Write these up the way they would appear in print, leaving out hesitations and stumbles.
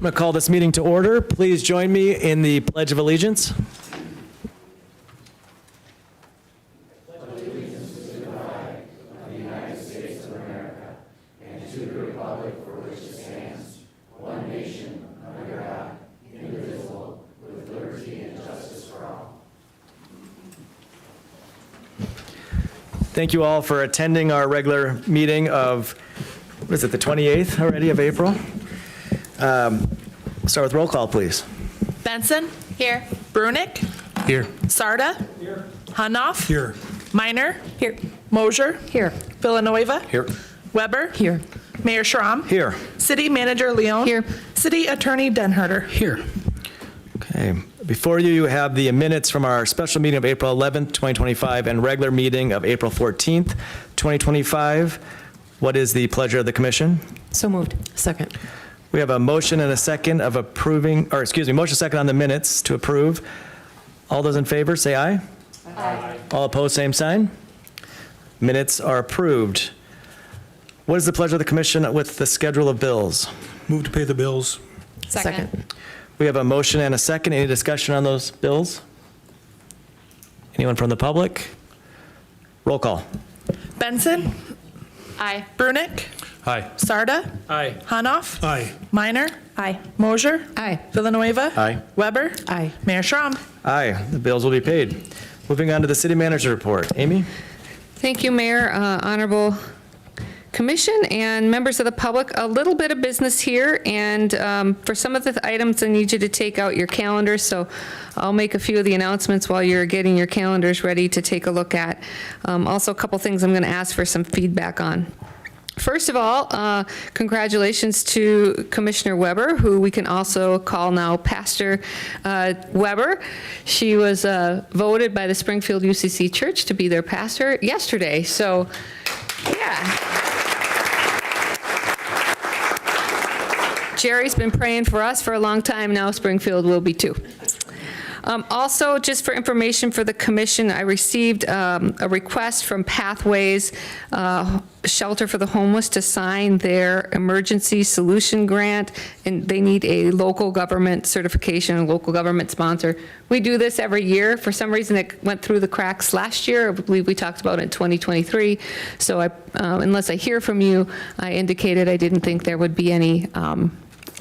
I'm going to call this meeting to order. Please join me in the Pledge of Allegiance. Thank you all for attending our regular meeting of, what is it, the 28th already of April? Start with roll call, please. Benson? Here. Brunick? Here. Sarda? Here. Hanoff? Here. Minor? Here. Mosier? Here. Villanueva? Here. Weber? Here. Mayor Schramm? Here. City Manager Leon? Here. City Attorney Denharder? Here. Okay. Before you have the minutes from our special meeting of April 11th, 2025, and regular meeting of April 14th, 2025. What is the pleasure of the commission? So moved. Second. We have a motion and a second of approving, or excuse me, motion second on the minutes to approve. All those in favor, say aye. Aye. All opposed, same sign. Minutes are approved. What is the pleasure of the commission with the schedule of bills? Move to pay the bills. Second. We have a motion and a second. Any discussion on those bills? Anyone from the public? Roll call. Benson? Aye. Brunick? Aye. Sarda? Aye. Hanoff? Aye. Minor? Aye. Mosier? Aye. Villanueva? Aye. Weber? Aye. Mayor Schramm? Aye, the bills will be paid. Moving on to the city manager report. Amy? Thank you, Mayor, Honorable Commission, and members of the public. A little bit of business here, and for some of the items, I need you to take out your calendars, so I'll make a few of the announcements while you're getting your calendars ready to take a look at. Also, a couple things I'm going to ask for some feedback on. First of all, congratulations to Commissioner Weber, who we can also call now Pastor Weber. She was voted by the Springfield UCC Church to be their pastor yesterday. So, yeah. Jerry's been praying for us for a long time now. Springfield will be too. Also, just for information for the commission, I received a request from Pathways Shelter for the Homeless to sign their emergency solution grant, and they need a local government certification, a local government sponsor. We do this every year. For some reason, it went through the cracks last year. I believe we talked about it in 2023. So unless I hear from you, I indicated I didn't think there would be any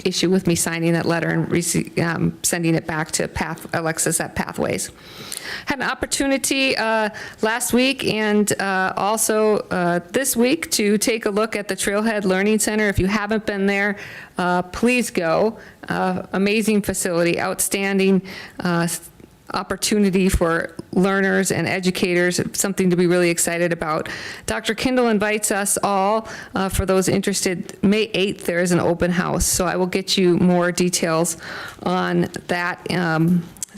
issue with me signing that letter and sending it back to Alexis at Pathways. Had an opportunity last week and also this week to take a look at the Trailhead Learning Center. If you haven't been there, please go. Amazing facility, outstanding opportunity for learners and educators, something to be really excited about. Dr. Kindle invites us all, for those interested, May 8th there is an open house, so I will get you more details on that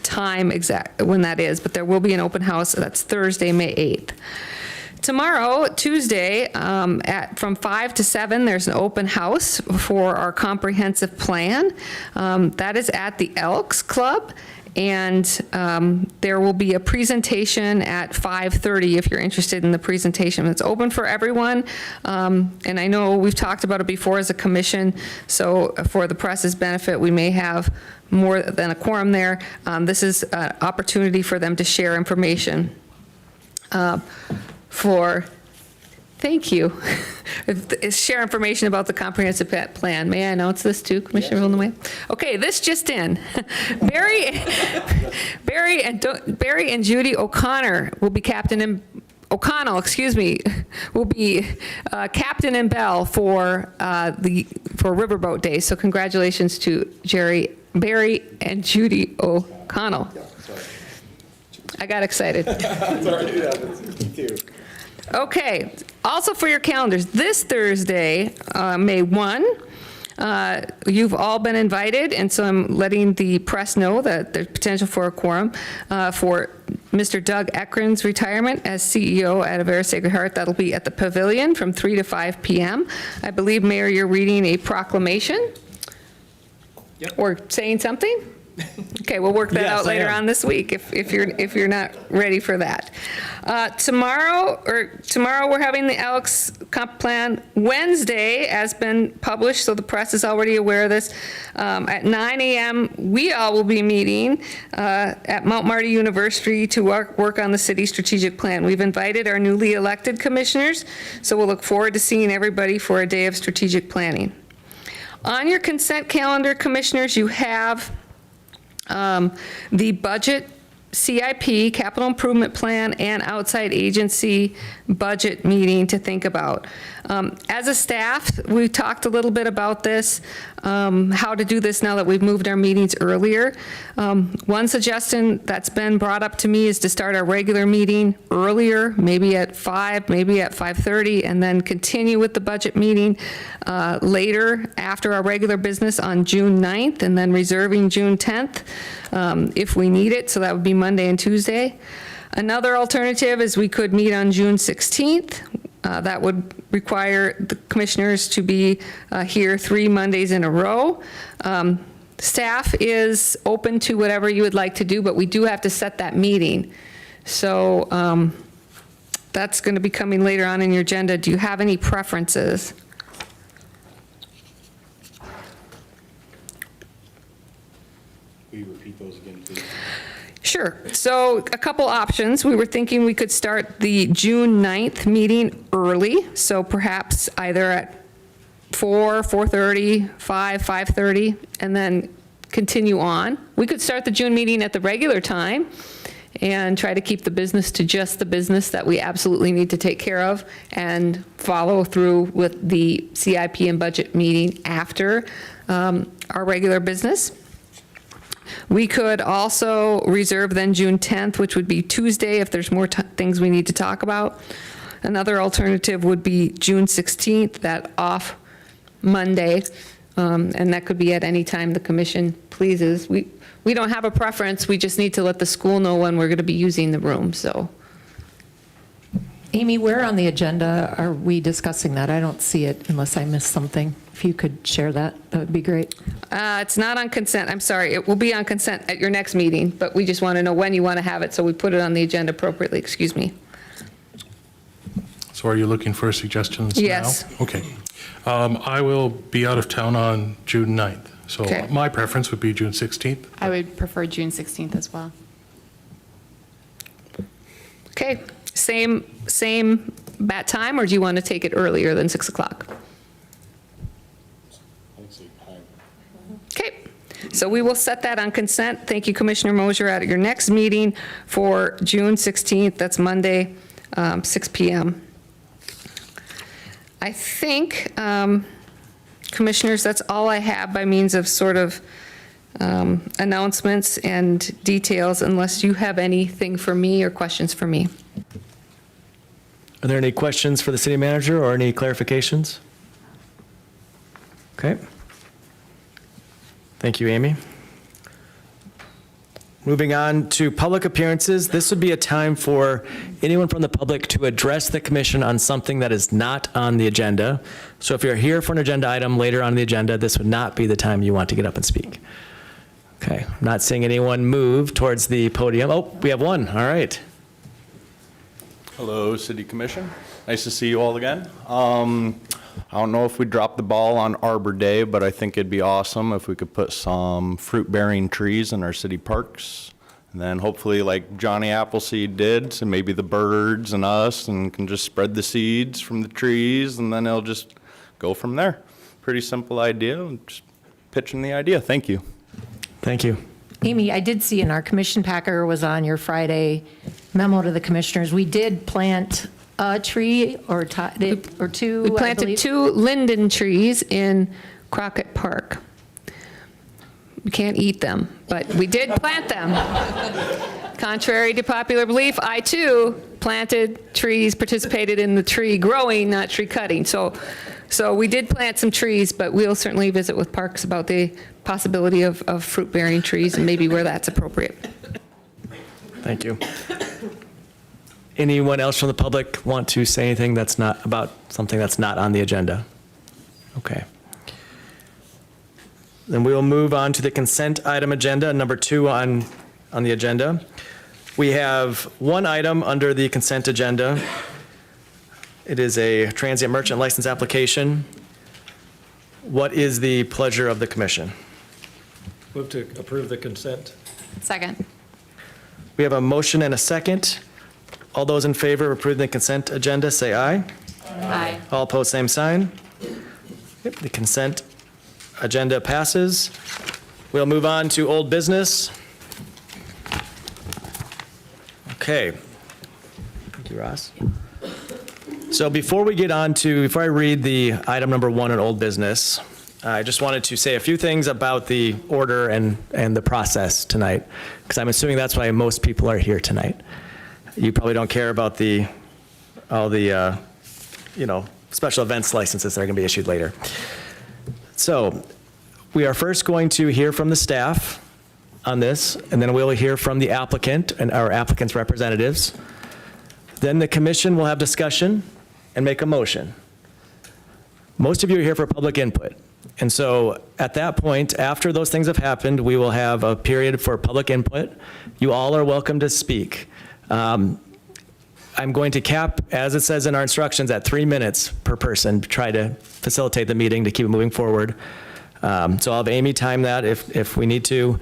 time exact when that is, but there will be an open house. That's Thursday, May 8th. Tomorrow, Tuesday, from 5 to 7, there's an open house for our comprehensive plan. That is at the Elks Club. And there will be a presentation at 5:30 if you're interested in the presentation. It's open for everyone, and I know we've talked about it before as a commission, so for the press's benefit, we may have more than a quorum there. This is an opportunity for them to share information Thank you. Share information about the comprehensive plan. May I announce this too, Commissioner Villanueva? Okay, this just in. Barry and Judy O'Connor will be O'Connell, excuse me, will be captain and bell for Riverboat Day. So congratulations to Barry and Judy O'Connell. I got excited. Okay, also for your calendars, this Thursday, May 1, you've all been invited, and so I'm letting the press know that there's potential for a quorum for Mr. Doug Ekron's retirement as CEO at Avera Sacred Heart. That'll be at the Pavilion from 3 to 5 p.m. I believe, Mayor, you're reading a proclamation? Yep. Or saying something? Okay, we'll work that Yes, out I later am. on this week if you're not ready for that. Tomorrow we're having the Alex comp plan. Wednesday has been published, so the press is already aware of this. At 9 a.m., we all will be meeting at Mount Marty University to work on the city strategic plan. We've invited our newly elected commissioners, so we'll look forward to seeing everybody for a day of strategic planning. On your consent calendar, commissioners, you have the budget, CIP, capital improvement plan, and outside agency budget meeting to think about. As a staff, we talked a little bit about this, how to do this now that we've moved our meetings earlier. One suggestion that's been brought up to me is to start our regular meeting earlier, maybe at 5, maybe at 5:30, and then continue with the budget meeting later after our regular business on June 9th, and then reserving June 10th if we need it, so that would be Monday and Tuesday. Another alternative is we could meet on June 16th. That would require the commissioners to be here 3 Mondays in a row. Staff is open to whatever you would like to do, but we do have to set that meeting. So that's going to be coming later on in your agenda. Do you have any preferences? Will you repeat those again, please? Sure. So a couple options. We were thinking we could start the June 9th meeting early, so perhaps either at 4, 4:30, 5, 5:30, and then continue on. We could start the June meeting at the regular time and try to keep the business to just the business that we absolutely need to take care of and follow through with the CIP and budget meeting after our regular business. We could also reserve then June 10th, which would be Tuesday if there's more things we need to talk about. Another alternative would be June 16th, that off Monday, and that could be at any time the commission pleases. We don't have a preference, we just need to let the school know when we're going to be using the room, so. Amy, where on the agenda are we discussing that? I don't see it unless I missed something. If you could share that, that would be great. It's not on consent, I'm sorry. It will be on consent at your next meeting, but we just want to know when you want to have it, so we put it on the agenda appropriately, excuse me. So are you looking for suggestions now? Yes. Okay. I will be out of town on June 9th, so Okay. my preference would be June 16th. I would prefer June 16th as well. Okay, same bat time, or do you want to take it earlier than 6 o'clock? Okay, so we will set that on consent. Thank you, Commissioner Mosier, at your next meeting for June 16th, that's Monday, 6 PM. I think, Commissioners, that's all I have by means of sort of announcements and details, unless you have anything for me or questions for me. Are there any questions for the city manager or any clarifications? Okay. Thank you, Amy. Moving on to public appearances, this would be a time for anyone from the public to address the commission on something that is not on the agenda. So if you're here for an agenda item later on the agenda, this would not be the time you want to get up and speak. Okay, I'm not seeing anyone move towards the podium. Oh, we have one, all right. Hello, City Commission. Nice to see you all again. I don't know if we dropped the ball on Arbor Day, but I think it'd be awesome if we could put some fruit-bearing trees in our city parks. And then hopefully, like Johnny Appleseed did, so maybe the birds and us and can just spread the seeds from the trees, and then it'll just go from there. Pretty simple idea, just pitching the idea. Thank you. Thank you. Amy, I did see in our commission packer was on your Friday memo to the commissioners, we did plant a tree or two. We I planted believe. 2 linden trees in Crockett Park. We can't eat them, but we did plant them. Contrary to popular belief, I too planted trees, participated in the tree growing, not tree cutting. So we did plant some trees, but we'll certainly visit with Parks about the possibility of fruit-bearing trees and maybe where that's appropriate. Thank you. Anyone else from the public want to say anything that's not about something that's not on the agenda? Okay. Then we will move on to the consent item agenda, number 2 on the agenda. We have one item under the consent agenda. It is a transient merchant license application. What is the pleasure of the commission? Move to approve the consent. Second. We have a motion and a second. All those in favor of approving the consent agenda, say aye. Aye. All opposed, same sign. Yep, the consent agenda passes. We'll move on to old business. Okay. Thank you, Ross. So before I read the item number 1 on old business, I just wanted to say a few things about the order and the process tonight, because I'm assuming that's why most people are here tonight. You probably don't care about all the special events licenses that are going to be issued later. So we are first going to hear from the staff on this, and then we'll hear from the applicant and our applicant's representatives. Then the commission will have discussion and make a motion. Most of you are here for public input. And so at that point, after those things have happened, we will have a period for public input. You all are welcome to speak. I'm going to cap, as it says in our instructions, at 3 minutes per person to try to facilitate the meeting to keep it moving forward. So I'll have Amy time that if we need to.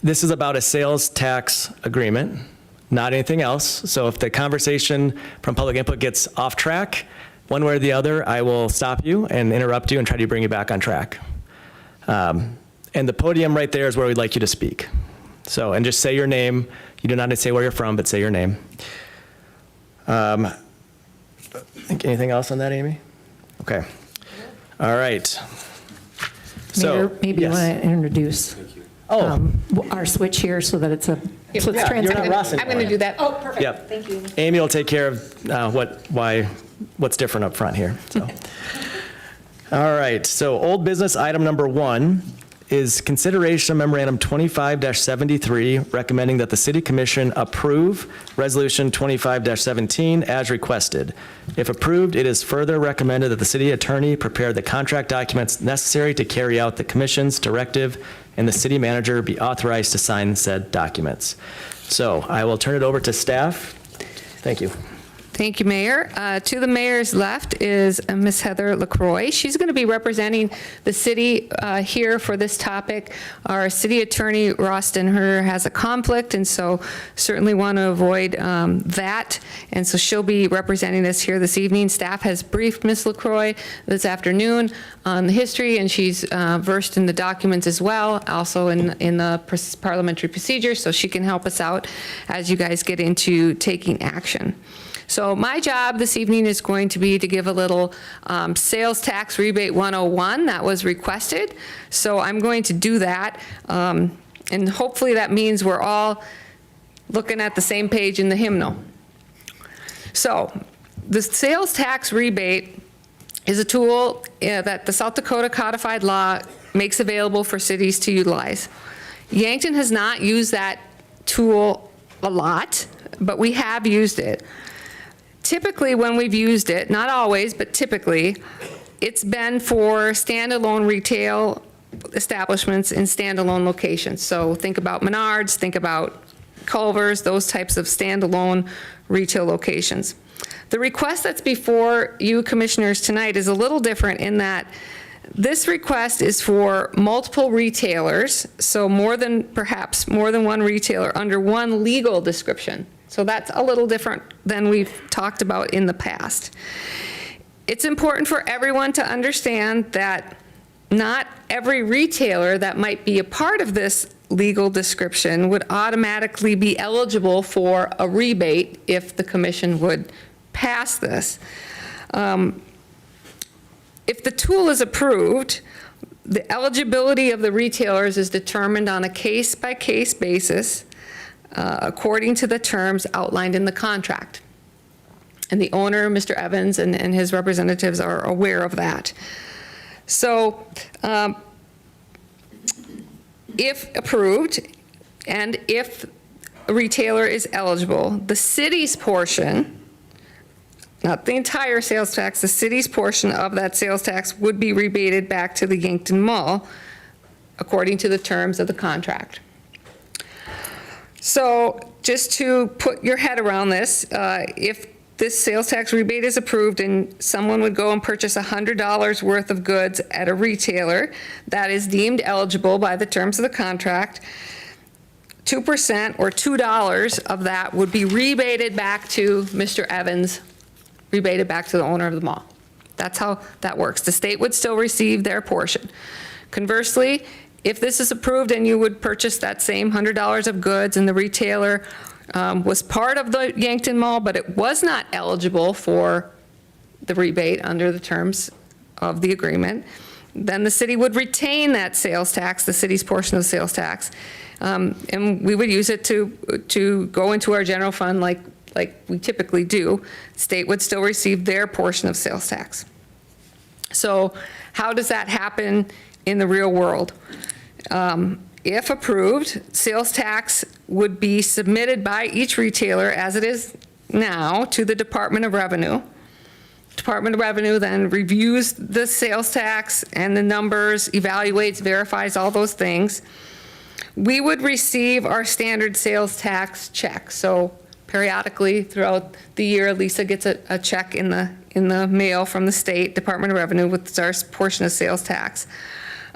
This is about a sales tax agreement, not anything else. So if the conversation from public input gets off track, one way or the other, I will stop you and interrupt you and try to bring you back on track. And the podium right there is where we'd like you to speak. So, and just say your name. You do not need to say where you're from, but say your name. Think anything else on that, Amy? Okay. All right. So, Mayor, maybe you yes. want to introduce our switch here so that it's Yeah, you're not transparent. Ross I'm going to do that. Oh, perfect. Yep. Thank you. Amy will take care of what's different up front here. So, all right. So, old business item number 1 is consideration of memorandum 25-73, recommending that the city commission approve resolution 25-17 as requested. If approved, it is further recommended that the city attorney prepare the contract documents necessary to carry out the commission's directive, and the city manager be authorized to sign said documents. So I will turn it over to staff. Thank you. Thank you, Mayor. To the mayor's left is Ms. Heather LaCroix. She's going to be representing the city here for this topic. Our city attorney, Ross Denherter, has a conflict, and so certainly want to avoid that. And so she'll be representing us here this evening. Staff has briefed Ms. LaCroix this afternoon on the history, and she's versed in the documents as well, also in the parliamentary procedure, so she can help us out as you guys get into taking action. So my job this evening is going to be to give a little sales tax rebate 101 that was requested. So I'm going to do that. And hopefully that means we're all looking at the same page in the hymnal. So the sales tax rebate is a tool that the South Dakota codified law makes available for cities to utilize. Yankton has not used that tool a lot, but we have used it. Typically, when we've used it, not always, but typically, it's been for standalone retail establishments in standalone locations. So think about Menards, think about Culver's, those types of standalone retail locations. The request that's before you commissioners tonight is a little different in that this request is for multiple retailers, so perhaps more than one retailer under one legal description. So that's a little different than we've talked about in the past. It's important for everyone to understand that not every retailer that might be a part of this legal description would automatically be eligible for a rebate if the commission would pass this. If the tool is approved, the eligibility of the retailers is determined on a case-by-case basis according to the terms outlined in the contract. And the owner, Mr. Evans, and his representatives are aware of that. So if approved, and if a retailer is eligible, the city's portion not the entire sales tax, the city's portion of that sales tax would be rebated back to the Yankton Mall according to the terms of the contract. So just to put your head around this, if this sales tax rebate is approved and someone would go and purchase $100 worth of goods at a retailer that is deemed eligible by the terms of the contract, 2% or $2 of that would be rebated back to Mr. Evans, rebated back to the owner of the mall. That's how that works. The state would still receive their portion. Conversely, if this is approved and you would purchase that same $100 of goods and the retailer was part of the Yankton Mall, but it was not eligible for the rebate under the terms of the agreement, then the city would retain that sales tax, the city's portion of the sales tax, and we would use it to go into our general fund like we typically do. The state would still receive their portion of sales tax. So how does that happen in the real world? If approved, sales tax would be submitted by each retailer as it is now to the Department of Revenue. Department of Revenue then reviews the sales tax and the numbers, evaluates, verifies all those things. We would receive our standard sales tax check. So periodically throughout the year, Lisa gets a check in the mail from the state Department of Revenue with our portion of sales tax.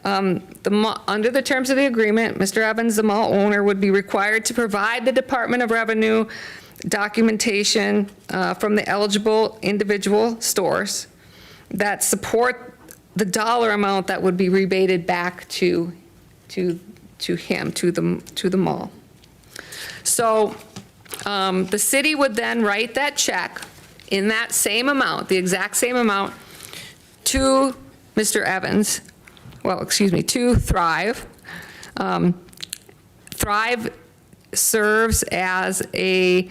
Under the terms of the agreement, Mr. Evans, the mall owner, would be required to provide the Department of Revenue documentation from the eligible individual stores that support the dollar amount that would be rebated back to him, to the mall. So the city would then write that check in that same amount, the exact same amount, to Mr. Evans, to Thrive. Thrive serves as a,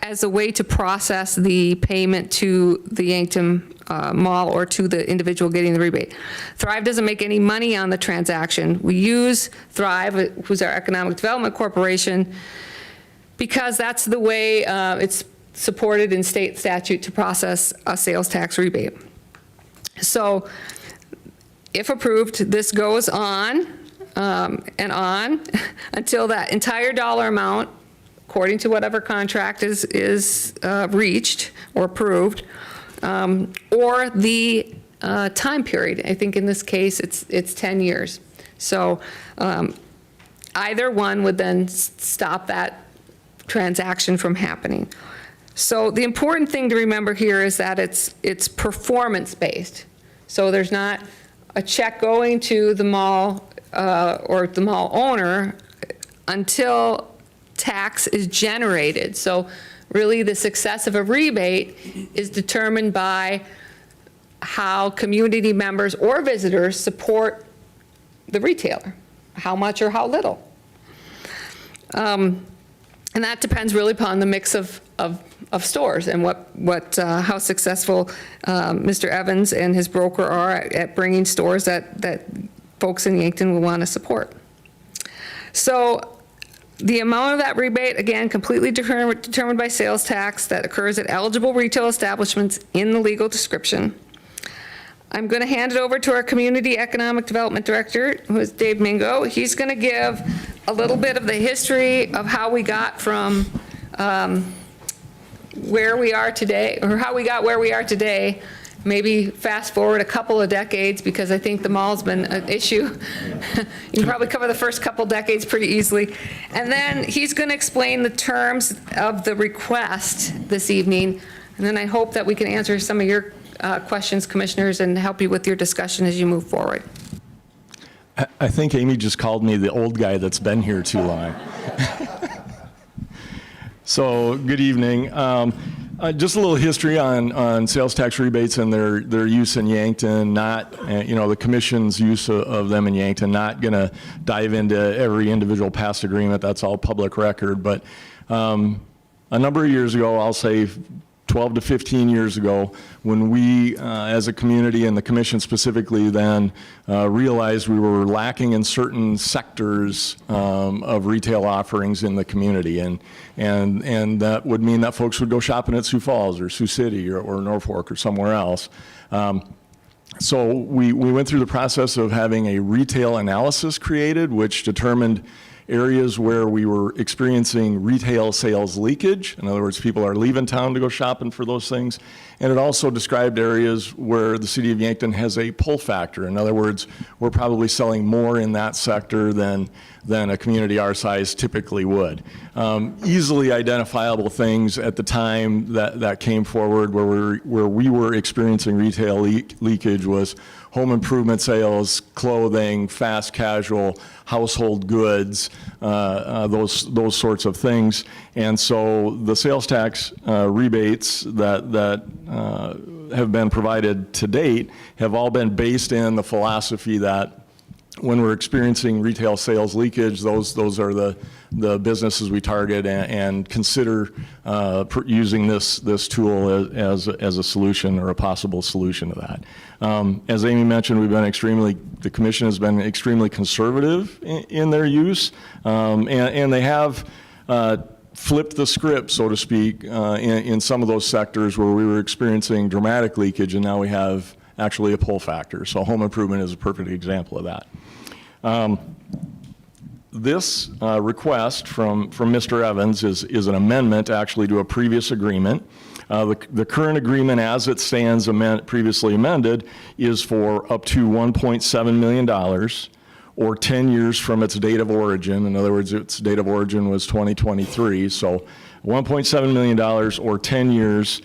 as a way to process the payment to the Yankton Mall or to the individual getting the rebate. Thrive doesn't make any money on the transaction. We use Thrive, who's our economic development corporation, because that's the way it's supported in state statute to process a sales tax rebate. So if approved, this goes on and on until that entire dollar amount, according to whatever contract is reached or approved, or the time period. I think in this case, it's 10 years. So either one would then stop that transaction from happening. So the important thing to remember here is that it's performance-based. So there's not a check going to the mall or the mall owner until tax is generated. So really the success of a rebate is determined by how community members or visitors support the retailer, how much or how little. And that depends really upon the mix of stores and how successful Mr. Evans and his broker are at bringing stores that folks in Yankton will want to support. So the amount of that rebate, again, completely determined by sales tax that occurs at eligible retail establishments in the legal description. I'm going to hand it over to our Community Economic Development Director, who is Dave Mingo. He's going to give a little bit of the history of how we got from where we are today, or how we got where we are today, maybe fast forward a couple of decades, because I think the mall's been an issue. You can probably cover the first couple decades pretty easily. And then he's going to explain the terms of the request this evening, and then I hope that we can answer some of your questions, commissioners, and help you with your discussion as you move forward. I think Amy just called me the old guy that's been here too long. So, good evening. Just a little history on sales tax rebates and their use in Yankton, not, the commission's use of them in Yankton, not going to dive into every individual past agreement. That's all public record. But a number of years ago, I'll say 12 to 15 years ago, when we, as a community and the commission specifically then, realized we were lacking in certain sectors of retail offerings in the community. And that would mean that folks would go shopping at Sioux Falls or Sioux City or Norfolk or somewhere else. So we went through the process of having a retail analysis created, which determined areas where we were experiencing retail sales leakage. In other words, people are leaving town to go shopping for those things. And it also described areas where the city of Yankton has a pull factor. In other words, we're probably selling more in that sector than a community our size typically would. Easily identifiable things at the time that came forward where we were experiencing retail leakage was home improvement sales, clothing, fast casual, household goods, those sorts of things. And so the sales tax rebates that have been provided to date have all been based in the philosophy that when we're experiencing retail sales leakage, those are the businesses we target and consider using this tool as a solution or a possible solution to that. As Amy mentioned, the commission has been extremely conservative in their use, and they have flipped the script, so to speak, in some of those sectors where we were experiencing dramatic leakage, and now we have actually a pull factor. So home improvement is a perfect example of that. This request from Mr. Evans is an amendment actually to a previous agreement. The current agreement as it stands previously amended is for up to $1.7 million or 10 years from its date of origin. In other words, its date of origin was 2023. So $1.7 million or 10 years,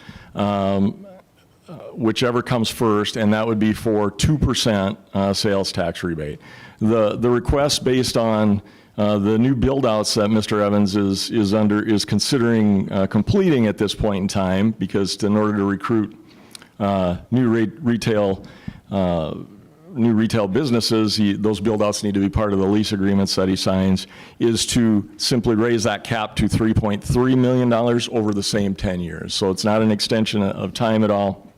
whichever comes first, and that would be for 2% sales tax rebate. The request based on the new build-outs that Mr. Evans is considering completing at this point in time, because in order to recruit new retail businesses, those build-outs need to be part of the lease agreements that he signs, is to simply raise that cap to $3.3 million over the same 10 years. So it's not an extension of time at all.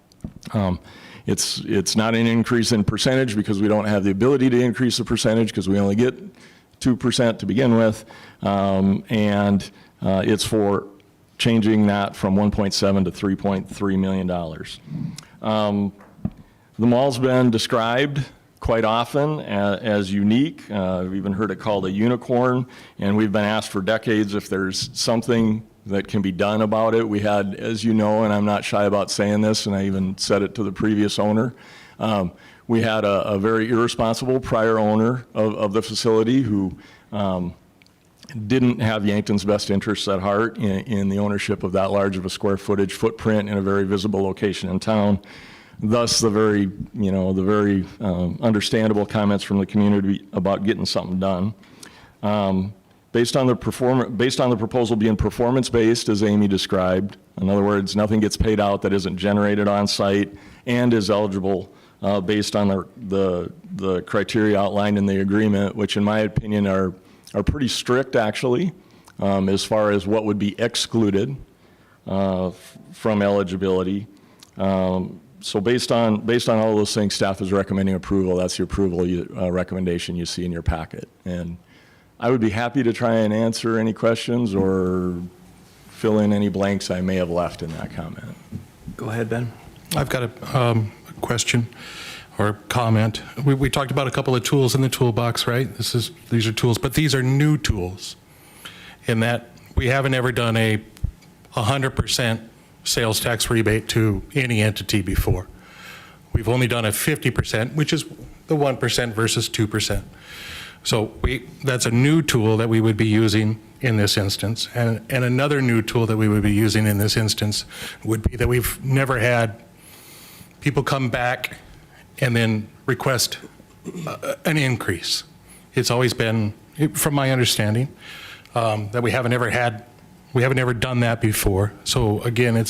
It's not an increase in percentage because we don't have the ability to increase the percentage because we only get 2% to begin with, and it's for changing that from 1.7 to $3.3 million. The mall's been described quite often as unique. I've even heard it called a unicorn, and we've been asked for decades if there's something that can be done about it. We had, as you know, and I'm not shy about saying this, and I even said it to the previous owner, we had a very irresponsible prior owner of the facility who didn't have Yankton's best interests at heart in the ownership of that large of a square footage footprint in a very visible location in town. Thus, the very understandable comments from the community about getting something done. Based on the proposal being performance-based, as Amy described, in other words, nothing gets paid out that isn't generated on site and is eligible based on the criteria outlined in the agreement, which in my opinion are pretty strict actually, as far as what would be excluded from eligibility. So based on all those things, staff is recommending approval. That's the approval recommendation you see in your packet. And I would be happy to try and answer any questions or fill in any blanks I may have left in that comment. Go ahead, Ben. I've got a question or comment. We talked about a couple of tools in the toolbox, right? These are tools, but these are new tools in that we haven't ever done a 100% sales tax rebate to any entity before. We've only done a 50%, which is the 1% versus 2%. So that's a new tool that we would be using in this instance. And another new tool that we would be using in this instance would be that we've never had people come back and then request an increase. It's always been, from my understanding, that we haven't ever done that before. So again,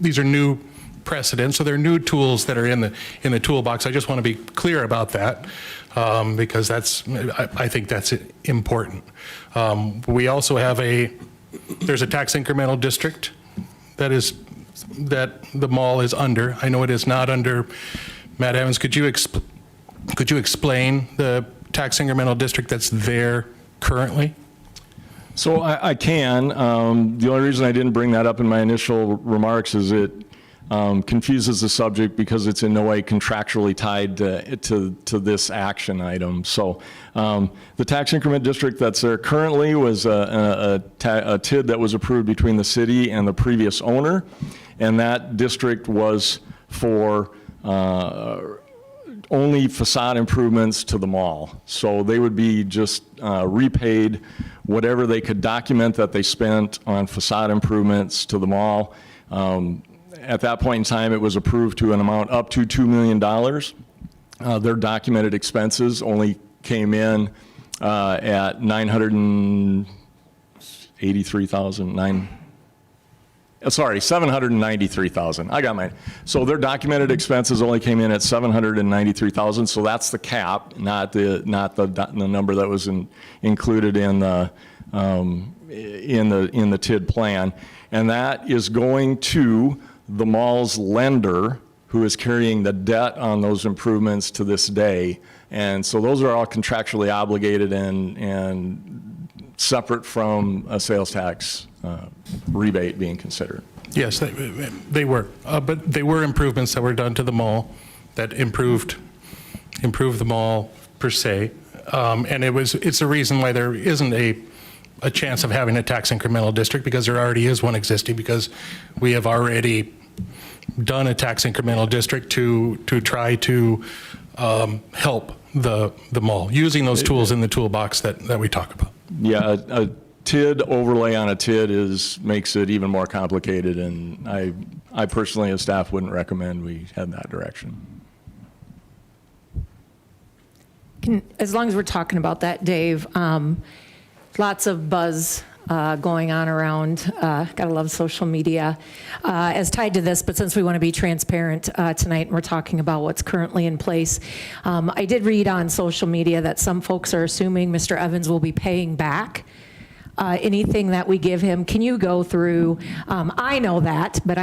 these are new precedents, so they're new tools that are in the toolbox. I just want to be clear about that because I think that's important. We also have there's a tax incremental district that is that the mall is under. I know it is not under. Matt Evans, could you explain the tax incremental district that's there currently? So I can. The only reason I didn't bring that up in my initial remarks is it confuses the subject because it's in no way contractually tied to this action item. So the tax increment district that's there currently was a TID that was approved between the city and the previous owner, and that district was for only facade improvements to the mall. So they would be just repaid whatever they could document that they spent on facade improvements to the mall. At that point in time, it was approved to an amount up to $2 million. Their documented expenses only came in at $793,000. I got mine. So their documented expenses only came in at $793,000. So that's the cap, not the number that was included in the TID plan, and that is going to the mall's lender, who is carrying the debt on those improvements to this day. And so those are all contractually obligated and separate from a sales tax rebate being considered. Yes, they were. But they were improvements that were done to the mall that improved the mall per se. And it's a reason why there isn't a chance of having a tax incremental district, because there already is one existing, because we have already done a tax incremental district to try to help the mall, using those tools in the toolbox that we talk about. Yeah, a TID overlay on a TID makes it even more complicated, and I personally, as staff, wouldn't recommend we head that direction. As long as we're talking about that, Dave, lots of buzz going on around, gotta love social media, as tied to this, but since we want to be transparent tonight and we're talking about what's currently in place, I did read on social media that some folks are assuming Mr. Evans will be paying back anything that we give him. Can you go through, I know that, but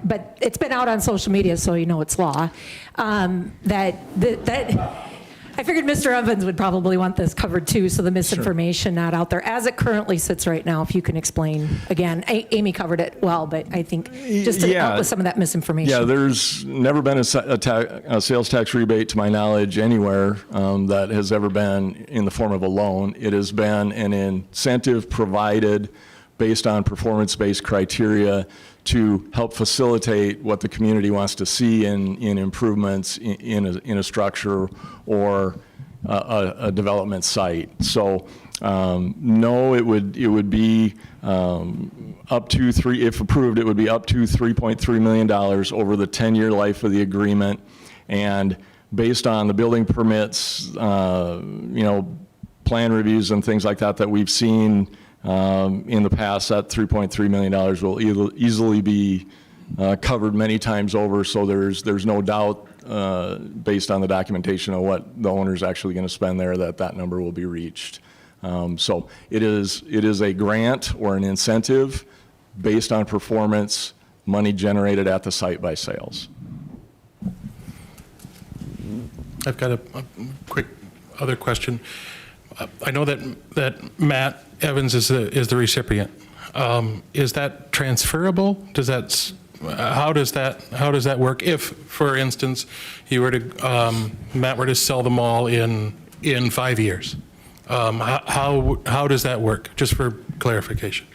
but it's been out on social media, so you know it's law, that I figured Mr. Evans would probably want this covered too, so the misinformation not out there. As it currently sits right now, if you can explain again. Amy covered it well, but I think just to help with some of that misinformation. Yeah, there's never been a sales tax rebate, to my knowledge, anywhere that has ever been in the form of a loan. It has been an incentive provided based on performance-based criteria to help facilitate what the community wants to see in improvements in a structure or a development site. So no, it would be up to if approved, it would be up to $3.3 million over the 10-year life of the agreement, and based on the building permits, plan reviews and things like that we've seen in the past, that $3.3 million will easily be covered many times over, so there's no doubt, based on the documentation of what the owner's actually going to spend there, that number will be reached. So it is a grant or an incentive based on performance, money generated at the site by sales. I've got a quick other question. I know that Matt Evans is the recipient. Is that transferable? How does that work? If, for instance, Matt were to sell the mall in 5 years, how does that work? Just for clarification.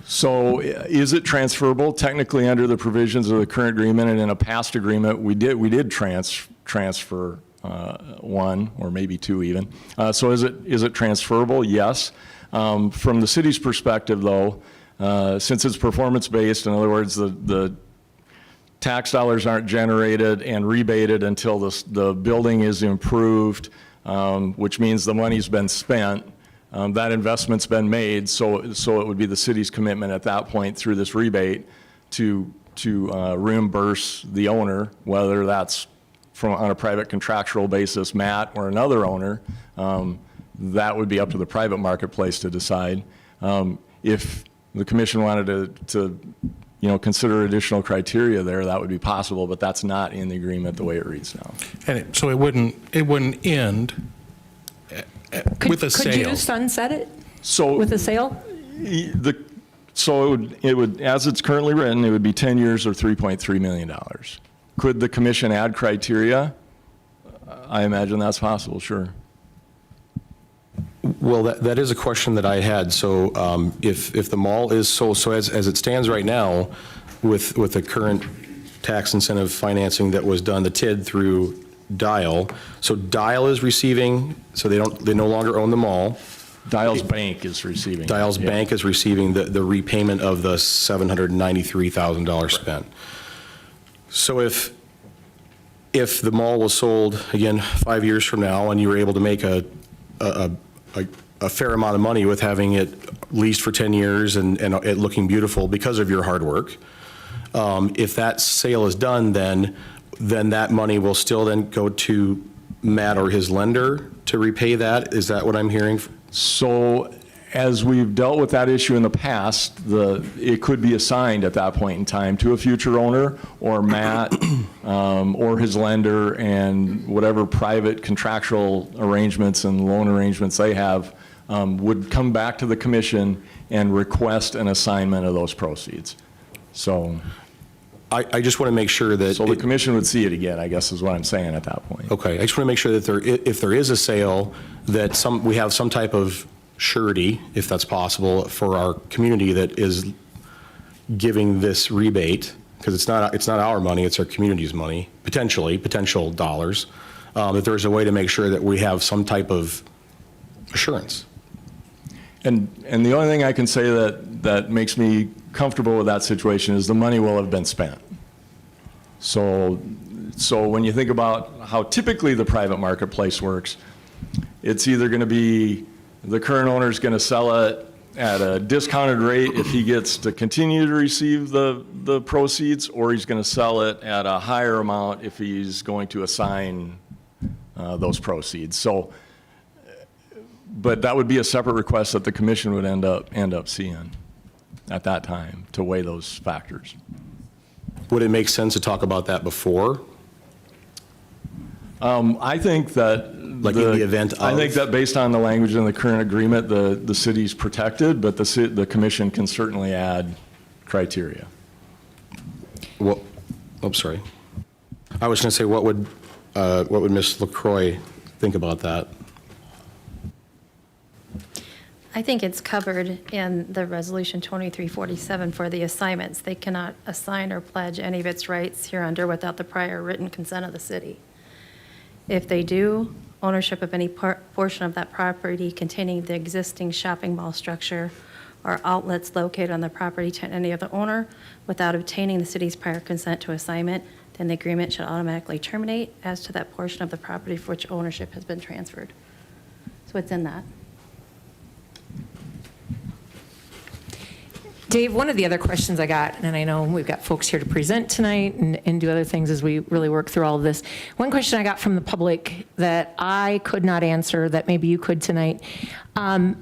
So is it transferable? Technically, under the provisions of the current agreement and in a past agreement, we did transfer one or maybe two even. So is it transferable? Yes. From the city's perspective, though, since it's performance-based, in other words, the tax dollars aren't generated and rebated until the building is improved, which means the money's been spent, that investment's been made, so it would be the city's commitment at that point through this rebate to reimburse the owner, whether that's on a private contractual basis, Matt, or another owner. That would be up to the private marketplace to decide. If the commission wanted to consider additional criteria there, that would be possible, but that's not in the agreement the way it reads now. And so it wouldn't end with a Could you sale. sunset it So with a sale? So it would, as it's currently written, it would be 10 years or $3.3 million. Could the commission add criteria? I imagine that's possible, sure. Well, that is a question that I had. So if the mall is sold, so as it stands right now, with the current tax incentive financing that was done, the TID through Dial, so Dial is receiving, so they no longer own the mall. Dial's Bank is receiving. Dial's Yeah. Bank is receiving the repayment of the $793,000 spent. So if the mall was sold, again, 5 years from now, and you were able to make a fair amount of money with having it leased for 10 years and it looking beautiful because of your hard work, if that sale is done, then that money will still then go to Matt or his lender to repay that? Is that what I'm hearing? So as we've dealt with that issue in the past, it could be assigned at that point in time to a future owner or Matt or his lender, and whatever private contractual arrangements and loan arrangements they have would come back to the commission and request an assignment of those proceeds. So I just want to make sure that. the commission would see it again, I guess is what I'm saying at that point. Okay, I just want to make sure that if there is a sale, that we have some type of surety, if that's possible, for our community that is giving this rebate, because it's not our money, it's our community's money, potential dollars, that there's a way to make sure that we have some type of assurance. And the only thing I can say that makes me comfortable with that situation is the money will have been spent. So when you think about how typically the private marketplace works, it's either going to be the current owner is going to sell it at a discounted rate if he gets to continue to receive the proceeds, or he's going to sell it at a higher amount if he's going to assign those proceeds. So, but that would be a separate request that the commission would end up seeing at that time to weigh those factors. Would it make sense to talk about that before? I think that Like in the event I of? think that based on the language in the current agreement, the city's protected, but the commission can certainly add criteria. Well, I'm sorry. I was going to say, what would Ms. LaCroix think about that? I think it's covered in the Resolution 2347 for the assignments. They cannot assign or pledge any of its rights hereunder without the prior written consent of the city. If they do, ownership of any portion of that property containing the existing shopping mall structure or outlets located on the property to any other owner without obtaining the city's prior consent to assignment, then the agreement should automatically terminate as to that portion of the property for which ownership has been transferred. So it's in that. Dave, one of the other questions I got, and I know we've got folks here to present tonight and do other things as we really work through all of this. One question I got from the public that I could not answer that maybe you could tonight. The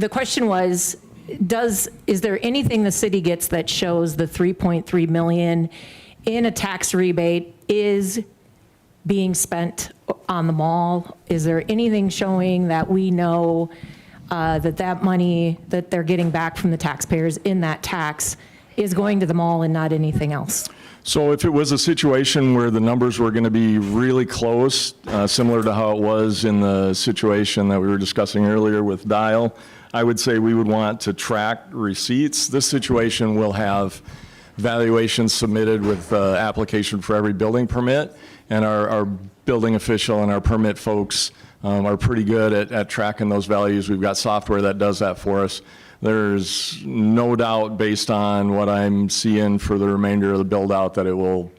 question was, is there anything the city gets that shows the $3.3 million in a tax rebate is being spent on the mall? Is there anything showing that we know that money that they're getting back from the taxpayers in that tax is going to the mall and not anything else? So if it was a situation where the numbers were going to be really close, similar to how it was in the situation that we were discussing earlier with Dial, I would say we would want to track receipts. This situation will have valuations submitted with application for every building permit, and our building official and our permit folks are pretty good at tracking those values. We've got software that does that for us. There's no doubt, based on what I'm seeing for the remainder of the build out, that it will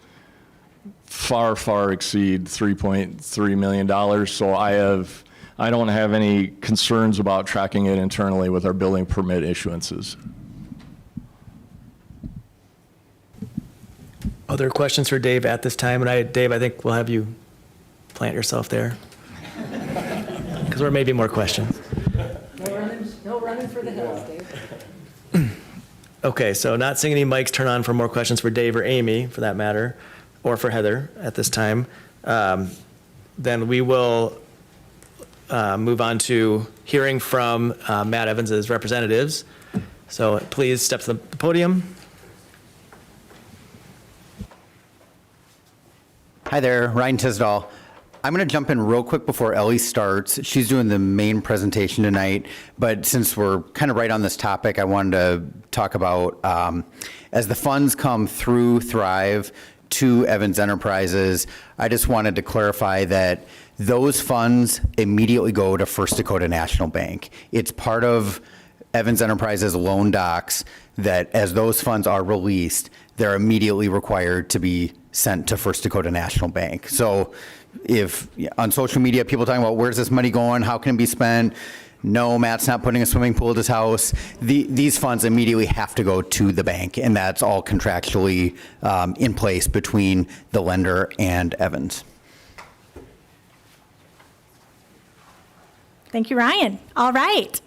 far, far exceed $3.3 million. So I don't have any concerns about tracking it internally with our building permit issuances. Other questions for Dave at this time? And Dave, I think we'll have you plant yourself there. Because there may be more questions. No running for the hills, Dave. Okay, so not seeing any mics turn on for more questions for Dave or Amy, for that matter, or for Heather at this time. Then we will move on to hearing from Matt Evans' representatives. So please step to the podium. Hi there, Ryan Tisdall. I'm going to jump in real quick before Ellie starts. She's doing the main presentation tonight, but since we're kind of right on this topic, I wanted to talk about as the funds come through Thrive to Evans Enterprises, I just wanted to clarify that those funds immediately go to First Dakota National Bank. It's part of Evans Enterprises loan docs that as those funds are released, they're immediately required to be sent to First Dakota National Bank. So if on social media people talking about where's this money going, how can it be spent? No, Matt's not putting a swimming pool at his house. These funds immediately have to go to the bank, and that's all contractually in place between the lender and Evans. Thank you, Ryan. All right.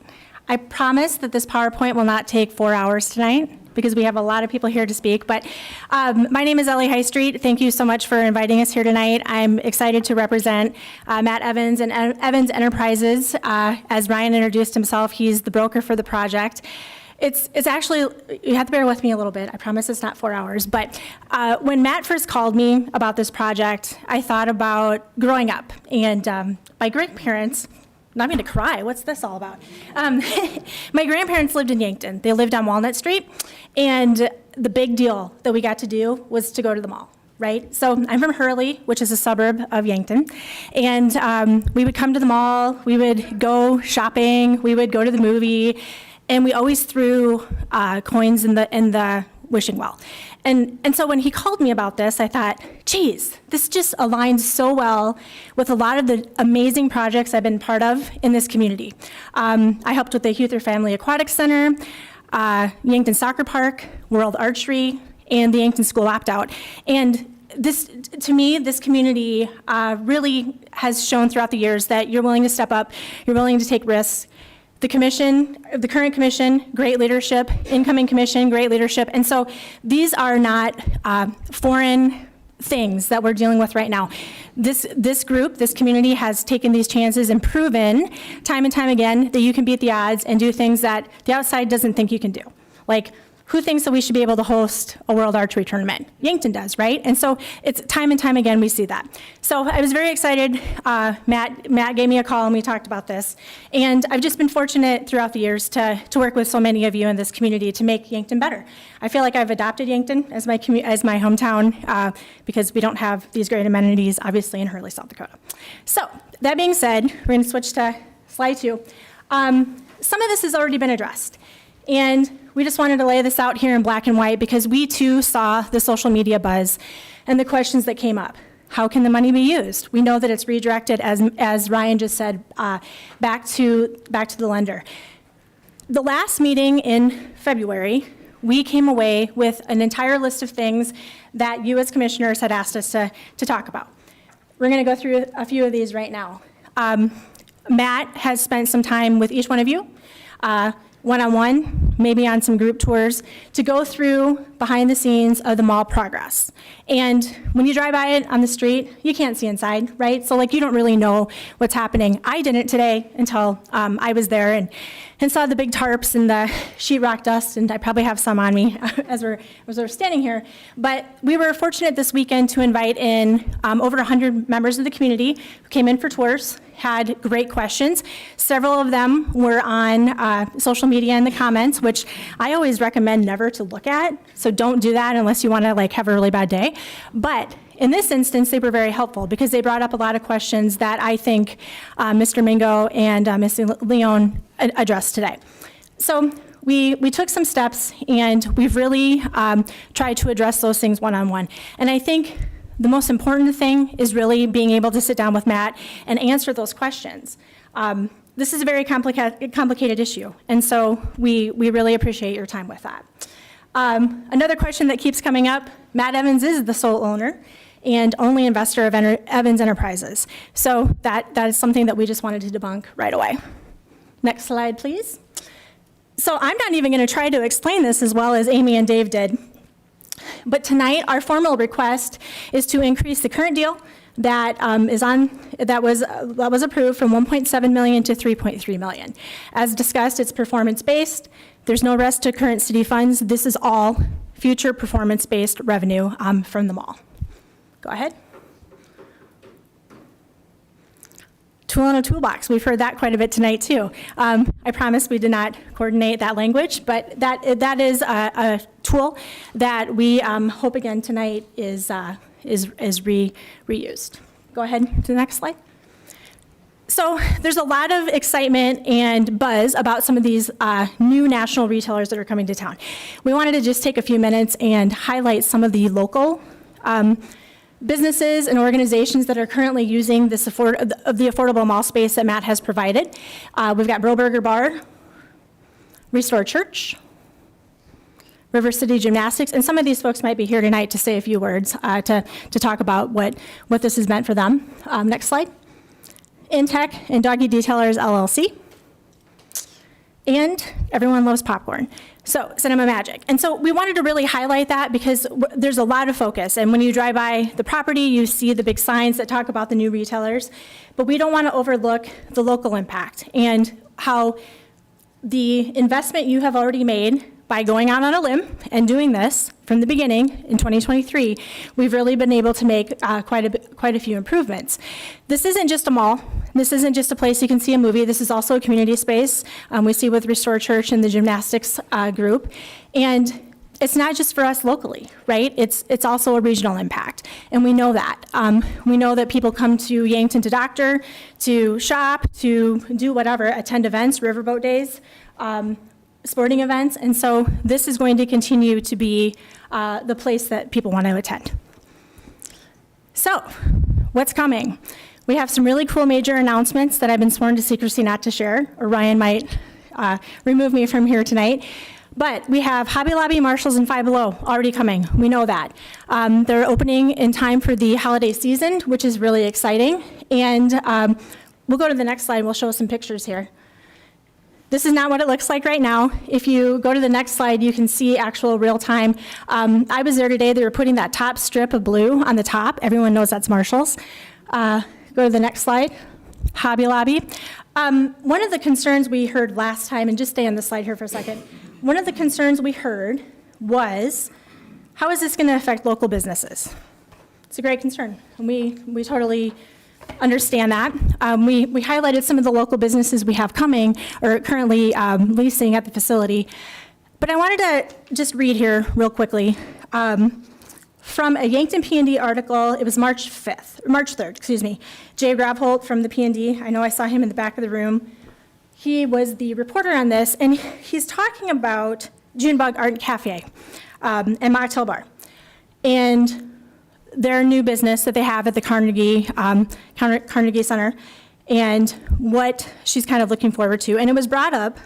I promise that this PowerPoint will not take 4 hours tonight because we have a lot of people here to speak. But my name is Ellie Highstreet. Thank you so much for inviting us here tonight. I'm excited to represent Matt Evans and Evans Enterprises. As Ryan introduced himself, he's the broker for the project. It's actually, you have to bear with me a little bit. I promise it's not 4 hours. But when Matt first called me about this project, I thought about growing up. And my grandparents, I'm going to cry. What's this all about? My grandparents lived in Yankton. They lived on Walnut Street. And the big deal that we got to do was to go to the mall, right? So I'm from Hurley, which is a suburb of Yankton. And we would come to the mall. We would go shopping. We would go to the movie. And we always threw coins in the wishing well. And so when he called me about this, I thought, geez, this just aligns so well with a lot of the amazing projects I've been part of in this community. I helped with the Huther Family Aquatic Center, Yankton Soccer Park, World Archery, and the Yankton School Opt-Out. And this, to me, this community really has shown throughout the years that you're willing to step up, you're willing to take risks. The commission, the current commission, great leadership, incoming commission, great leadership. And so these are not foreign things that we're dealing with right now. This group, this community has taken these chances and proven time and time again that you can beat the odds and do things that the outside doesn't think you can do. Like, who thinks that we should be able to host a World Archery Tournament? Yankton does, right? And so it's time and time again we see that. So I was very excited. Matt gave me a call and we talked about this. And I've just been fortunate throughout the years to work with so many of you in this community to make Yankton better. I feel like I've adopted Yankton as my hometown because we don't have these great amenities, obviously, in Hurley, South Dakota. So that being said, we're going to switch to slide 2. Some of this has already been addressed. And we just wanted to lay this out here in black and white because we too saw the social media buzz and the questions that came up. How can the money be used? We know that it's redirected, as Ryan just said, back to the lender. The last meeting in February, we came away with an entire list of things that you as commissioners had asked us to talk about. We're going to go through a few of these right now. Matt has spent some time with each one of you, one-on-one, maybe on some group tours, to go through behind the scenes of the mall progress. And when you drive by it on the street, you can't see inside, right? So like you don't really know what's happening. I didn't today until I was there and saw the big tarps and the sheetrock dust, and I probably have some on me as we're standing here. But we were fortunate this weekend to invite in over 100 members of the community who came in for tours, had great questions. Several of them were on social media in the comments, which I always recommend never to look at. So don't do that unless you want to like have a really bad day. But in this instance, they were very helpful because they brought up a lot of questions that I think Mr. Mingo and Ms. Leon addressed today. So we took some steps and we've really tried to address those things one-on-one. And I think the most important thing is really being able to sit down with Matt and answer those questions. This is a very complicated issue, and so we really appreciate your time with that. Another question that keeps coming up, Matt Evans is the sole owner and only investor of Evans Enterprises. So that is something that we just wanted to debunk right away. Next slide, please. So I'm not even going to try to explain this as well as Amy and Dave did. But tonight, our formal request is to increase the current deal that was approved from 1.7 million to 3.3 million. As discussed, it's performance-based. There's no rest to current city funds. This is all future performance-based revenue from the mall. Go ahead. Tool in a toolbox. We've heard that quite a bit tonight too. I promise we did not coordinate that language, but that is a tool that we hope again tonight is reused. Go ahead to the next slide. So there's a lot of excitement and buzz about some of these new national retailers that are coming to town. We wanted to just take a few minutes and highlight some of the local businesses and organizations that are currently using the affordable mall space that Matt has provided. We've got Broberger Bar, Restore Church, River City Gymnastics, and some of these folks might be here tonight to say a few words to talk about what this has meant for them. Next slide. Intech and Doggy Detailers LLC. And Everyone Loves Popcorn. So Cinema Magic. And so we wanted to really highlight that because there's a lot of focus. And when you drive by the property, you see the big signs that talk about the new retailers. But we don't want to overlook the local impact and how the investment you have already made by going out on a limb and doing this from the beginning in 2023, we've really been able to make quite a few improvements. This isn't just a mall. This isn't just a place you can see a movie. This is also a community space. We see with Restore Church and the gymnastics group. And it's not just for us locally, right? It's also a regional impact. And we know that. We know that people come to Yankton to doctor, to shop, to do whatever, attend events, riverboat days, sporting events, and so this is going to continue to be the place that people want to attend. So, what's coming? We have some really cool major announcements that I've been sworn to secrecy not to share, or Ryan might remove me from here tonight. But we have Hobby Lobby, Marshalls, and Five Below already coming. We know that. They're opening in time for the holiday season, which is really exciting. And we'll go to the next slide. We'll show some pictures here. This is not what it looks like right now. If you go to the next slide, you can see actual real time. I was there today. They were putting that top strip of blue on the top. Everyone knows that's Marshalls. Go to the next slide. Hobby Lobby. One of the concerns we heard last time, and just stay on the slide here for a second. One of the concerns we heard was, how is this going to affect local businesses? It's a great concern. And we totally understand that. We highlighted some of the local businesses we have coming or currently leasing at the facility. But I wanted to just read here real quickly from a Yankton P&D article. It was March 3rd, excuse me. Jay Grabholt from the P&D. I know I saw him in the back of the room. He was the reporter on this, and he's talking about Junebug Art Cafe and Mocktail Bar. And their new business that they have at the Carnegie Center, and what she's kind of looking forward to. And it was brought up,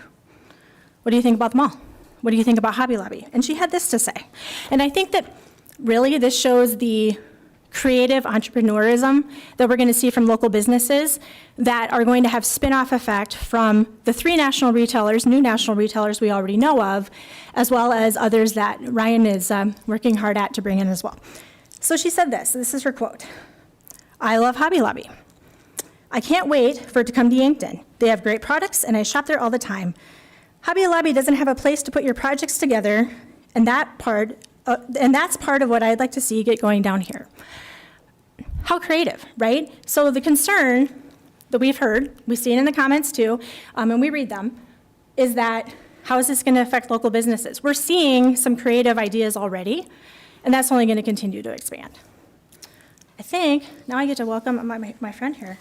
what do you think about the mall? What do you think about Hobby Lobby? And she had this to say. And I think that really this shows the creative entrepreneurism that we're going to see from local businesses that are going to have spin-off effect from the three national retailers, new national retailers we already know of, as well as others that Ryan is working hard at to bring in as well. So she said this is her quote. I love Hobby Lobby. I can't wait for it to come to Yankton. They have great products and I shop there all the time. Hobby Lobby doesn't have a place to put your projects together, and that's part of what I'd like to see get going down here. How creative, right? So the concern that we've heard, we see it in the comments too, and we read them, is that how is this going to affect local businesses? We're seeing some creative ideas already, and that's only going to continue to expand. I think now I get to welcome my friend here.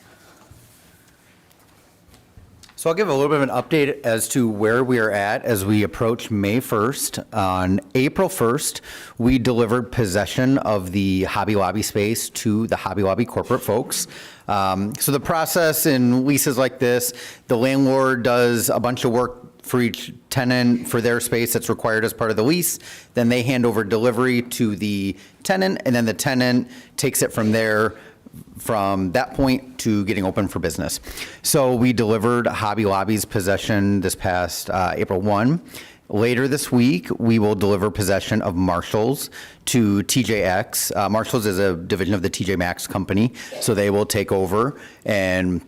So I'll give a little bit of an update as to where we are at as we approach May 1st. On April 1st, we delivered possession of the Hobby Lobby space to the Hobby Lobby corporate folks. So the process in leases like this, the landlord does a bunch of work for each tenant for their space that's required as part of the lease. Then they hand over delivery to the tenant, and then the tenant takes it from there from that point to getting open for business. So we delivered Hobby Lobby's possession this past April 1. Later this week, we will deliver possession of Marshall's to TJX. Marshall's is a division of the TJ Maxx company, so they will take over and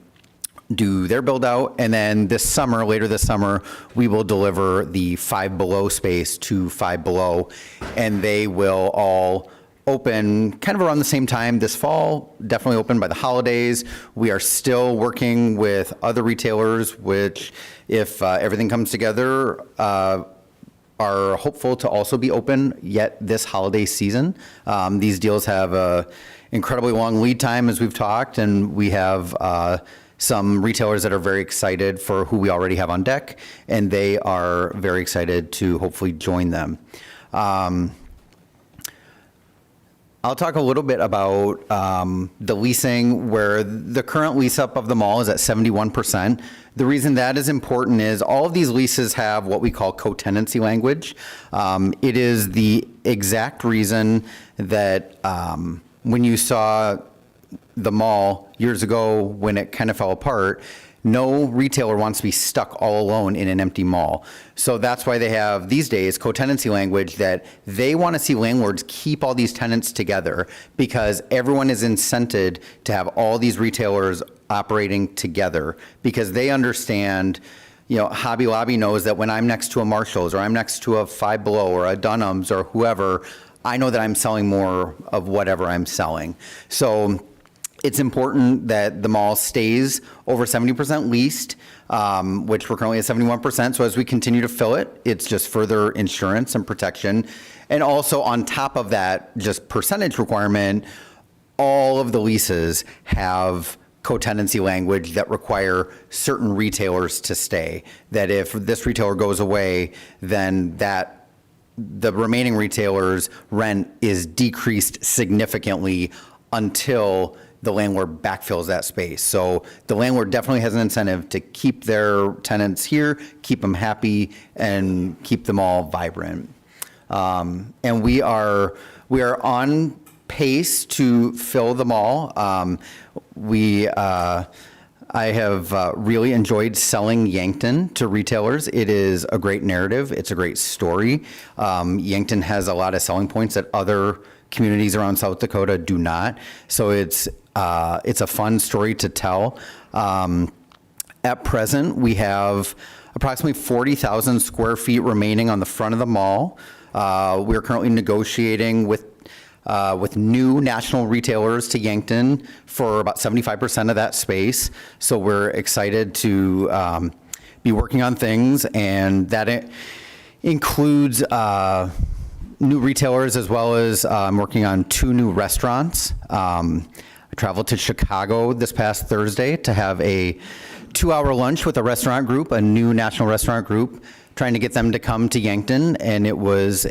do their build out. And then this summer, later this summer, we will deliver the Five Below space to Five Below, and they will all open kind of around the same time this fall, definitely open by the holidays. We are still working with other retailers, which if everything comes together, are hopeful to also be open yet this holiday season. These deals have a incredibly long lead time, as we've talked, and we have some retailers that are very excited for who we already have on deck, and they are very excited to hopefully join them. I'll talk a little bit about the leasing, where the current lease up of the mall is at 71%. The reason that is important is all of these leases have what we call co-tenancy language. It is the exact reason that when you saw the mall years ago when it kind of fell apart, no retailer wants to be stuck all alone in an empty mall. So that's why they have these days co-tenancy language, that they want to see landlords keep all these tenants together, because everyone is incented to have all these retailers operating together, because they understand, you know, Hobby Lobby knows that when I'm next to a Marshall's or I'm next to a Five Below or a Dunham's or whoever, I know that I'm selling more of whatever I'm selling. So it's important that the mall stays over 70% leased, which we're currently at 71%. So as we continue to fill it, it's just further insurance and protection. And also on top of that, just percentage requirement, all of the leases have co-tenancy language that require certain retailers to stay. That if this retailer goes away, then the remaining retailers' rent is decreased significantly until the landlord backfills that space. So the landlord definitely has an incentive to keep their tenants here, keep them happy, and keep them all vibrant. And we are on pace to fill the mall. I have really enjoyed selling Yankton to retailers. It is a great narrative. It's a great story. Yankton has a lot of selling points that other communities around South Dakota do not. So it's a fun story to tell. At present, we have approximately 40,000 square feet remaining on the front of the mall. We're currently negotiating with new national retailers to Yankton for about 75% of that space. So we're excited to be working on things, and that includes new retailers, as well as I'm working on 2 new restaurants. I traveled to Chicago this past Thursday to have a 2-hour lunch with a restaurant group, a new national restaurant group, trying to get them to come to Yankton, and it was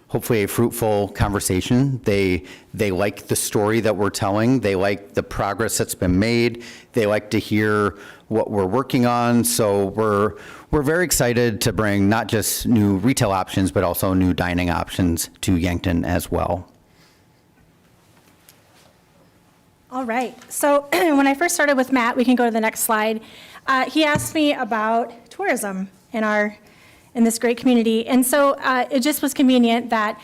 hopefully a fruitful conversation. They like the story that we're telling. They like the progress that's been made. They like to hear what we're working on. So we're very excited to bring not just new retail options, but also new dining options to Yankton as well. All right. So when I first started with Matt, we can go to the next slide. He asked me about tourism in this great community. And so it just was convenient that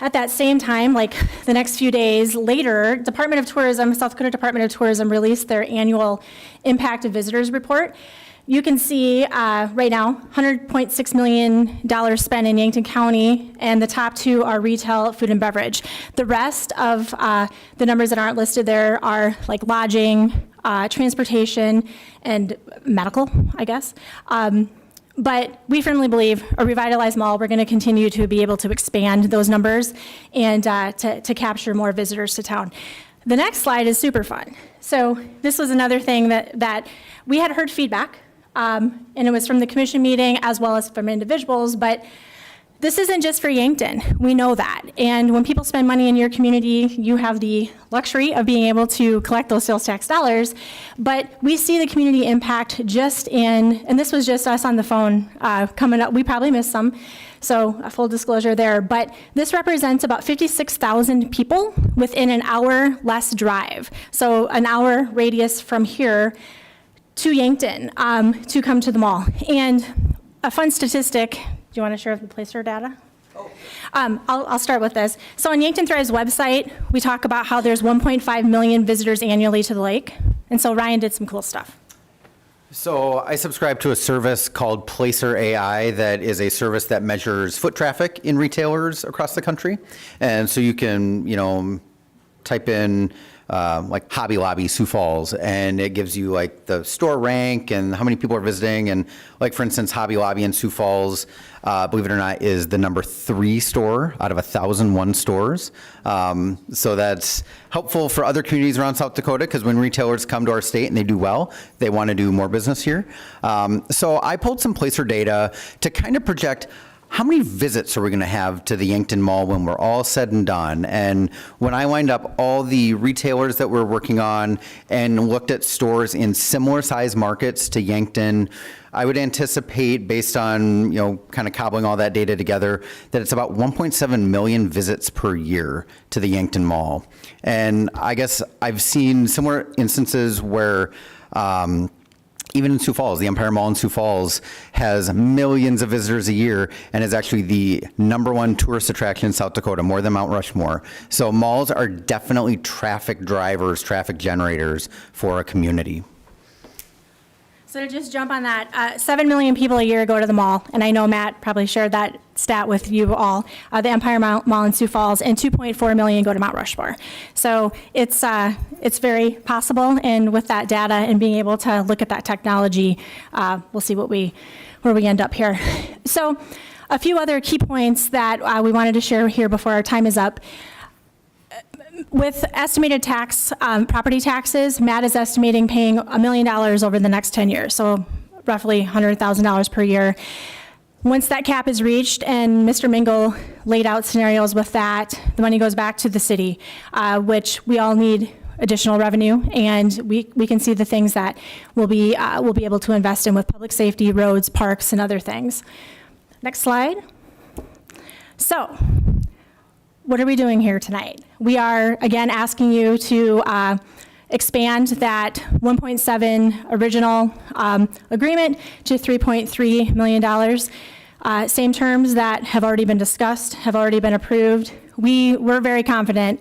at that same time, like the next few days later, Department of Tourism, South Dakota Department of Tourism released their annual Impact of Visitors report. You can see right now, $100.6 million spent in Yankton County, and the top 2 are retail, food, and beverage. The rest of the numbers that aren't listed there are like lodging, transportation, and medical, I guess. But we firmly believe a revitalized mall, we're going to continue to be able to expand those numbers and to capture more visitors to town. The next slide is super fun. So this was another thing that we had heard feedback, and it was from the commission meeting as well as from individuals, but this isn't just for Yankton. We know that. And when people spend money in your community, you have the luxury of being able to collect those sales tax dollars. But we see the community impact and this was just us on the phone coming up. We probably missed some, So a full disclosure there. But this represents about 56,000 people within an hour less drive. So an hour radius from here to Yankton to come to the mall. And a fun statistic, do you want to share the Placer data? I'll start with this. So on Yankton Thrive's website, we talk about how there's 1.5 million visitors annually to the lake. And so Ryan did some cool stuff. So I subscribe to a service called Placer AI that is a service that measures foot traffic in retailers across the country. And so you can, type in like Hobby Lobby, Sioux Falls, and it gives you like the store rank and how many people are visiting. And like, for instance, Hobby Lobby in Sioux Falls, believe it or not, is the number 3 store out of 1,001 stores. So that's helpful for other communities around South Dakota, because when retailers come to our state and they do well, they want to do more business here. So I pulled some Placer data to kind of project how many visits are we going to have to the Yankton Mall when we're all said and done? And when I lined up all the retailers that we're working on and looked at stores in similar size markets to Yankton, I would anticipate, based on, kind of cobbling all that data together, that it's about 1.7 million visits per year to the Yankton Mall. And I guess I've seen similar instances where, even in Sioux Falls, the Empire Mall in Sioux Falls has millions of visitors a year and is actually the #1 tourist attraction in South Dakota, more than Mount Rushmore. So malls are definitely traffic drivers, traffic generators for a community. So to just jump on that, 7 million people a year go to the mall, and I know Matt probably shared that stat with you all, the Empire Mall in Sioux Falls, and 2.4 million go to Mount Rushmore. So it's very possible, and with that data and being able to look at that technology, we'll see where we end up here. So a few other key points that we wanted to share here before our time is up. With estimated property taxes, Matt is estimating paying $1 million over the next 10 years, so roughly $100,000 per year. Once that cap is reached, and Mr. Mingle laid out scenarios with that, the money goes back to the city, which we all need additional revenue, and we can see the things that we'll be able to invest in with public safety, roads, parks, and other things. Next slide. So, what are we doing here tonight? We are, again, asking you to expand that 1.7 original agreement to $3.3 million. Same terms that have already been discussed, have already been approved. We're very confident.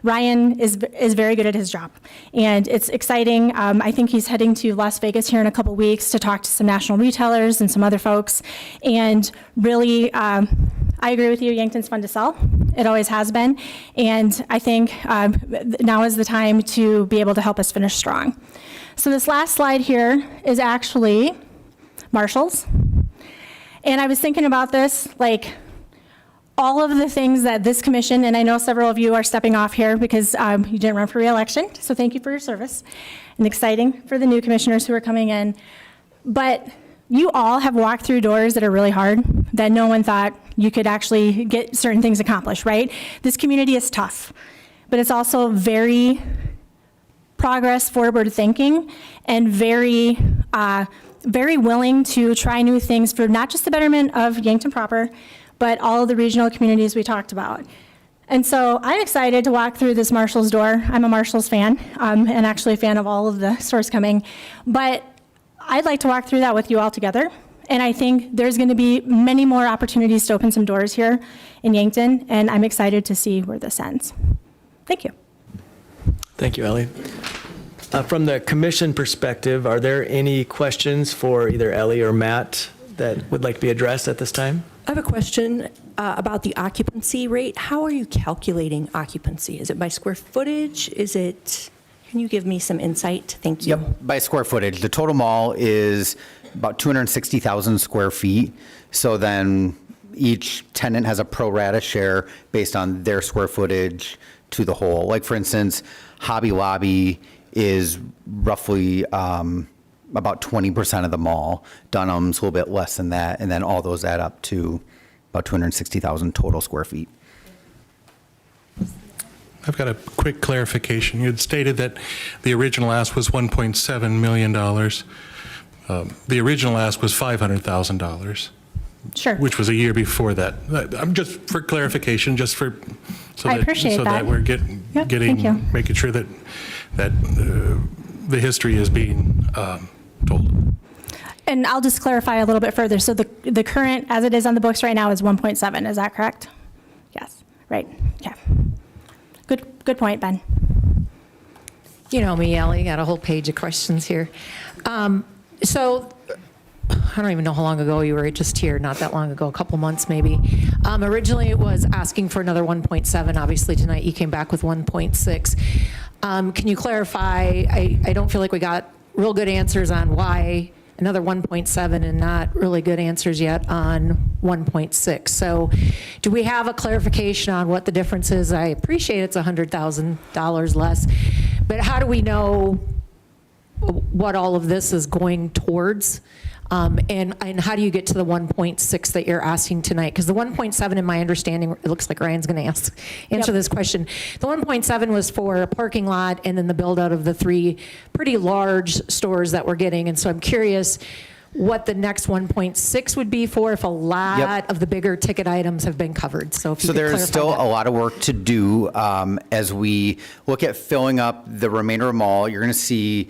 Ryan is very good at his job, and it's exciting. I think he's heading to Las Vegas here in a couple weeks to talk to some national retailers and some other folks, and really, I agree with you, Yankton's fun to sell. It always has been, and I think now is the time to be able to help us finish strong. So this last slide here is actually Marshall's, and I was thinking about this, like, all of the things that this commission, and I know several of you are stepping off here because you didn't run for re-election, so thank you for your service, and exciting for the new commissioners who are coming in. But you all have walked through doors that are really hard, that no one thought you could actually get certain things accomplished, right? This community is tough, but it's also very progress forward thinking and very willing to try new things for not just the betterment of Yankton proper, but all of the regional communities we talked about. And so I'm excited to walk through this Marshall's door. I'm a Marshall's fan, and actually a fan of all of the stores coming. But I'd like to walk through that with you all together. And I think there's going to be many more opportunities to open some doors here in Yankton, and I'm excited to see where this ends. Thank you. Thank you, Ellie. From the commission perspective, are there any questions for either Ellie or Matt that would like to be addressed at this time? I have a question about the occupancy rate. How are you calculating occupancy? Is it by square footage? Can you give me some insight? Thank you. Yep, by square footage. The total mall is about 260,000 square feet. So then each tenant has a pro rata share based on their square footage to the whole. Like, for instance, Hobby Lobby is roughly about 20% of the mall. Dunham's a little bit less than that, and then all those add up to about 260,000 total square feet. I've got a quick clarification. You had stated that the original ask was $1.7 million. The original ask was $500,000. Sure. Which was a year before that. I'm just for clarification, just for, I appreciate so that. that we're Yep, thank you. making sure that the history is being told. And I'll just clarify a little bit further. So the current, as it is on the books right now, is 1.7. Is that correct? Yes. Right. Okay. Good point, Ben. You know me, Ellie, got a whole page of questions here. So I don't even know how long ago you were just here, not that long ago, a couple months maybe. Originally it was asking for another 1.7. Obviously tonight you came back with 1.6. Can you clarify, I don't feel like we got real good answers on why another 1.7 and not really good answers yet on 1.6. So do we have a clarification on what the difference is? I appreciate it's $100,000 less, but how do we know what all of this is going towards? And how do you get to the 1.6 that you're asking tonight? Because the 1.7, in my understanding, it looks like Ryan's going to answer this question. The 1.7 was for a parking lot and then the build out of the 3 pretty large stores that we're getting. And so I'm curious what the next 1.6 would be for if a lot of the bigger ticket items have been covered. So if you So could there's clarify still that. a lot of work to do as we look at filling up the remainder of the mall. You're going to see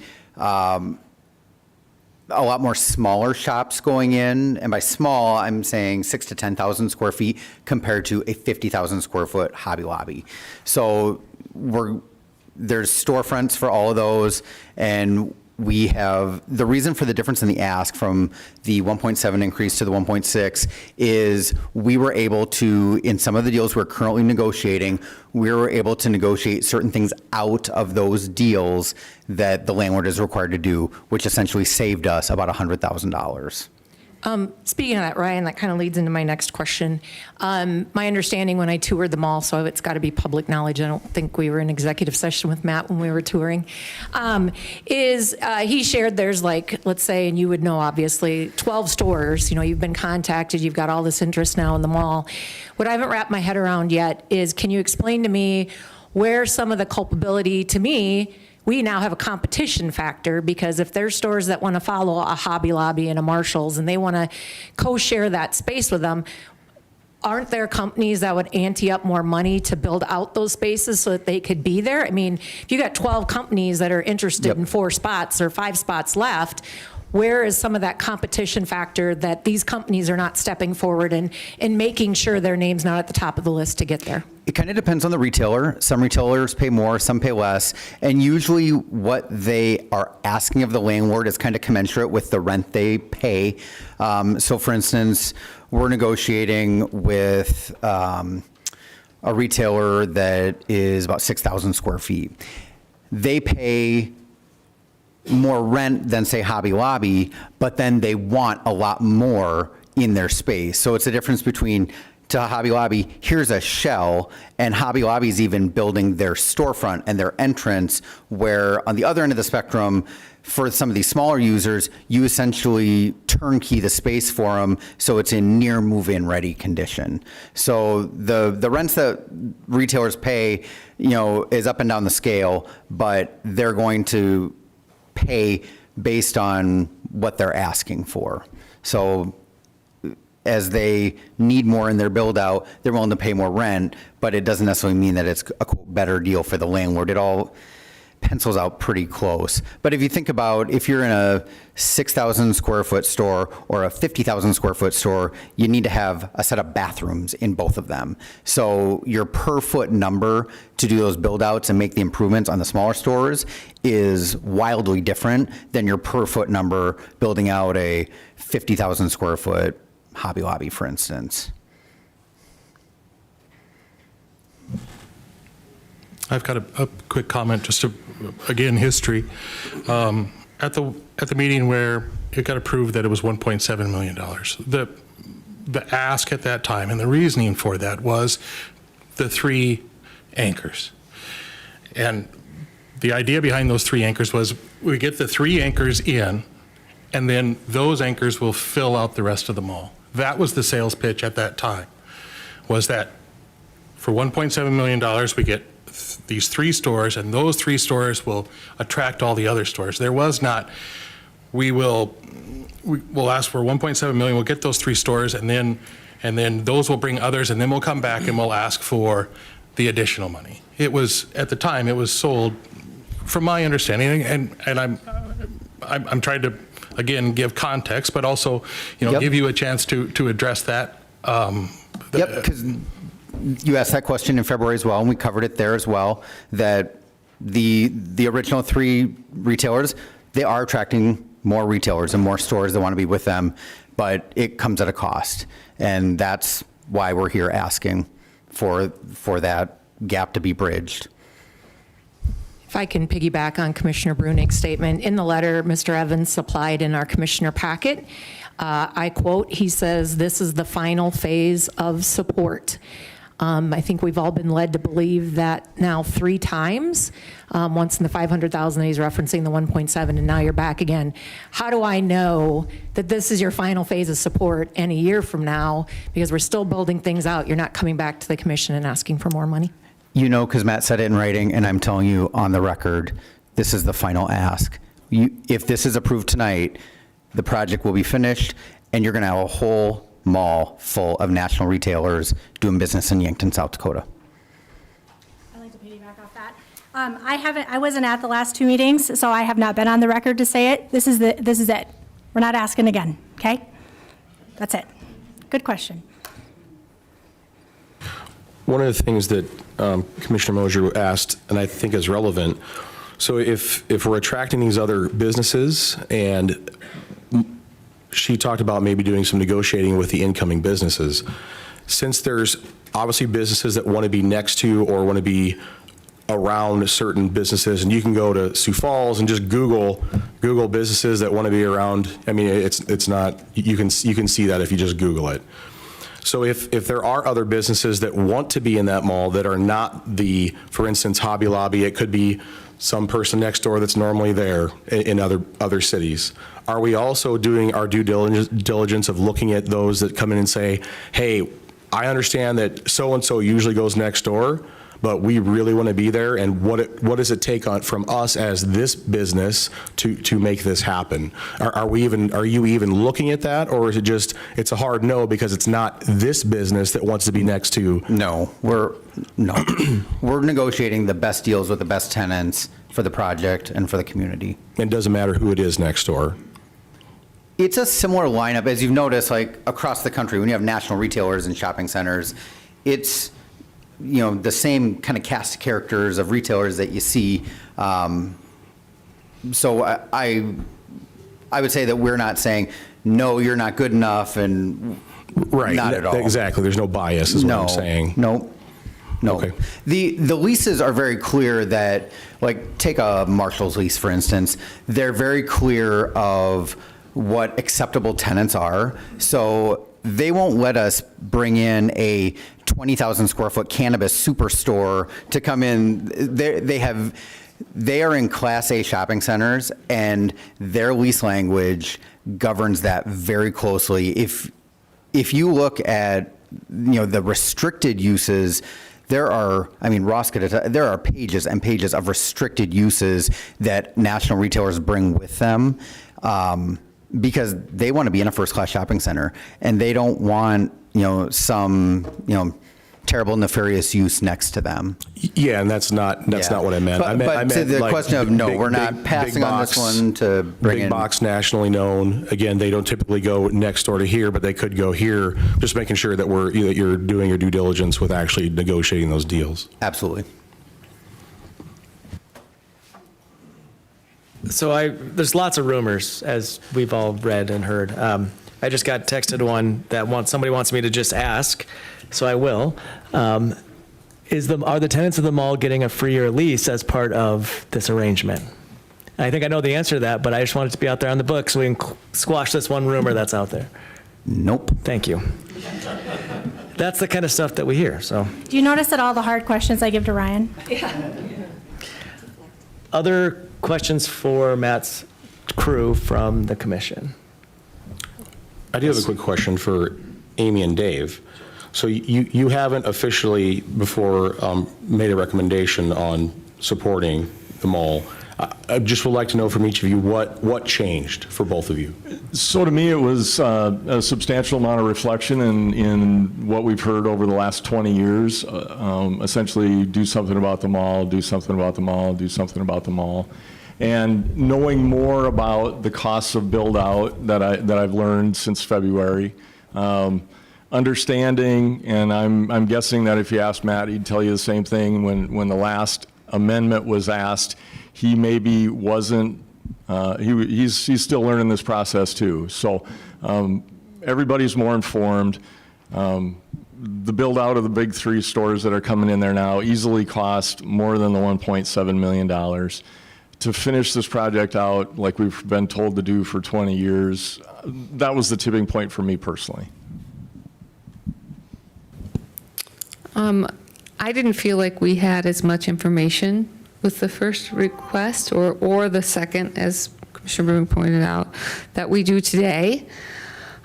a lot more smaller shops going in, and by small, I'm saying 6,000 to 10,000 square feet compared to a 50,000 square foot Hobby Lobby. So there's storefronts for all of those, and we have, the reason for the difference in the ask from the 1.7 increase to the 1.6 is we were able to, in some of the deals we're currently negotiating, we were able to negotiate certain things out of those deals that the landlord is required to do, which essentially saved us about $100,000. Speaking of that, Ryan, that kind of leads into my next question. My understanding when I toured the mall, so it's got to be public knowledge, I don't think we were in executive session with Matt when we were touring, is he shared there's like, let's say, and you would know obviously, 12 stores, you've been contacted, you've got all this interest now in the mall. What I haven't wrapped my head around yet is, can you explain to me where some of the culpability, to me, we now have a competition factor, because if there's stores that want to follow a Hobby Lobby and a Marshall's and they want to co-share that space with them, aren't there companies that would ante up more money to build out those spaces so that they could be there? I mean, if you got 12 companies that are interested in 4 spots or 5 spots left, where is some of that competition factor that these companies are not stepping forward and making sure their name's not at the top of the list to get there? It kind of depends on the retailer. Some retailers pay more, some pay less, and usually what they are asking of the landlord is kind of commensurate with the rent they pay. So for instance, we're negotiating with a retailer that is about 6,000 square feet. They pay more rent than, say, Hobby Lobby, but then they want a lot more in their space. So it's a difference between, to Hobby Lobby, here's a shell, and Hobby Lobby's even building their storefront and their entrance, where on the other end of the spectrum, for some of these smaller users, you essentially turnkey the space for them so it's in near move-in ready condition. So the rents that retailers pay, is up and down the scale, but they're going to pay based on what they're asking for. So as they need more in their build out, they're willing to pay more rent, but it doesn't necessarily mean that it's a better deal for the landlord. It all pencils out pretty close. But if you think about, if you're in a 6,000 square foot store or a 50,000 square foot store, you need to have a set of bathrooms in both of them. So your per foot number to do those build outs and make the improvements on the smaller stores is wildly different than your per foot number building out a 50,000 square foot Hobby Lobby, for instance. I've got a quick comment, just to, again, history. At the meeting where it got approved that it was $1.7 million, the ask at that time and the reasoning for that was the 3 anchors. And the idea behind those 3 anchors was we get the 3 anchors in, and then those anchors will fill out the rest of the mall. That was the sales pitch at that time, was that for $1.7 million, we get these 3 stores, and those 3 stores will attract all the other stores. There was not, we'll ask for 1.7 million, we'll get those 3 stores, and then those will bring others, and then we'll come back and we'll ask for the additional money. It was, at the time, it was sold, from my understanding, and I'm trying to, again, give context, but also, Yep. give you a chance to address that. Yep, because you asked that question in February as well, and we covered it there as well, that the original 3 retailers, they are attracting more retailers and more stores that want to be with them, but it comes at a cost. And that's why we're here asking for that gap to be bridged. If I can piggyback on Commissioner Brunig's statement, in the letter Mr. Evans supplied in our commissioner packet, I quote, he says, "This is the final phase of support." I think we've all been led to believe that now 3 times, once in the 500,000 that he's referencing, the 1.7, and now you're back again. How do I know that this is your final phase of support, and a year from now, because we're still building things out, you're not coming back to the commission and asking for more money? You know, because Matt said it in writing, and I'm telling you on the record, this is the final ask. If this is approved tonight, the project will be finished, and you're going to have a whole mall full of national retailers doing business in Yankton, South Dakota. I'd like to piggyback off that. I wasn't at the last 2 meetings, so I have not been on the record to say it. This is it. We're not asking again, okay? That's it. Good question. One of the things that Commissioner Mosier asked, and I think is relevant, so if we're attracting these other businesses, and she talked about maybe doing some negotiating with the incoming businesses, since there's obviously businesses that want to be next to or want to be around certain businesses, and you can go to Sioux Falls and just Google businesses that want to be around. I mean, it's not, you can see that if you just Google it. So if there are other businesses that want to be in that mall that are not the, for instance, Hobby Lobby, it could be some person next door that's normally there in other cities. Are we also doing our due diligence of looking at those that come in and say, hey, I understand that so-and-so usually goes next door, but we really want to be there, and what does it take from us as this business to make this happen? Are you even looking at that, or is it just, it's a hard no because it's not this business that wants to be next to? No, we're negotiating the best deals with the best tenants for the project and for the community. It doesn't matter who it is next door. It's a similar lineup, as you've noticed, like across the country, when you have national retailers and shopping centers, it's, the same kind of cast of characters of retailers that you see. So I would say that we're not saying, no, you're not good enough, and right, not at all. Exactly. There's no bias is what I'm saying. No. Okay. The leases are very clear that, like, take a Marshall's lease, for instance. They're very clear of what acceptable tenants are. So they won't let us bring in a 20,000 square foot cannabis superstore to come in. They are in Class A shopping centers, and their lease language governs that very closely. If you look at the restricted uses, there are pages and pages of restricted uses that national retailers bring with them. Because they want to be in a first-class shopping center, and they don't want, some, terrible nefarious use next to them. Yeah, and that's not what I meant. But, I meant to the like question of, no, we're not passing on this one to bring in. Big box, nationally known. Again, they don't typically go next door to here, but they could go here. Just making sure that you're doing your due diligence with actually negotiating those deals. Absolutely. So there's lots of rumors, as we've all read and heard. I just got texted one that somebody wants me to just ask, so I will. Are the tenants of the mall getting a freer lease as part of this arrangement? I think I know the answer to that, but I just wanted to be out there on the book so we can squash this one rumor that's out there. Nope. Thank you. That's the kind of stuff that we hear, so. Do you notice that all the hard questions I give to Ryan? Other questions for Matt's crew from the commission? I do have a quick question for Amy and Dave. So you haven't officially before made a recommendation on supporting the mall. I just would like to know from each of you what changed for both of you. So to me, it was a substantial amount of reflection in what we've heard over the last 20 years. Essentially, do something about the mall, do something about the mall, do something about the mall. And knowing more about the costs of build-out that I've learned since February. Understanding, and I'm guessing that if you asked Matt, he'd tell you the same thing. When the last amendment was asked, he maybe wasn't, he's still learning this process too. So everybody's more informed. The build out of the big 3 stores that are coming in there now easily cost more than the $1.7 million. To finish this project out like we've been told to do for 20 years, that was the tipping point for me personally. I didn't feel like we had as much information with the first request or the second, as Commissioner Boone pointed out, that we do today.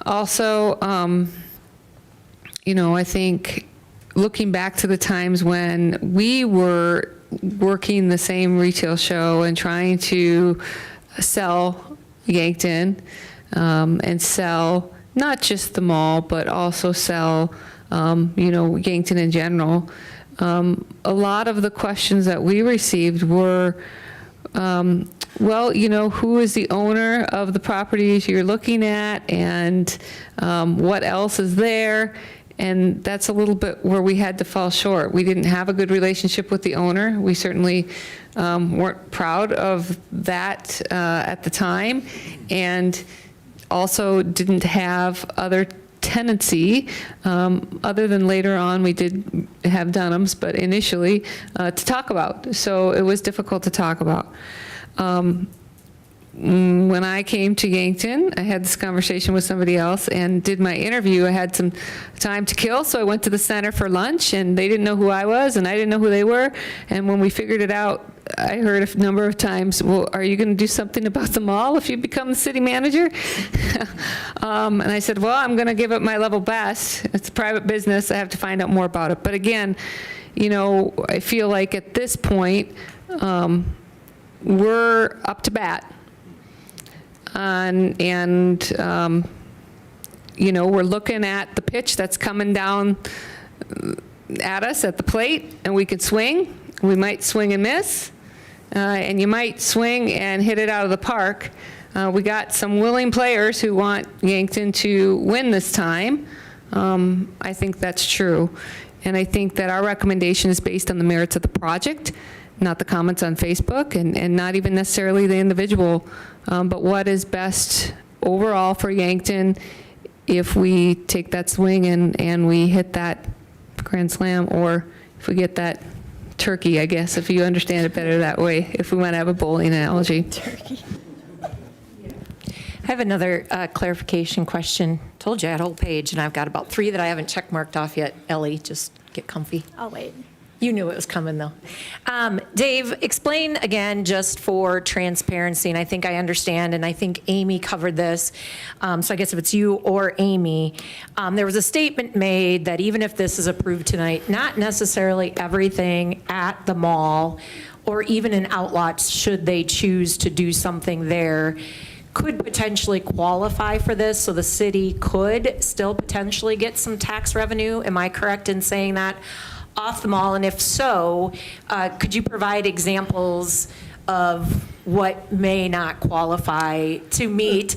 Also, I think looking back to the times when we were working the same retail show and trying to sell Yankton and sell not just the mall, but also sell Yankton in general. A lot of the questions that we received were, who is the owner of the properties you're looking at, and what else is there? And that's a little bit where we had to fall short. We didn't have a good relationship with the owner. We certainly weren't proud of that at the time, and also didn't have other tenancy, other than later on we did have Dunham's, but initially to talk about. So it was difficult to talk about. When I came to Yankton, I had this conversation with somebody else and did my interview. I had some time to kill, so I went to the center for lunch, and they didn't know who I was, and I didn't know who they were. And when we figured it out, I heard a number of times, well, are you going to do something about the mall if you become the city manager? And I said, well, I'm going to give it my level best. It's a private business. I have to find out more about it. But again, I feel like at this point, we're up to bat. And we're looking at the pitch that's coming down at us at the plate, and we could swing. We might swing and miss, and you might swing and hit it out of the park. We got some willing players who want Yankton to win this time. I think that's true. And I think that our recommendation is based on the merits of the project, not the comments on Facebook, and not even necessarily the individual, but what is best overall for Yankton if we take that swing and we hit that grand slam, or if we get that turkey, I guess, if you understand it better that way, if we want to have a bowling analogy. Turkey. I have another clarification question. Told you I had a whole page, and I've got about 3 that I haven't check marked off yet. Ellie, just get comfy. I'll wait. You knew it was coming, though. Dave, explain again, just for transparency, and I think I understand, and I think Amy covered this, so I guess if it's you or Amy, there was a statement made that even if this is approved tonight, not necessarily everything at the mall, or even in outlots, should they choose to do something there, could potentially qualify for this, so the city could still potentially get some tax revenue. Am I correct in saying that? Off the mall, and if so, could you provide examples of what may not qualify to meet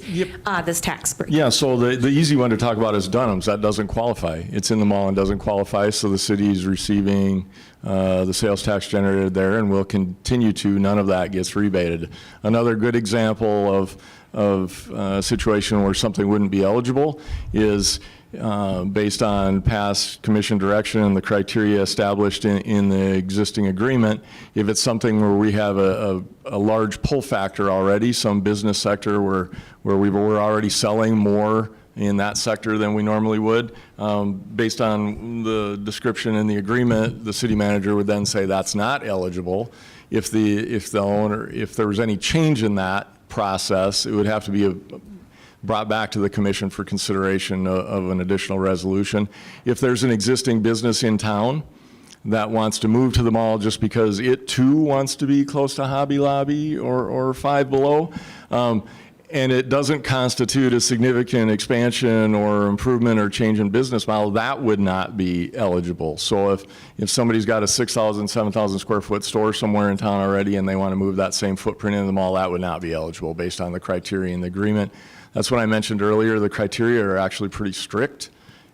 this tax break? Yeah, so the easy one to talk about is Dunham's. That doesn't qualify. It's in the mall and doesn't qualify, so the city is receiving the sales tax generated there and will continue to. None of that gets rebated. Another good example of a situation where something wouldn't be eligible is based on past commission direction and the criteria established in the existing agreement. If it's something where we have a large pull factor already, some business sector where we're already selling more in that sector than we normally would, based on the description in the agreement, the city manager would then say that's not eligible. If there was any change in that process, it would have to be brought back to the commission for consideration of an additional resolution. If there's an existing business in town that wants to move to the mall just because it too wants to be close to Hobby Lobby or Five Below, and it doesn't constitute a significant expansion or improvement or change in business model, that would not be eligible. So if somebody's got a 6,000, 7,000 square foot store somewhere in town already and they want to move that same footprint into the mall, that would not be eligible based on the criteria in the agreement. That's what I mentioned earlier. The criteria are actually pretty strict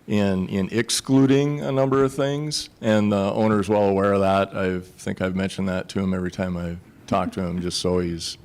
in excluding a number of things, and the owner is well aware of that. I think I've mentioned that to him every time I talk to him, just so he's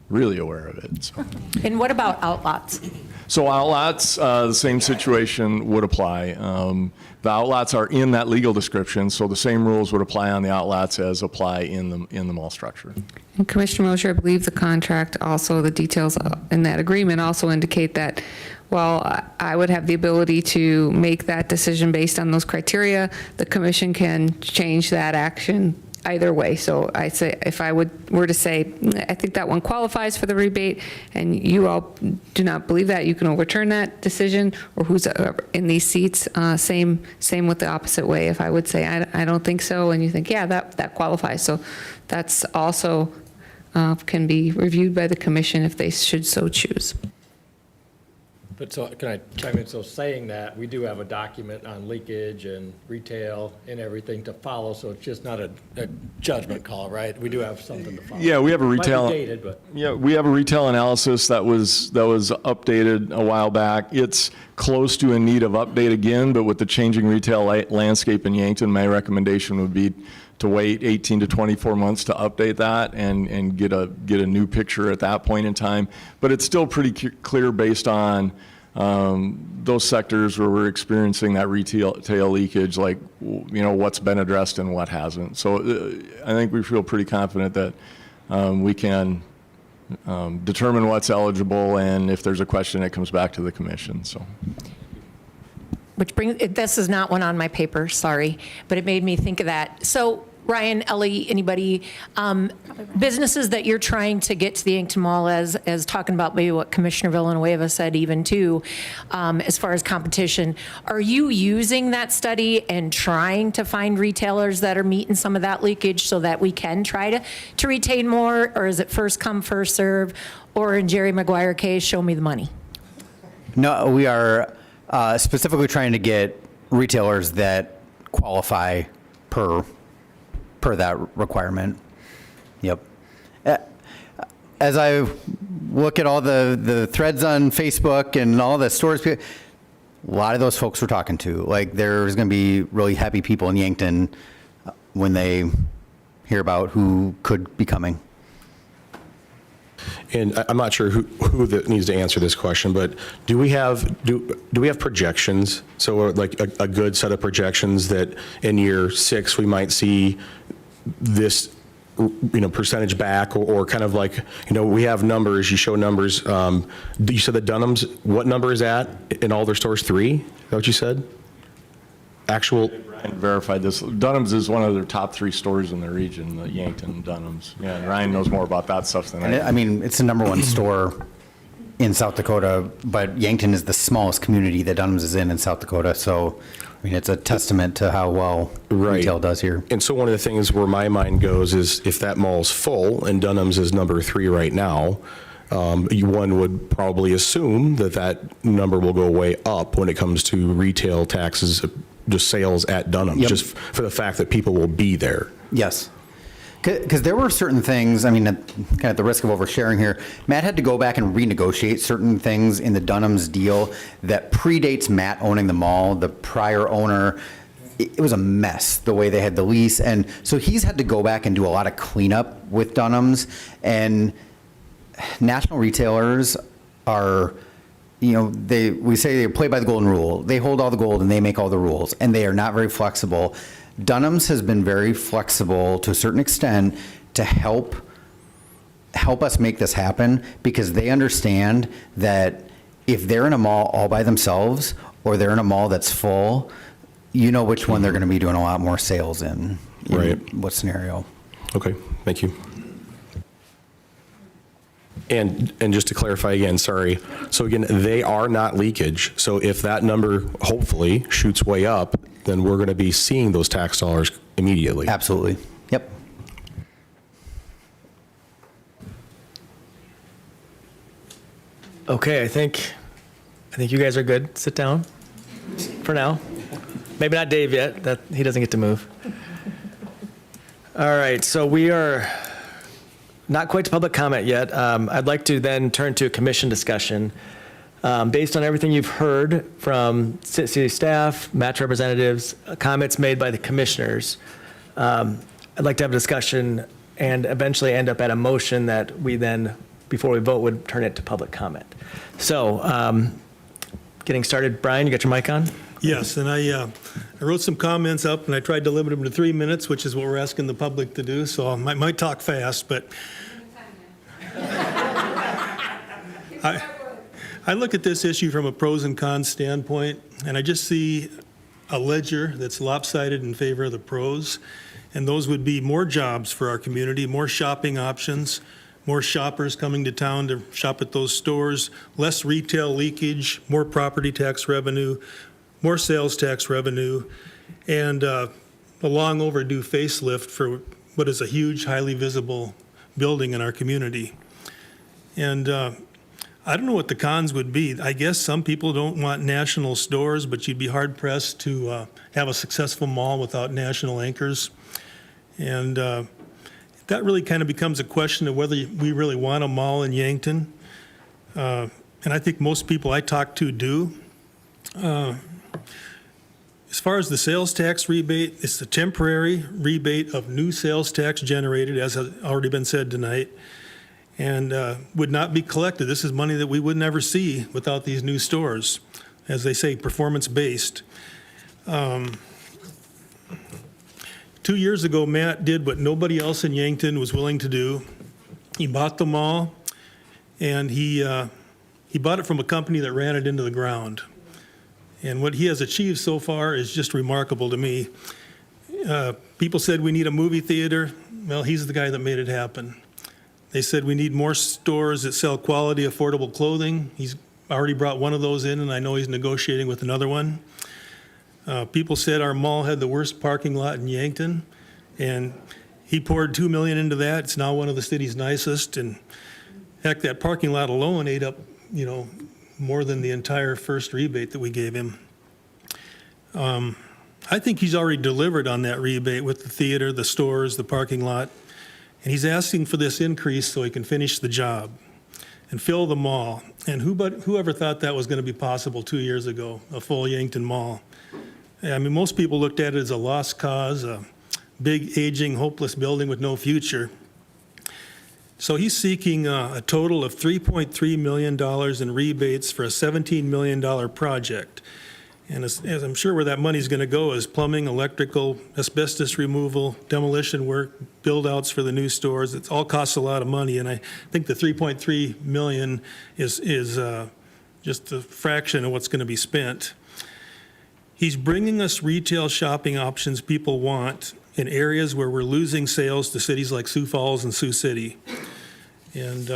really aware of it. So. And what about outlots? So outlots, the same situation would apply. The outlots are in that legal description, so the same rules would apply on the outlots as apply in the mall structure. And Commissioner Mosher, I believe the contract also, the details in that agreement also indicate that, well, I would have the ability to make that decision based on those criteria. The commission can change that action either way. So I say, if I were to say, I think that one qualifies for the rebate, and you all do not believe that, you can overturn that decision, or who's in these seats. Same with the opposite way. If I would say, I don't think so, and you think, yeah, that qualifies. So that's also can be reviewed by the commission if they should so choose. But so, can I chime in? So saying that, we do have a document on leakage and retail and everything to follow, so it's just not a judgment call, right? We do have something to follow. Yeah, we have a retail. Might be dated, but. Yeah, we have a retail analysis that was updated a while back. It's close to in need of update again, but with the changing retail landscape in Yankton, my recommendation would be to wait 18 to 24 months to update that and get a new picture at that point in time. But it's still pretty clear based on those sectors where we're experiencing that retail leakage, like, what's been addressed and what hasn't. So I think we feel pretty confident that we can determine what's eligible, and if there's a question, it comes back to the commission. So. Which brings, this is not one on my paper, sorry, but it made me think of that. So Ryan, Ellie, anybody, businesses that you're trying to get to the Yankton Mall, as talking about maybe what Commissioner Villanueva said even too, as far as competition, are you using that study and trying to find retailers that are meeting some of that leakage so that we can try to retain more, or is it first come, first serve, or in Jerry Maguire case, show me the money? No, we are specifically trying to get retailers that qualify per that requirement. Yep. As I look at all the threads on Facebook and all the stores, a lot of those folks we're talking to, like, there's going to be really happy people in Yankton when they hear about who could be coming. And I'm not sure who that needs to answer this question, but do we have projections? So like a good set of projections that in year 6 we might see this, percentage back, or kind of like, we have numbers, you show numbers. You said that Dunham's, what number is that in all their stores? 3? Is that what you said? Actual. Ryan verified this. Dunham's is one of their top 3 stores in the region, the Yankton Dunham's. Yeah, and Ryan knows more about that stuff than I do. I mean, it's the #1 store in South Dakota, but Yankton is the smallest community that Dunham's is in South Dakota. So, I mean, it's a testament to how well retail does here. And so one of the things where my mind goes is if that mall's full and Dunham's is number 3 right now, one would probably assume that number will go way up when it comes to retail taxes, just sales at Dunham's, just for the fact that people will be there. Yes. Because there were certain things, I mean, kind of at the risk of oversharing here, Matt had to go back and renegotiate certain things in the Dunham's deal that predates Matt owning the mall. The prior owner, it was a mess, the way they had the lease. And so he's had to go back and do a lot of cleanup with Dunham's. And national retailers are, we say they play by the golden rule. They hold all the gold and they make all the rules, and they are not very flexible. Dunham's has been very flexible to a certain extent to help us make this happen, because they understand that if they're in a mall all by themselves or they're in a mall that's full, which one they're going to be doing a lot more sales in Right. what scenario. Okay, thank you. And just to clarify again, sorry. So again, they are not leakage. So if that number hopefully shoots way up, then we're going to be seeing those tax dollars immediately. Absolutely. Yep. Okay, I think you guys are good. Sit down for now. Maybe not Dave yet. That he doesn't get to move. All right, so we are not quite to public comment yet. I'd like to then turn to a commission discussion. Based on everything you've heard from city staff, match representatives, comments made by the commissioners, I'd like to have a discussion and eventually end up at a motion that we then, before we vote, would turn it to public comment. So, getting started, Brian, you got your mic on? Yes, and I wrote some comments up, and I tried to limit them to 3 minutes, which is what we're asking the public to do, so I might talk fast, but I look at this issue from a pros and cons standpoint, and I just see a ledger that's lopsided in favor of the pros, and those would be more jobs for our community, more shopping options, more shoppers coming to town to shop at those stores, less retail leakage, more property tax revenue, more sales tax revenue, and a long overdue facelift for what is a huge, highly visible building in our community. And I don't know what the cons would be. I guess some people don't want national stores, but you'd be hard pressed to have a successful mall without national anchors. And that really kind of becomes a question of whether we really want a mall in Yankton. And I think most people I talk to do. As far as the sales tax rebate, it's the temporary rebate of new sales tax generated, as has already been said tonight, and would not be collected. This is money that we would never see without these new stores, as they say, performance-based. 2 years ago, Matt did what nobody else in Yankton was willing to do. He bought the mall, and he bought it from a company that ran it into the ground. And what he has achieved so far is just remarkable to me. People said we need a movie theater. Well, he's the guy that made it happen. They said we need more stores that sell quality, affordable clothing. He's already brought one of those in, and I know he's negotiating with another one. People said our mall had the worst parking lot in Yankton, and he poured $2 million into that. It's now one of the city's nicest, and heck, that parking lot alone ate up, more than the entire first rebate that we gave him. I think he's already delivered on that rebate with the theater, the stores, the parking lot, and he's asking for this increase so he can finish the job and fill the mall. And whoever thought that was going to be possible 2 years ago, a full Yankton mall? I mean, most people looked at it as a lost cause, a big, aging, hopeless building with no future. So he's seeking a total of $3.3 million in rebates for a $17 million project. And as I'm sure where that money's going to go is plumbing, electrical, asbestos removal, demolition work, build-outs for the new stores. It all costs a lot of money, and I think the $3.3 million is just a fraction of what's going to be spent. He's bringing us retail shopping options people want in areas where we're losing sales to cities like Sioux Falls and Sioux City. And,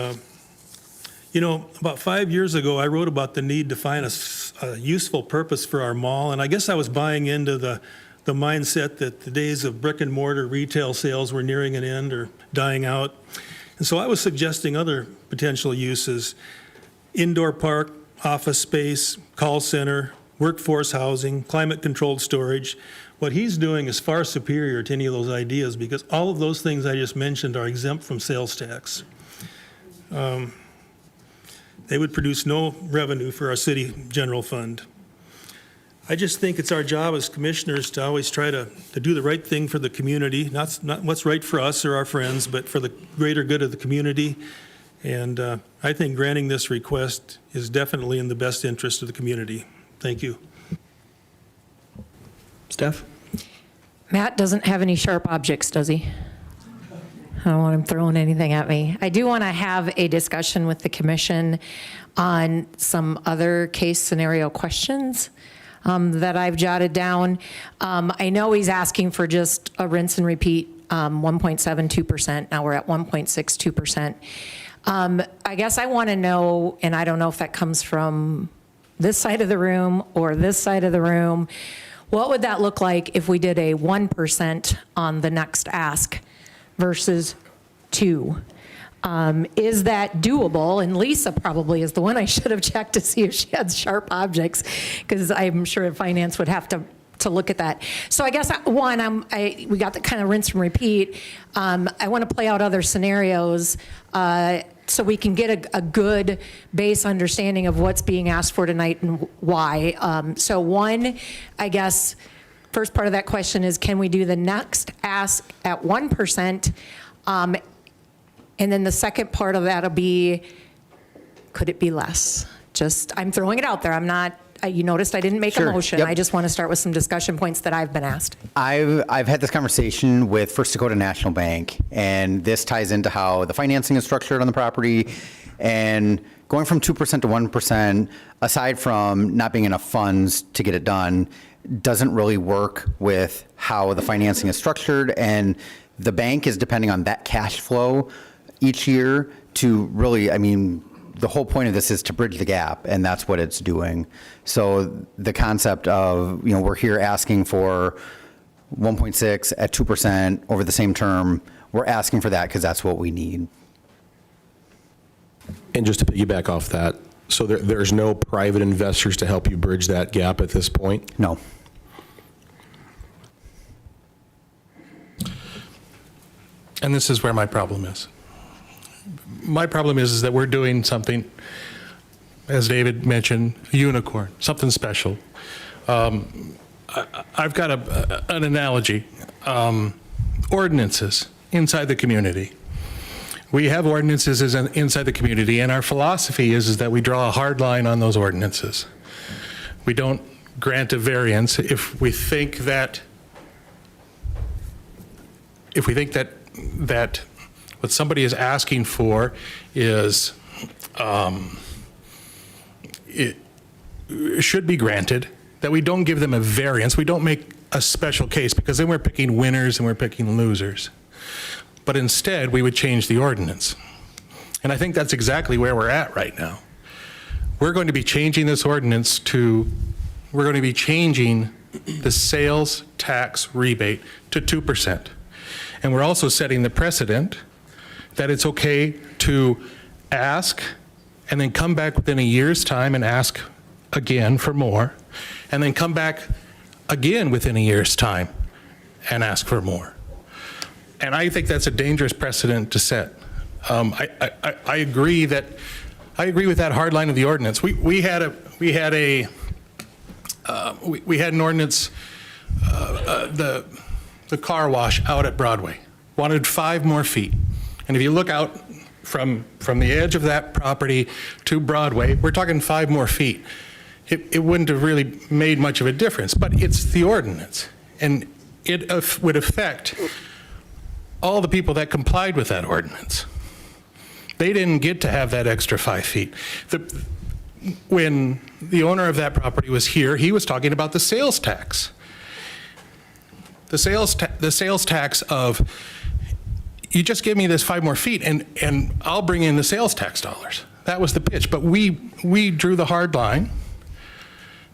about 5 years ago, I wrote about the need to find a useful purpose for our mall, and I guess I was buying into the mindset that the days of brick and mortar retail sales were nearing an end or dying out. And so I was suggesting other potential uses: indoor park, office space, call center, workforce housing, climate-controlled storage. What he's doing is far superior to any of those ideas because all of those things I just mentioned are exempt from sales tax. They would produce no revenue for our city general fund. I just think it's our job as commissioners to always try to do the right thing for the community, not what's right for us or our friends, but for the greater good of the community. And I think granting this request is definitely in the best interest of the community. Thank you. Steph? Matt doesn't have any sharp objects, does he? I don't want him throwing anything at me. I do want to have a discussion with the commission on some other case scenario questions that I've jotted down. I know he's asking for just a rinse and repeat 1.72%. Now we're at 1.62%. I guess I want to know, and I don't know if that comes from this side of the room or this side of the room, What would that look like if we did a 1% on the next ask versus 2? Is that doable? And Lisa probably is the one I should have checked to see if she had sharp objects, because I'm sure finance would have to look at that. So I guess, one, we got the kind of rinse and repeat. I want to play out other scenarios so we can get a good base understanding of what's being asked for tonight and why. So one, I guess, first part of that question is, can we do the next ask at 1%? And then the second part of that will be, could it be less? I'm throwing it out there. I'm not, you noticed I didn't make Sure. a motion. Yep. I just want to start with some discussion points that I've been asked. I've had this conversation with First Dakota National Bank, and this ties into how the financing is structured on the property. And going from 2% to 1%, aside from not being enough funds to get it done, doesn't really work with how the financing is structured. And the bank is depending on that cash flow each year to really, the whole point of this is to bridge the gap, and that's what it's doing. So the concept of, we're here asking for 1.6 at 2% over the same term, we're asking for that because that's what we need. And just to piggyback off that, so there's no private investors to help you bridge that gap at this point? No. And this is where my problem is. My problem is that we're doing something, as David mentioned, a unicorn, something special. I've got an analogy. Ordinances inside the community. We have ordinances inside the community, and our philosophy is that we draw a hard line on those ordinances. We don't grant a variance if we think that what somebody is asking for is, it should be granted, that we don't give them a variance. We don't make a special case, because then we're picking winners and we're picking losers. But instead, we would change the ordinance. And I think that's exactly where we're at right now. We're going to be changing this ordinance we're going to be changing the sales tax rebate to 2%. And we're also setting the precedent that it's okay to ask and then come back within a year's time and ask again for more, and then come back again within a year's time and ask for more. And I think that's a dangerous precedent to set. I agree with that hard line of the ordinance. We had an ordinance, the car wash out at Broadway wanted 5 more feet. And if you look out from the edge of that property to Broadway, we're talking 5 more feet. It wouldn't have really made much of a difference, but it's the ordinance. And it would affect all the people that complied with that ordinance. They didn't get to have that extra 5 feet. When the owner of that property was here, he was talking about the sales tax. The sales tax of, you just give me this 5 more feet and I'll bring in the sales tax dollars. That was the pitch. But we drew the hard line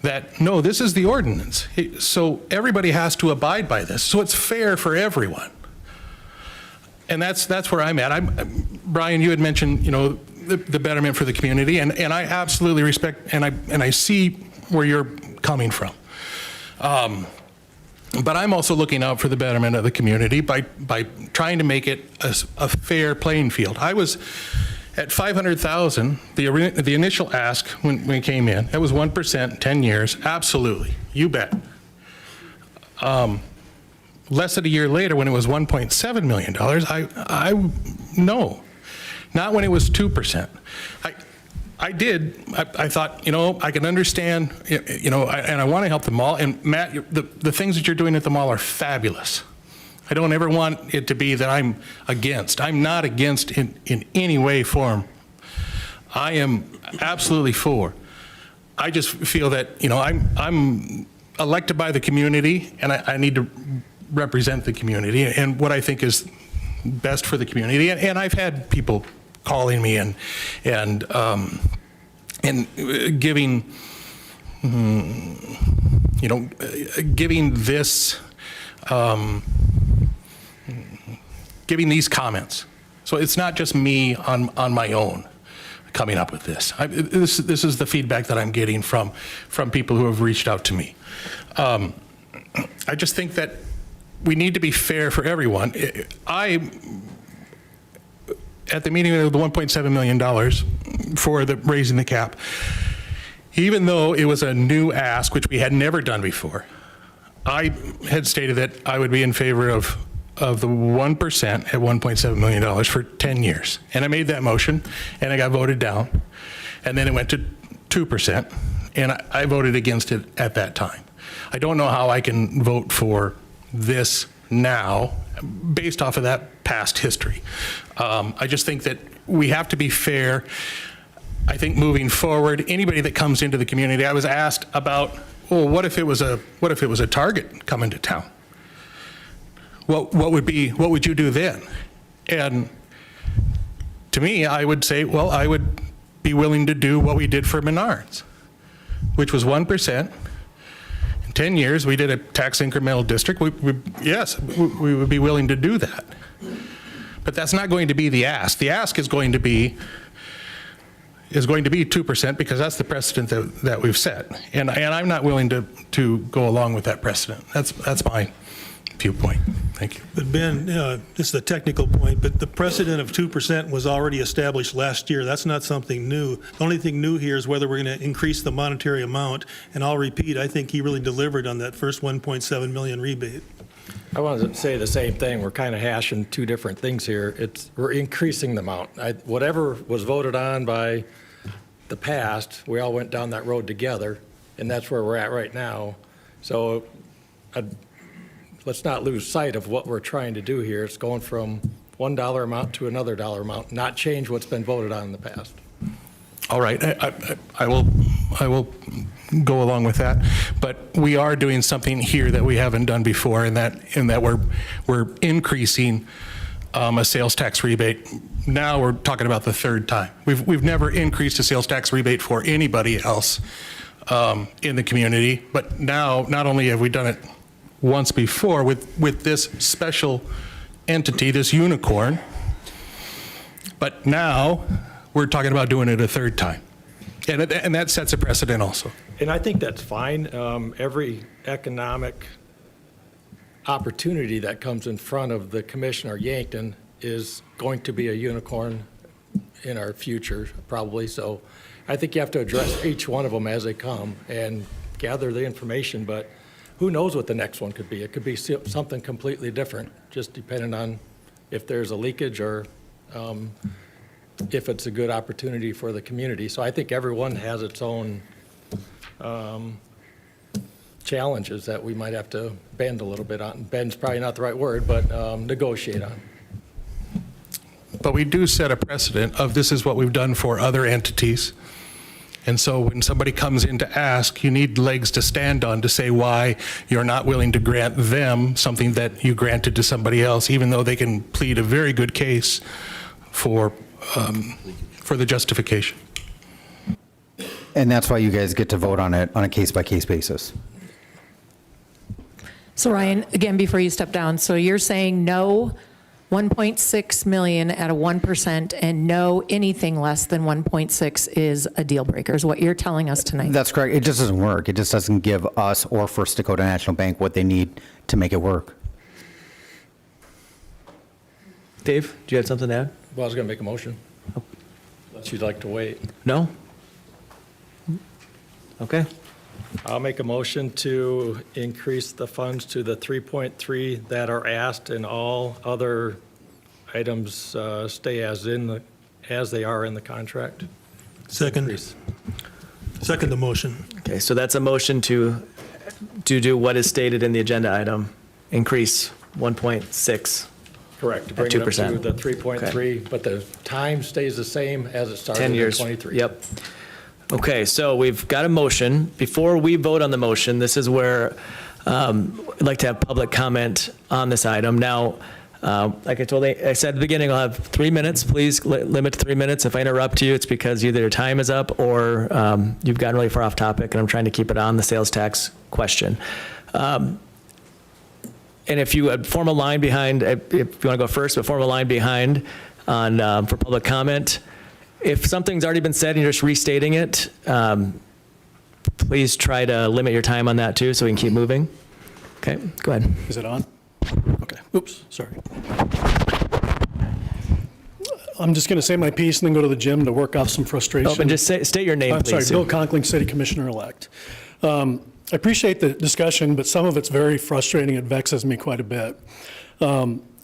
that, no, this is the ordinance. So everybody has to abide by this. So it's fair for everyone. And that's where I'm at. Brian, you had mentioned, the betterment for the community, and I absolutely respect, and I see where you're coming from. But I'm also looking out for the betterment of the community by trying to make it a fair playing field. I was at 500,000, the initial ask when we came in, that was 1%, 10 years, absolutely, you bet. Less than a year later, when it was $1.7 million, I no, not when it was 2%. I thought, I can understand, and I want to help the mall. And Matt, the things that you're doing at the mall are fabulous. I don't ever want it to be that I'm against. I'm not against in any way, form. I am absolutely for. I just feel that, I'm elected by the community, and I need to represent the community and what I think is best for the community. And I've had people calling me and giving, giving this, giving these comments. So it's not just me on my own coming up with this. This is the feedback that I'm getting from people who have reached out to me. I just think that we need to be fair for everyone. At the meeting of the $1.7 million for the raising the cap, even though it was a new ask, which we had never done before, I had stated that I would be in favor of the 1% at $1.7 million for 10 years. And I made that motion, and it got voted down. And then it went to 2%, and I voted against it at that time. I don't know how I can vote for this now based off of that past history. I just think that we have to be fair. I think moving forward, anybody that comes into the community, I was asked about, well, what if it was a Target coming to town? What would you do then? And to me, I would say, well, I would be willing to do what we did for Menards, which was 1%. In 10 years, we did a tax incremental district. Yes, we would be willing to do that. But that's not going to be the ask. The ask is going to be 2% because that's the precedent that we've set. And I'm not willing to go along with that precedent. That's my viewpoint. Thank you. But Ben, this is a technical point, but the precedent of 2% was already established last year. That's not something new. The only thing new here is whether we're going to increase the monetary amount. And I'll repeat, I think he really delivered on that first 1.7 million rebate. I wanted to say the same thing. We're kind of hashing two different things here. We're increasing the amount. Whatever was voted on by the past, we all went down that road together, and that's where we're at right now. So let's not lose sight of what we're trying to do here. It's going from $1 amount to another dollar amount, not change what's been voted on in the past. All right, I will go along with that, but we are doing something here that we haven't done before, in that we're increasing a sales tax rebate. Now we're talking about the third time. We've never increased a sales tax rebate for anybody else in the community, but now not only have we done it once before with this special entity, this unicorn, but now we're talking about doing it a third time. And that sets a precedent also. And I think that's fine. Every economic opportunity that comes in front of the Commissioner Yankton is going to be a unicorn in our future, probably. So I think you have to address each one of them as they come and gather the information, but who knows what the next one could be? It could be something completely different, just depending on if there's a leakage or if it's a good opportunity for the community. So I think everyone has its own challenges that we might have to bend a little bit on. Bend's probably not the right word, but negotiate on. But we do set a precedent of this is what we've done for other entities. And so when somebody comes in to ask, you need legs to stand on to say why you're not willing to grant them something that you granted to somebody else, even though they can plead a very good case for the justification. And that's why you guys get to vote on it on a case-by-case basis. So Ryan, again, before you step down, so you're saying no 1.6 million at a 1% and no anything less than 1.6 is a deal breaker, is what you're telling us tonight. That's correct. It just doesn't work. It just doesn't give us or First Dakota National Bank what they need to make it work. Dave, do you have something to add? Well, I was going to make a motion. Unless you'd like to wait. No? Okay. I'll make a motion to increase the funds to the 3.3 that are asked, and all other items stay as they are in the contract. Second. Increase. Second the motion. Okay, so that's a motion to do what is stated in the agenda item, increase 1.6. Correct. To bring it up to 2%. the 3.3, but the time stays the same as it started 10 in years. 23. Yep. Okay, so we've got a motion. Before we vote on the motion, this is where I'd like to have public comment on this item. Now, Like I said at the beginning, I'll have 3 minutes. Please limit to 3 minutes. If I interrupt you, it's because either your time is up or you've gotten really far off topic, and I'm trying to keep it on the sales tax question. And if you form a line behind, if you want to go first, but form a line behind on for public comment. If something's already been said and you're just restating it, please try to limit your time on that too, so we can keep moving. Okay, go ahead. Is it on? Okay. Oops, sorry. I'm just going to say my piece and then go to the gym to work off some frustration. Oh, and just state your name, I'm please. sorry, Bill Conkling, City Commissioner-elect. I appreciate the discussion, but some of it's very frustrating. It vexes me quite a bit.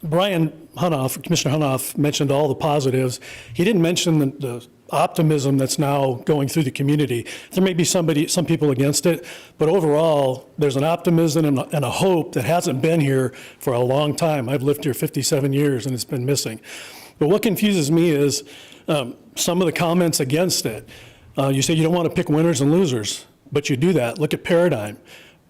Brian Hunoff, Commissioner Hunoff, mentioned all the positives. He didn't mention the optimism that's now going through the community. There may be some people against it, but overall, there's an optimism and a hope that hasn't been here for a long time. I've lived here 57 years and it's been missing. But what confuses me is some of the comments against it. You say you don't want to pick winners and losers, but you do that. Look at Paradigm.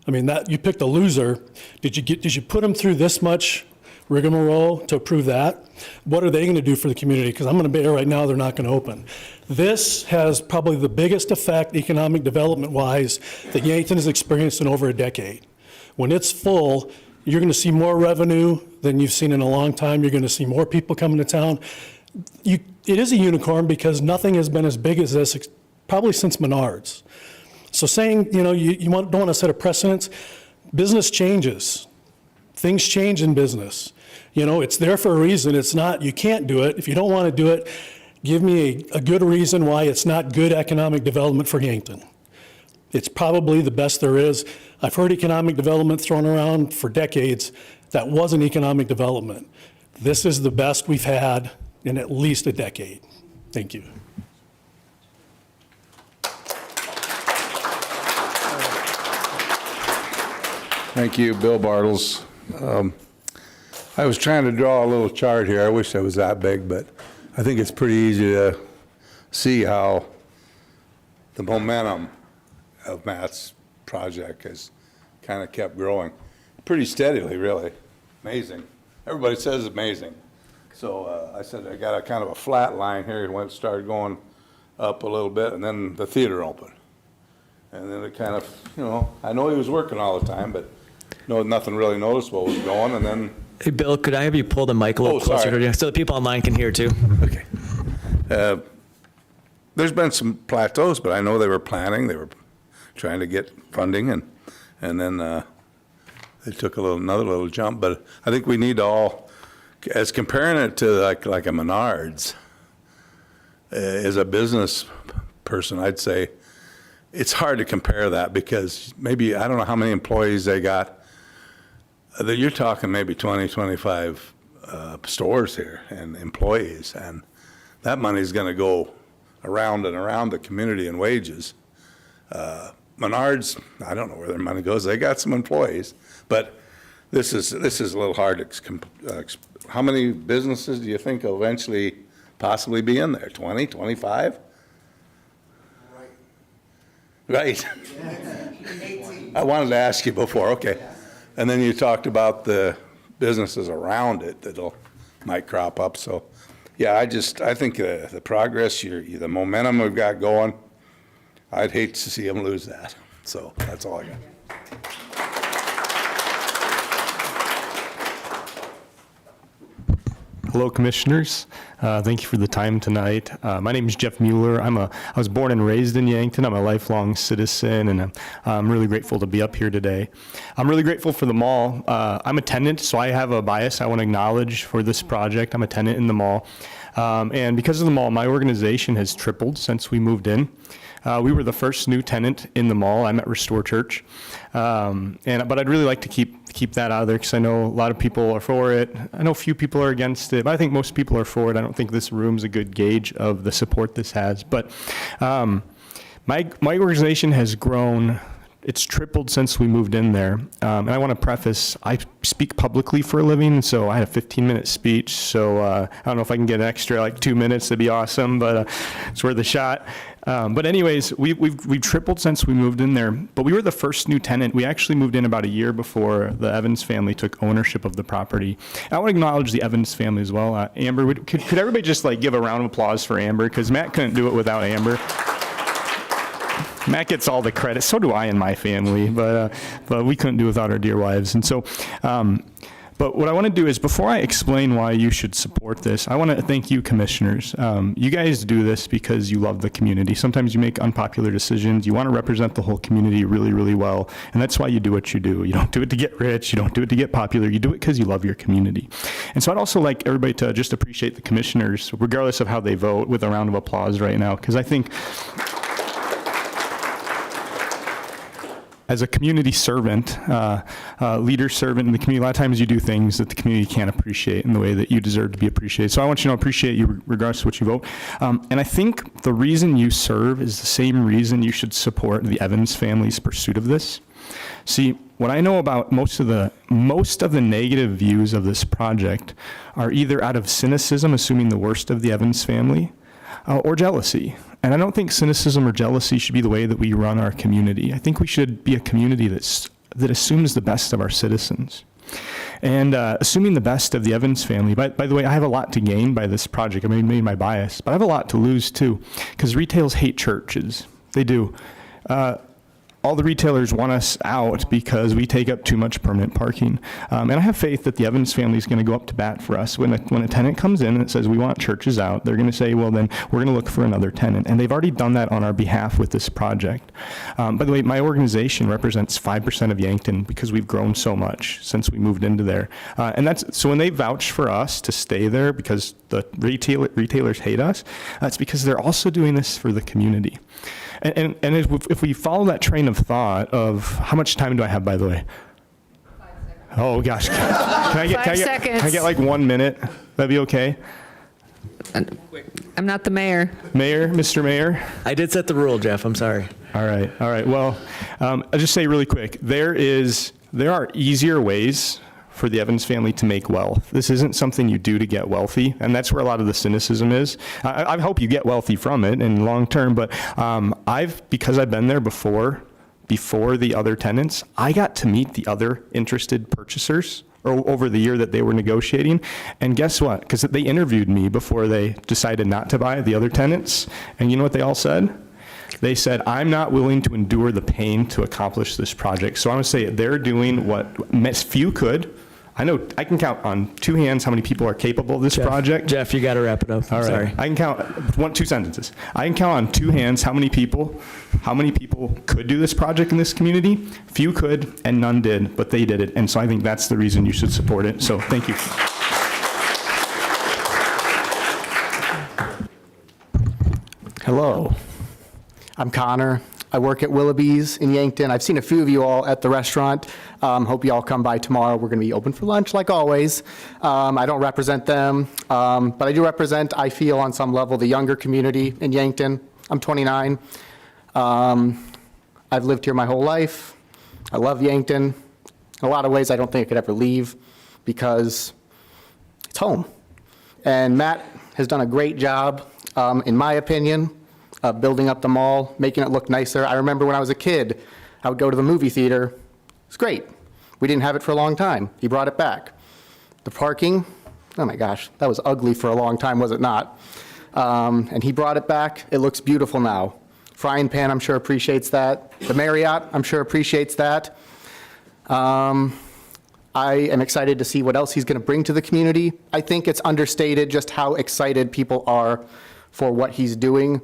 I mean, that you picked a loser. Did you put them through this much rigmarole to approve that? What are they going to do for the community? Because I'm going to bet right now they're not going to open. This has probably the biggest effect economic development-wise that Yankton has experienced in over a decade. When it's full, you're going to see more revenue than you've seen in a long time. You're going to see more people coming to town. It is a unicorn because nothing has been as big as this probably since Menards. So saying, you don't want to set a precedent. Business changes. Things change in business. It's there for a reason. It's not, you can't do it. If you don't want to do it, give me a good reason why it's not good economic development for Yankton. It's probably the best there is. I've heard economic development thrown around for decades. That wasn't economic development. This is the best we've had in at least a decade. Thank you. Thank you, Bill Bartles. I was trying to draw a little chart here. I wish I was that big, but I think it's pretty easy to see how the momentum of Matt's project has kind of kept growing pretty steadily, really. Amazing. Everybody says amazing. So I said I got a kind of a flat line here. It started going up a little bit, and then the theater opened. And then it kind of, I know he was working all the time, but nothing really noticeable was going, and then... Hey, Bill, could I have you pull the mic a little closer to you so the people online can hear too? Okay. There's been some plateaus, but I know they were planning. They were trying to get funding, and then they took another little jump. But I think we need to all, as comparing it to like a Menards, as a business person, I'd say it's hard to compare that because maybe, I don't know how many employees they got. You're talking maybe 20, 25 stores here and employees, and that money's going to go around and around the community in wages. Menards, I don't know where their money goes. They got some employees, but this is a little hard to. How many businesses do you think will eventually possibly be in there? 20, 25? Right. I wanted to ask you before. Okay. And then you talked about the businesses around it that might crop up. So, yeah, I think the progress, the momentum we've got going, I'd hate to see them lose that. So that's all I got. Hello, Commissioners. Thank you for the time tonight. My name is Jeff Mueller. I was born and raised in Yankton. I'm a lifelong citizen, and I'm really grateful to be up here today. I'm really grateful for the mall. I'm a tenant, so I have a bias I want to acknowledge for this project. I'm a tenant in the mall. And because of the mall, my organization has tripled since we moved in. We were the first new tenant in the mall. I'm at Restore Church. But I'd really like to keep that out of there because I know a lot of people are for it. I know a few people are against it, but I think most people are for it. I don't think this room's a good gauge of the support this has. But my organization has grown. It's tripled since we moved in there. And I want to preface, I speak publicly for a living, so I had a 15-minute speech. So I don't know if I can get an extra 2 minutes, that'd be awesome, but it's worth a shot. But anyways, we've tripled since we moved in there, but we were the first new tenant. We actually moved in about a year before the Evans family took ownership of the property. I want to acknowledge the Evans family as well. Amber, could everybody just like give a round of applause for Amber? Because Matt couldn't do it without Amber. Matt gets all the credit. So do I and my family, but we couldn't do it without our dear wives. And so, but what I want to do is, before I explain why you should support this, I want to thank you, commissioners. You guys do this because you love the community. Sometimes you make unpopular decisions. You want to represent the whole community really, really well, and that's why you do what you do. You don't do it to get rich. You don't do it to get popular. You do it because you love your community. And so I'd also like everybody to just appreciate the commissioners, regardless of how they vote, with a round of applause right now, because I think as a community servant, leader servant in the community, a lot of times you do things that the community can't appreciate in the way that you deserve to be appreciated. So I want you to appreciate you regardless of what you vote. And I think the reason you serve is the same reason you should support the Evans family's pursuit of this. See, what I know about most of the negative views of this project are either out of cynicism, assuming the worst of the Evans family, or jealousy. And I don't think cynicism or jealousy should be the way that we run our community. I think we should be a community that assumes the best of our citizens. And assuming the best of the Evans family, by the way, I have a lot to gain by this project. I mean, maybe my bias, but I have a lot to lose too, because retailers hate churches. They do. All the retailers want us out because we take up too much permanent parking. And I have faith that the Evans family is going to go up to bat for us. When a tenant comes in and says, we want churches out, they're going to say, well, then we're going to look for another tenant. And they've already done that on our behalf with this project. By the way, my organization represents 5% of Yankton because we've grown so much since we moved into there. So when they vouch for us to stay there because the retailers hate us, that's because they're also doing this for the community. And if we follow that train of thought of, how much time do I have, by the way? 5 seconds. Oh, gosh. Can I get like 1 minute? That'd be okay? I'm not the mayor. Mayor, Mr. Mayor? I did set the rule, Jeff. I'm sorry. All right. Well, I'll just say really quick, there are easier ways for the Evans family to make wealth. This isn't something you do to get wealthy, and that's where a lot of the cynicism is. I hope you get wealthy from it in long term, but because I've been there before the other tenants, I got to meet the other interested purchasers over the year that they were negotiating, and guess what? Because they interviewed me before they decided not to buy the other tenants, and you know what they all said? They said, I'm not willing to endure the pain to accomplish this project. So I want to say they're doing what few could. I know I can count on 2 hands how many people are capable of this project. Jeff, you got to wrap it up. All right. Sorry. I can count 2 sentences. I can count on 2 hands how many people could do this project in this community. Few could, and none did, but they did it. And so I think that's the reason you should support it. So thank you. Hello. I'm Connor. I work at Willoughby's in Yankton. I've seen a few of you all at the restaurant. Hope you all come by tomorrow. We're going to be open for lunch like always. I don't represent them, but I do represent, I feel on some level, the younger community in Yankton. I'm 29. I've lived here my whole life. I love Yankton. In a lot of ways, I don't think I could ever leave because it's home. And Matt has done a great job, in my opinion, of building up the mall, making it look nicer. I remember when I was a kid, I would go to the movie theater. It's great. We didn't have it for a long time. He brought it back. The parking, oh my gosh, that was ugly for a long time, was it not? And he brought it back. It looks beautiful now. Frying Pan, I'm sure, appreciates that. The Marriott, I'm sure, appreciates that. I am excited to see what else he's going to bring to the community. I think it's understated just how excited people are for what he's doing.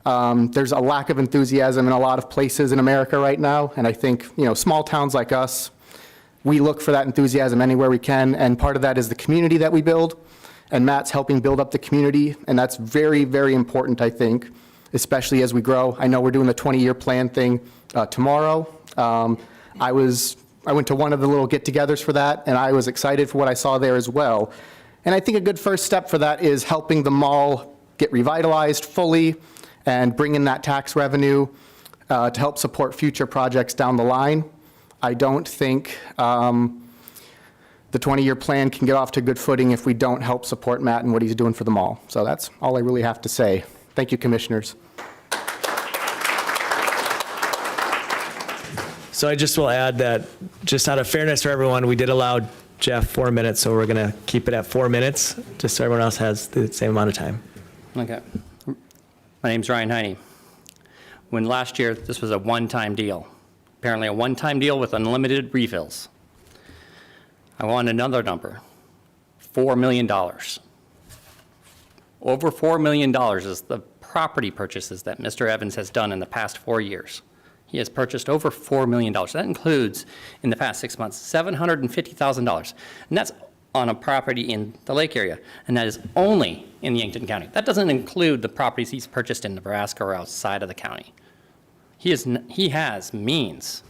There's a lack of enthusiasm in a lot of places in America right now, and I think, small towns like us, we look for that enthusiasm anywhere we can, and part of that is the community that we build, and Matt's helping build up the community, and that's very, very important, I think, especially as we grow. I know we're doing the 20-year plan thing tomorrow. I went to one of the little get-togethers for that, and I was excited for what I saw there as well. And I think a good first step for that is helping the mall get revitalized fully and bring in that tax revenue to help support future projects down the line. I don't think the 20-year plan can get off to good footing if we don't help support Matt and what he's doing for the mall. So that's all I really have to say. Thank you, commissioners. So I just will add that, just out of fairness for everyone, we did allow Jeff 4 minutes, so we're going to keep it at 4 minutes, just so everyone else has the same amount of time. Okay. My name's Ryan Heine. When last year, this was a one-time deal, apparently a one-time deal with unlimited refills. I want another number, $4 million. Over $4 million is the property purchases that Mr. Evans has done in the past 4 years. He has purchased over $4 million. That includes, in the past 6 months, $750,000. And that's on a property in the lake area, and that is only in Yankton County. That doesn't include the properties he's purchased in Nebraska or outside of the county. He has means.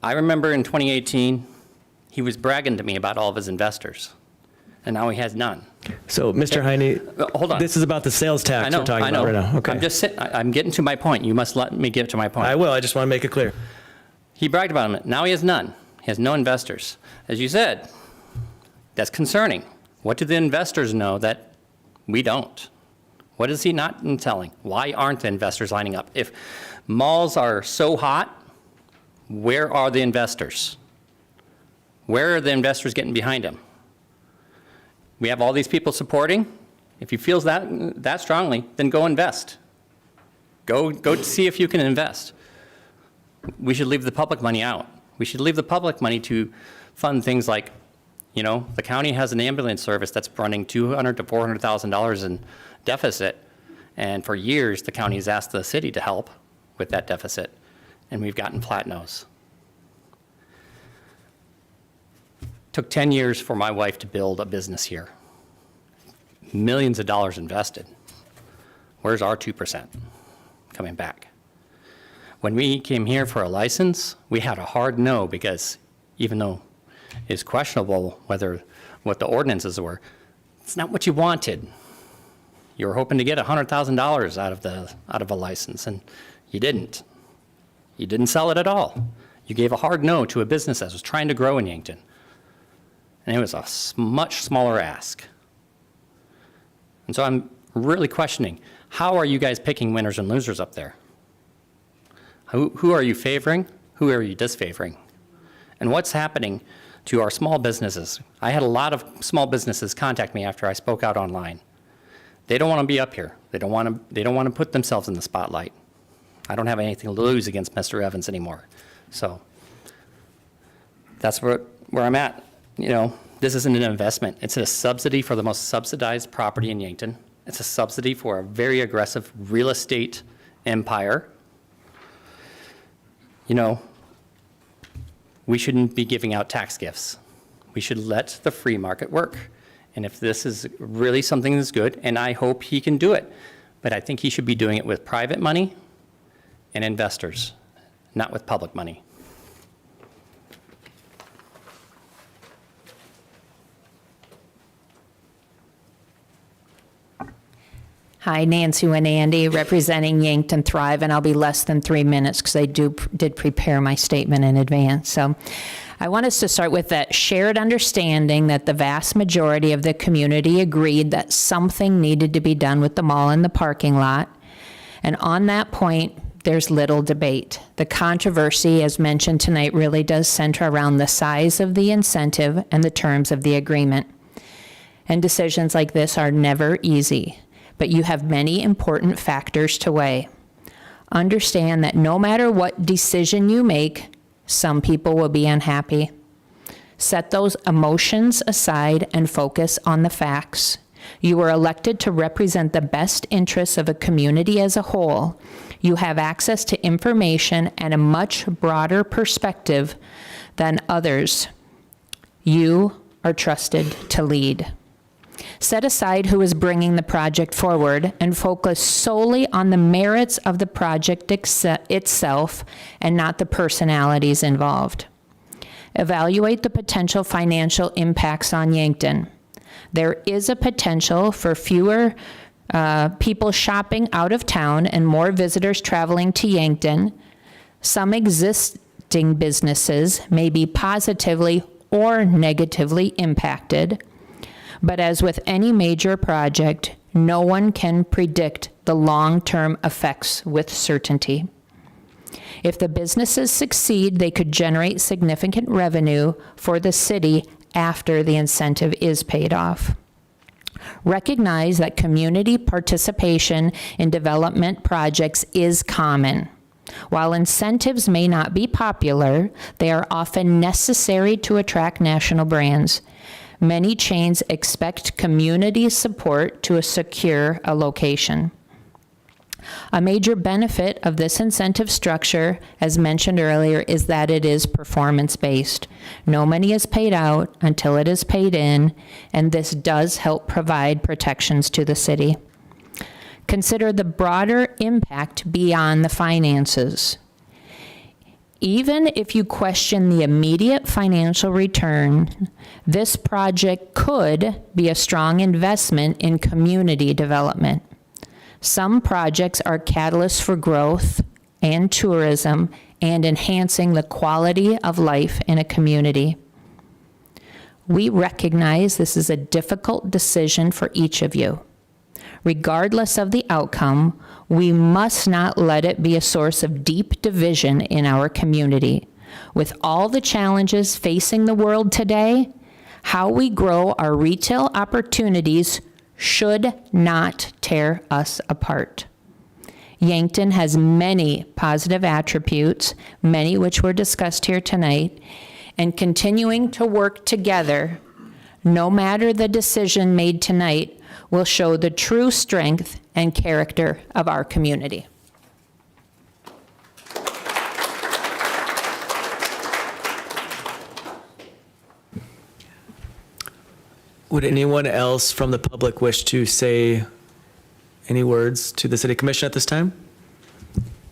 I remember in 2018, he was bragging to me about all of his investors, and now he has none. So, Mr. Heine, hold on. this is about the sales tax I know, we're talking I know. about right now. Okay. I'm getting to my point. You must let me get to my point. I will. I just want to make it clear. He bragged about them. Now he has none. He has no investors. As you said, that's concerning. What do the investors know that we don't? What is he not telling? Why aren't the investors lining up? If malls are so hot, where are the investors? Where are the investors getting behind him? We have all these people supporting. If he feels that strongly, then go invest. Go see if you can invest. We should leave the public money out. We should leave the public money to fund things like, you know, the county has an ambulance service that's running $200,000 to $400,000 in deficit, and for years the county has asked the city to help with that deficit, and we've gotten flat nose. Took 10 years for my wife to build a business here. Millions of dollars invested. Where's our 2% coming back? When we came here for a license, we had a hard no, because even though it's questionable what the ordinances were, it's not what you wanted. You were hoping to get $100,000 out of a license, and you didn't. You didn't sell it at all. You gave a hard no to a business that was trying to grow in Yankton. And it was a much smaller ask. And so I'm really questioning, how are you guys picking winners and losers up there? Who are you favoring? Who are you disfavoring? And what's happening to our small businesses? I had a lot of small businesses contact me after I spoke out online. They don't want to be up here. They don't want to put themselves in the spotlight. I don't have anything to lose against Mr. Evans anymore. So that's where I'm at. You know, this isn't an investment. It's a subsidy for the most subsidized property in Yankton. It's a subsidy for a very aggressive real estate empire. You know, we shouldn't be giving out tax gifts. We should let the free market work. And if this is really something that's good, and I hope he can do it, but I think he should be doing it with private money and investors, not with public money. Hi, Nancy and Andy, representing Yankton Thrive, and I'll be less than 3 minutes because I did prepare my statement in advance. So I want us to start with that shared understanding that the vast majority of the community agreed that something needed to be done with the mall and the parking lot. And on that point, there's little debate. The controversy, as mentioned tonight, really does center around the size of the incentive and the terms of the agreement. And decisions like this are never easy, but you have many important factors to weigh. Understand that no matter what decision you make, some people will be unhappy. Set those emotions aside and focus on the facts. You were elected to represent the best interests of a community as a whole. You have access to information and a much broader perspective than others. You are trusted to lead. Set aside who is bringing the project forward and focus solely on the merits of the project itself and not the personalities involved. Evaluate the potential financial impacts on Yankton. There is a potential for fewer people shopping out of town and more visitors traveling to Yankton. Some existing businesses may be positively or negatively impacted. But as with any major project, no one can predict the long-term effects with certainty. If the businesses succeed, they could generate significant revenue for the city after the incentive is paid off. Recognize that community participation in development projects is common. While incentives may not be popular, they are often necessary to attract national brands. Many chains expect community support to secure a location. A major benefit of this incentive structure, as mentioned earlier, is that it is performance-based. No money is paid out until it is paid in, and this does help provide protections to the city. Consider the broader impact beyond the finances. Even if you question the immediate financial return, this project could be a strong investment in community development. Some projects are catalysts for growth and tourism and enhancing the quality of life in a community. We recognize this is a difficult decision for each of you. Regardless of the outcome, we must not let it be a source of deep division in our community. With all the challenges facing the world today, how we grow our retail opportunities should not tear us apart. Yankton has many positive attributes, many which were discussed here tonight, and continuing to work together, no matter the decision made tonight, will show the true strength and character of our community. Would anyone else from the public wish to say any words to the city commission at this time?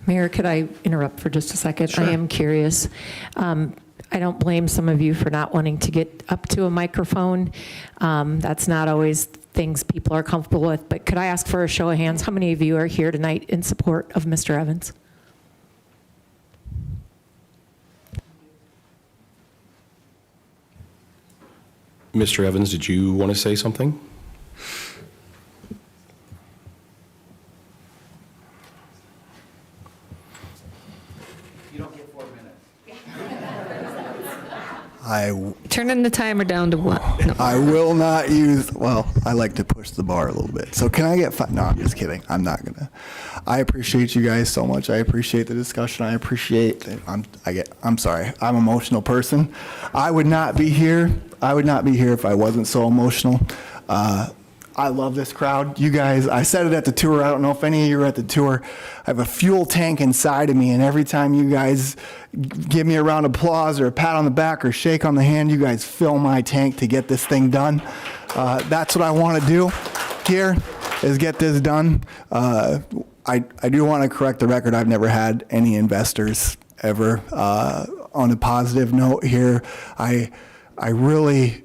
Mayor, could I interrupt for just a second? Sure. I am curious. I don't blame some of you for not wanting to get up to a microphone. That's not always things people are comfortable with, but could I ask for a show of hands? How many of you are here tonight in support of Mr. Evans? Mr. Evans, did you want to say something? You don't get 4 minutes. Turning the timer down to what? No. I will not use, well, I like to push the bar a little bit. So can I get 5? No, I'm just kidding. I'm not going to. I appreciate you guys so much. I appreciate the discussion. I appreciate, I'm sorry, I'm an emotional person. I would not be here if I wasn't so emotional. I love this crowd. You guys, I said it at the tour. I don't know if any of you were at the tour. I have a fuel tank inside of me, and every time you guys give me a round of applause or a pat on the back or shake on the hand, you guys fill my tank to get this thing done. That's what I want to do here, is get this done. I do want to correct the record. I've never had any investors ever. On a positive note here, I'd really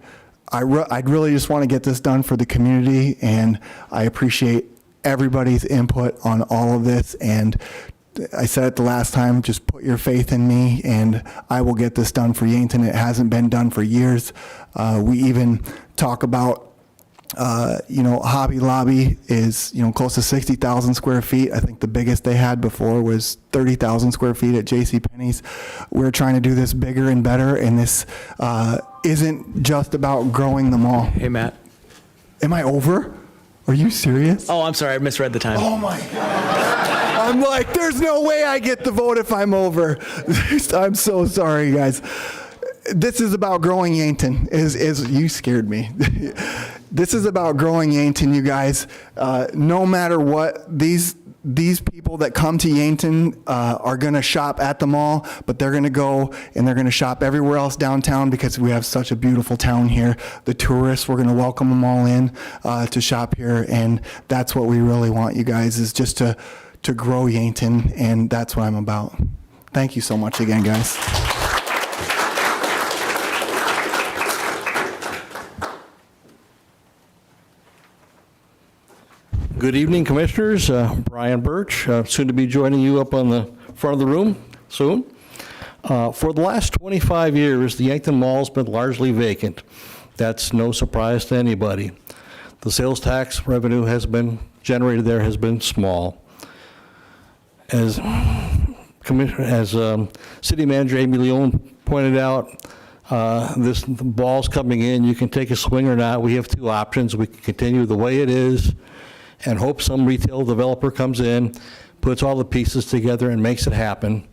just want to get this done for the community, and I appreciate everybody's input on all of this. And I said it the last time, just put your faith in me, and I will get this done for Yankton. It hasn't been done for years. We even talk about, Hobby Lobby is, close to 60,000 square feet. I think the biggest they had before was 30,000 square feet at JCPenney's. We're trying to do this bigger and better, and this isn't just about growing the mall. Hey, Matt. Am I over? Are you serious? Oh, I'm sorry. I misread the time. Oh, my God. I'm like, there's no way I get the vote if I'm over. I'm so sorry, guys. This is about growing Yankton. You scared me. This is about growing Yankton, you guys. No matter what, these people that come to Yankton are going to shop at the mall, but they're going to go and they're going to shop everywhere else downtown because we have such a beautiful town here. The tourists, we're going to welcome them all in to shop here, and that's what we really want, you guys, is just to grow Yankton, and that's what I'm about. Thank you so much again, guys. Good evening, Commissioners. Brian Birch, soon to be joining you up on the front of the room soon. For the last 25 years, the Yankton Mall's been largely vacant. That's no surprise to anybody. The sales tax revenue has been generated there has been small. As City Manager Amy Leone pointed out, the ball's coming in, you can take a swing or not. We have two options. We can continue the way it is and hope some retail developer comes in, puts all the pieces together and makes it happen,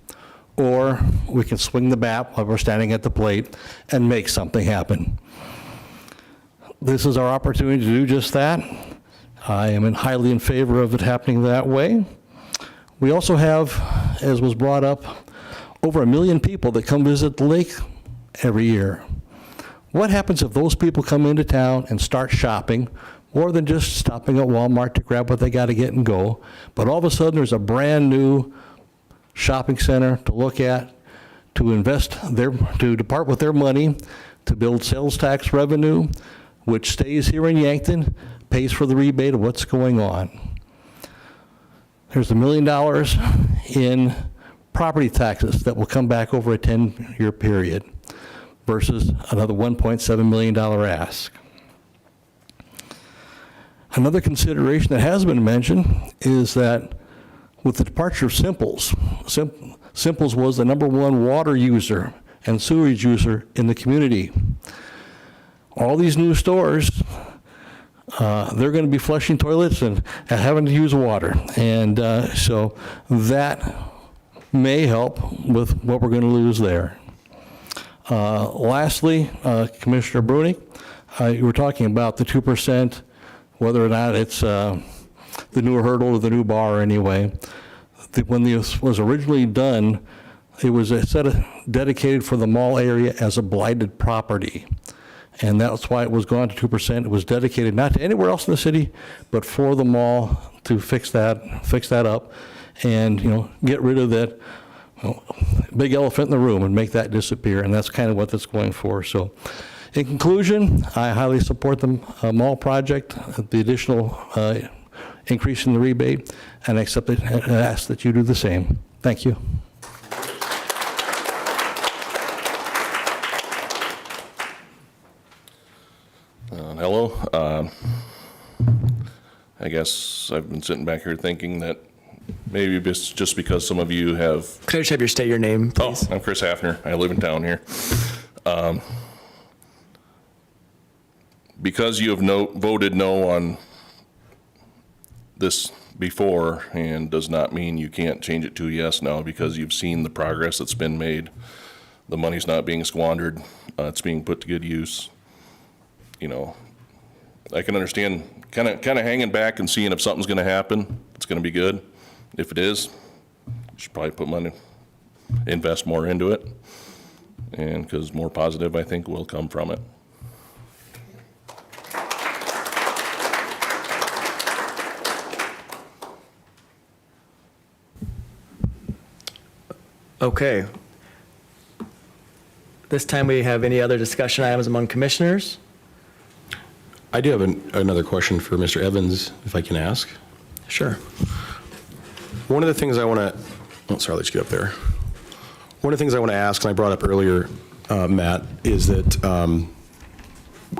or we can swing the bat while we're standing at the plate and make something happen. This is our opportunity to do just that. I am highly in favor of it happening that way. We also have, as was brought up, over 1 million people that come visit the lake every year. What happens if those people come into town and start shopping, more than just stopping at Walmart to grab what they got to get and go, but all of a sudden there's a brand new shopping center to look at, to depart with their money, to build sales tax revenue, which stays here in Yankton, pays for the rebate of what's going on. There's $1 million in property taxes that will come back over a 10-year period versus another $1.7 million ask. Another consideration that has been mentioned is that with the departure of Simples, Simples was the #1 water user and sewage user in the community. All these new stores, they're going to be flushing toilets and having to use water. And so that may help with what we're going to lose there. Lastly, Commissioner Bruni, you were talking about the 2%, whether or not it's the new hurdle or the new bar anyway. When this was originally done, it was dedicated for the mall area as a blighted property. And that's why it was gone to 2%. It was dedicated not to anywhere else in the city, but for the mall to fix that up and, get rid of that big elephant in the room and make that disappear. And that's kind of what that's going for. So in conclusion, I highly support the mall project, the additional increase in the rebate, and I ask that you do the same. Thank you. Hello. I guess I've been sitting back here thinking that maybe it's just because some of you have... Could I just have you state your name, please? Oh, I'm Chris Hafner. I live in town here. Because you have voted no on this before, and does not mean you can't change it to yes now, because you've seen the progress that's been made. The money's not being squandered. It's being put to good use. I can understand kind of hanging back and seeing if something's going to happen. It's going to be good. If it is, you should probably put money, invest more into it, and because more positive, I think, will come from it. Okay. This time we have any other discussion items among commissioners? I do have another question for Mr. Evans, if I can ask. Sure. One of the things I want to, sorry, let's get up there. One of the things I want to ask, and I brought up earlier, Matt, is that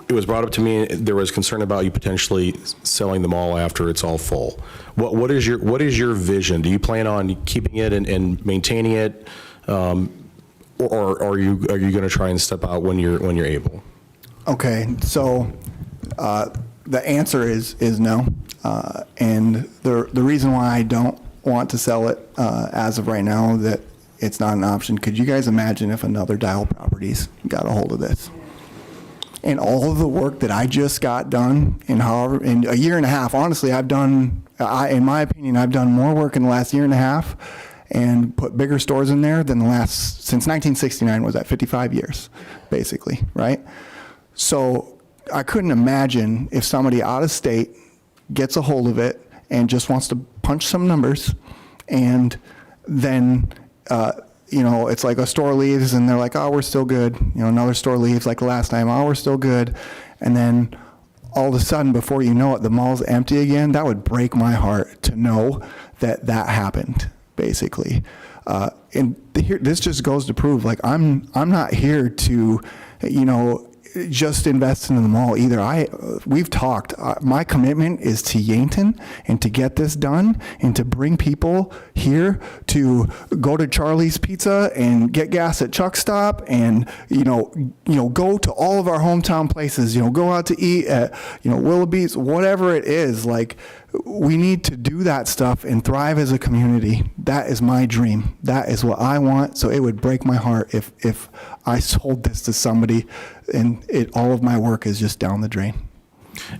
it was brought up to me, there was concern about you potentially selling the mall after it's all full. What is your vision? Do you plan on keeping it and maintaining it, or are you going to try and step out when you're able? Okay, so the answer is no, and the reason why I don't want to sell it as of right now, that it's not an option. Could you guys imagine if another Dial Properties got a hold of this? And all of the work that I just got done in a year and a half, honestly, in my opinion, I've done more work in the last year and a half and put bigger stores in there than since 1969 was at 55 years, basically, right? So I couldn't imagine if somebody out of state gets a hold of it and just wants to punch some numbers, and then it's like a store leaves and they're like, oh, we're still good. Another store leaves like the last time, oh, we're still good. And then all of a sudden, before you know it, the mall's empty again. That would break my heart to know that happened, basically. And this just goes to prove, like, I'm not here to, just investing in the mall either. We've talked. My commitment is to Yankton and to get this done and to bring people here to go to Charlie's Pizza and get gas at Chuck Stop and go to all of our hometown places. Go out to eat at Willoughby's, whatever it is. Like, we need to do that stuff and thrive as a community. That is my dream. That is what I want. So it would break my heart if I sold this to somebody and all of my work is just down the drain.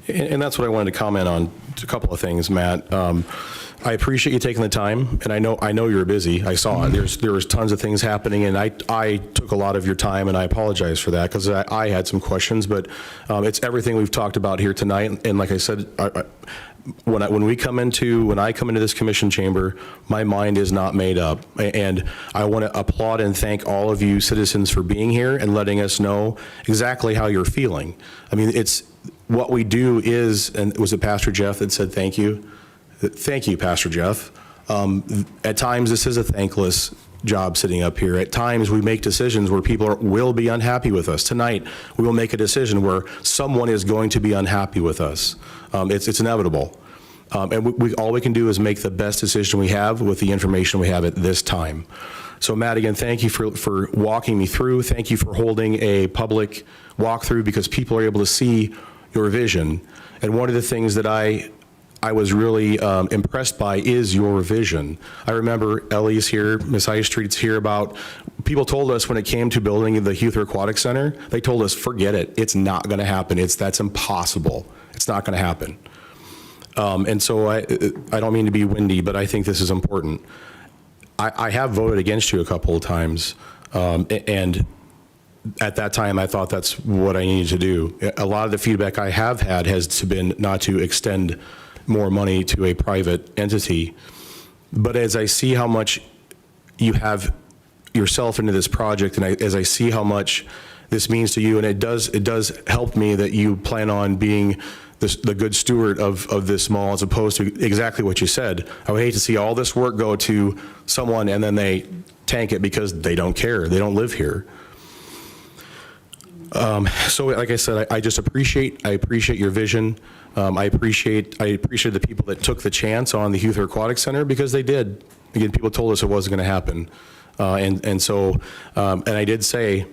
And that's what I wanted to comment on, a couple of things, Matt. I appreciate you taking the time, and I know you're busy. I saw it. There was tons of things happening, and I took a lot of your time, and I apologize for that because I had some questions, but it's everything we've talked about here tonight. And like I said, when I come into this commission chamber, my mind is not made up, and I want to applaud and thank all of you citizens for being here and letting us know exactly how you're feeling. I mean, it's what we do is, and was it Pastor Jeff that said thank you? Thank you, Pastor Jeff. At times, this is a thankless job sitting up here. At times, we make decisions where people will be unhappy with us. Tonight, we will make a decision where someone is going to be unhappy with us. It's inevitable. And all we can do is make the best decision we have with the information we have at this time. So, Matt, again, thank you for walking me through. Thank you for holding a public walkthrough because people are able to see your vision. And one of the things that I was really impressed by is your vision. I remember Ellie's here, Miss High Street's here about, people told us when it came to building the Youth Aquatic Center, they told us, forget it, it's not gonna happen, that's impossible, it's not gonna happen. And so I don't mean to be windy, but I think this is important. I have voted against you a couple of times, and at that time, I thought that's what I needed to do. A lot of the feedback I have had has been not to extend more money to a private entity. But as I see how much you have yourself into this project, and as I see how much this means to you, and it does help me that you plan on being the good steward of this mall, as opposed to exactly what you said. I would hate to see all this work go to someone and then they tank it because they don't care, they don't live here. So like I said, I just appreciate your vision. I appreciate the people that took the chance on the Youth Aquatic Center because they did. Again, people told us it wasn't going to happen. And I did say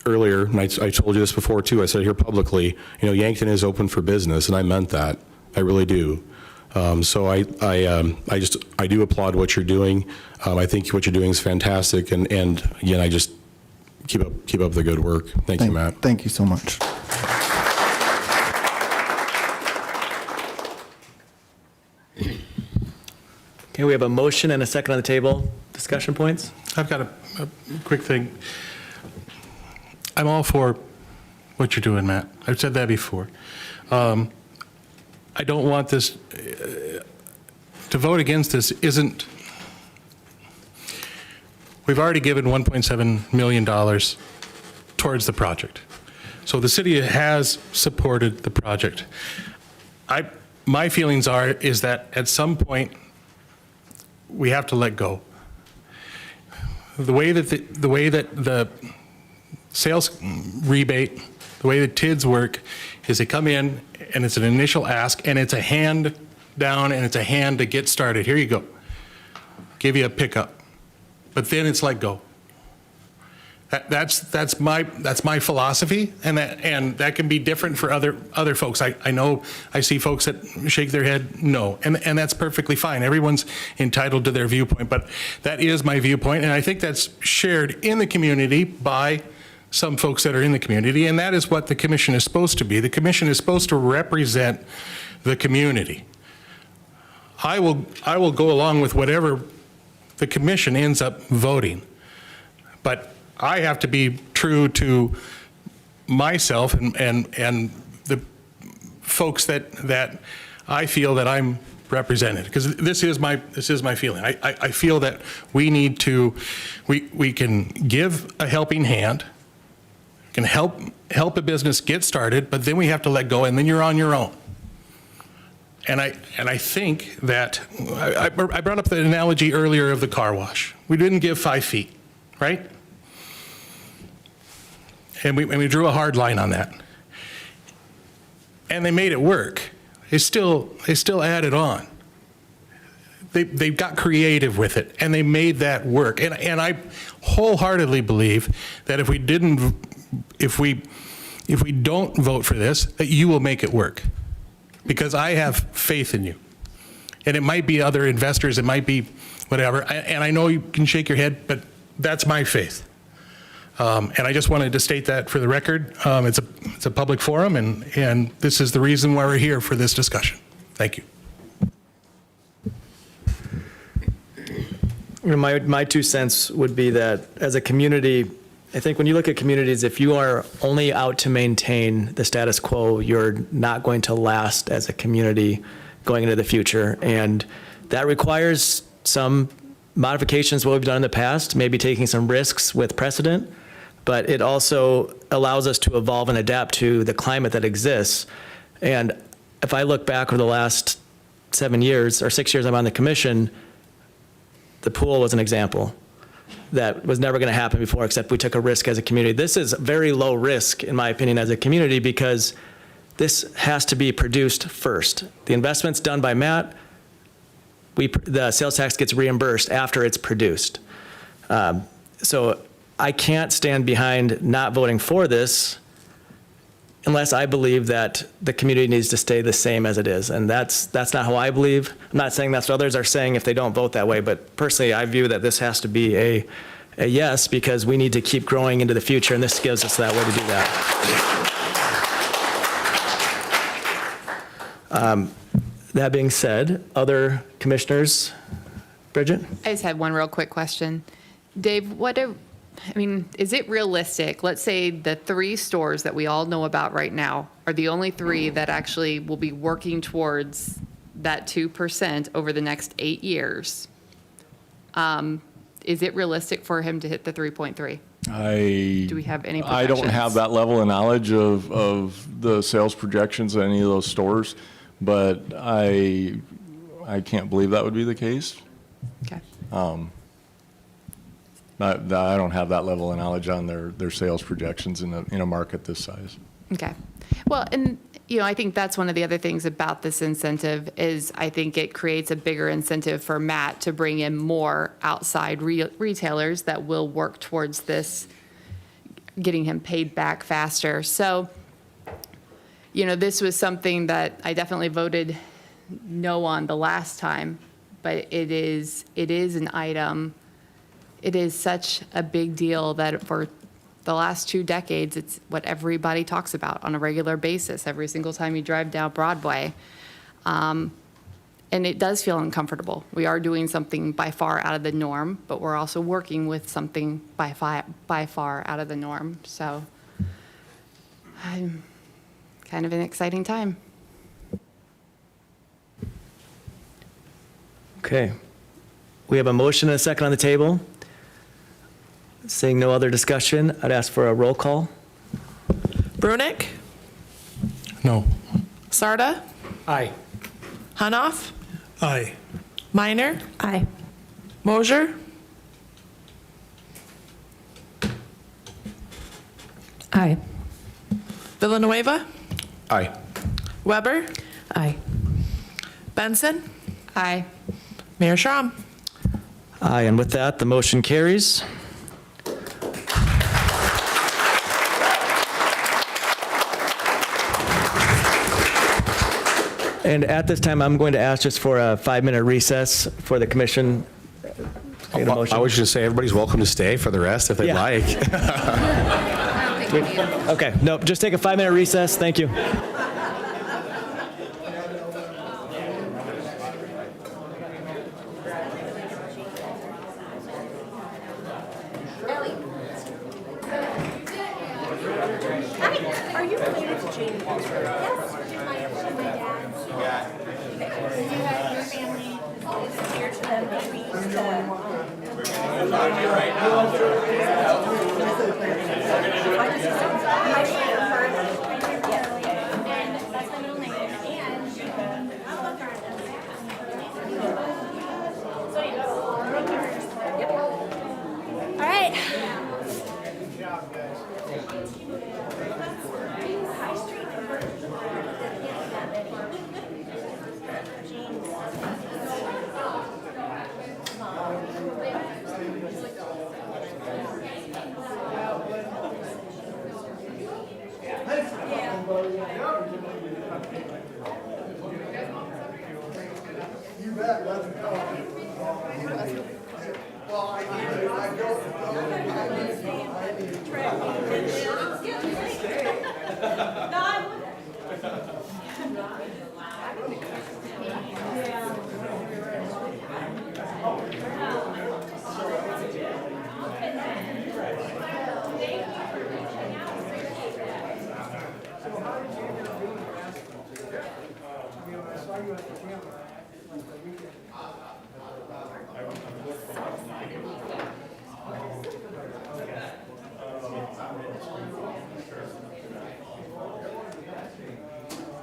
earlier, and I told you this before too, I said here publicly, Yankton is open for business, and I meant that. I really do. So I do applaud what you're doing. I think what you're doing is fantastic. And again, I just keep up the good work. Thank you, Matt. Thank you so much. Okay, we have a motion and a second on the table. Discussion points? I've got a quick thing. I'm all for what you're doing, Matt. I've said that before. I don't want this, to vote against this isn't, we've already given $1.7 million towards the project. So the city has supported the project. My feelings is that at some point, we have to let go. The way that the sales rebate, the way the TIDs work, is they come in and it's an initial ask and it's a hand down and it's a hand to get started. Here you go. Give you a pickup. But then it's let go. That's my philosophy, and that can be different for other folks. I know I see folks that shake their head no, and that's perfectly fine. Everyone's entitled to their viewpoint, but that is my viewpoint, and I think that's shared in the community by some folks that are in the community, and that is what the commission is supposed to be. The commission is supposed to represent the community. I will go along with whatever the commission ends up voting, but I have to be true to myself and the folks that I feel that I'm represented, because this is my feeling. I feel that we need to, we can give a helping hand, can help a business get started, but then we have to let go, and then you're on your own. And I think that I brought up the analogy earlier of the car wash. We didn't give 5 feet, right? And we drew a hard line on that. And they made it work. They still added on. They got creative with it, and they made that work. And I wholeheartedly believe that if we don't vote for this, that you will make it work, because I have faith in you. And it might be other investors, it might be whatever. And I know you can shake your head, but that's my faith. And I just wanted to state that for the record. It's a public forum, and this is the reason why we're here for this discussion. Thank you. My 2 cents would be that as a community, I think when you look at communities, if you are only out to maintain the status quo, you're not going to last as a community going into the future. And that requires some modifications, what we've done in the past, maybe taking some risks with precedent, but it also allows us to evolve and adapt to the climate that exists. And if I look back over the last 7 years or 6 years I'm on the commission, the pool was an example that was never going to happen before, except we took a risk as a community. This is very low risk, in my opinion, as a community, because this has to be produced first. The investment's done by Matt. The sales tax gets reimbursed after it's produced. So I can't stand behind not voting for this unless I believe that the community needs to stay the same as it is. And that's not how I believe. I'm not saying that's what others are saying if they don't vote that way, but personally I view that this has to be a yes, because we need to keep growing into the future, and this gives us that way to do that. That being said, other commissioners? Bridget? I just had one real quick question. Dave, is it realistic? Let's say the 3 stores that we all know about right now are the only 3 that actually will be working towards that 2% over the next 8 years. Is it realistic for him to hit the 3.3? Do we have any I don't have that level of knowledge of the sales projections of any of those stores, but I can't believe that would be the case. Okay. I don't have that level of knowledge on their sales projections in a market this size. Okay. Well, and I think that's one of the other things about this incentive is I think it creates a bigger incentive for Matt to bring in more outside retailers that will work towards this, getting him paid back faster. So, this was something that I definitely voted no on the last time, but it is an item. It is such a big deal that for the last 2 decades, it's what everybody talks about on a regular basis, every single time you drive down Broadway. And it does feel uncomfortable. We are doing something by far out of the norm, but we're also working with something by far out of the norm. So, kind of an exciting time. Okay. We have a motion and a second on the table. Seeing no other discussion, I'd ask for a roll call. Brunick? No. Sarda? Aye. Hanoff? Aye. Minor? Aye. Mosier? Aye. Villanueva? Aye. Weber? Aye. Benson? Aye. Mayor Schramm? Aye, and with that, the motion carries. And at this time, I'm going to ask just for a 5-minute recess for the commission. I was just going to say, everybody's welcome to stay for the rest if they'd like. Okay, no, just take a 5-minute recess. Thank you. Are you related to Jamie? Yes, my dad's. Your family is dear to them, but we used All right.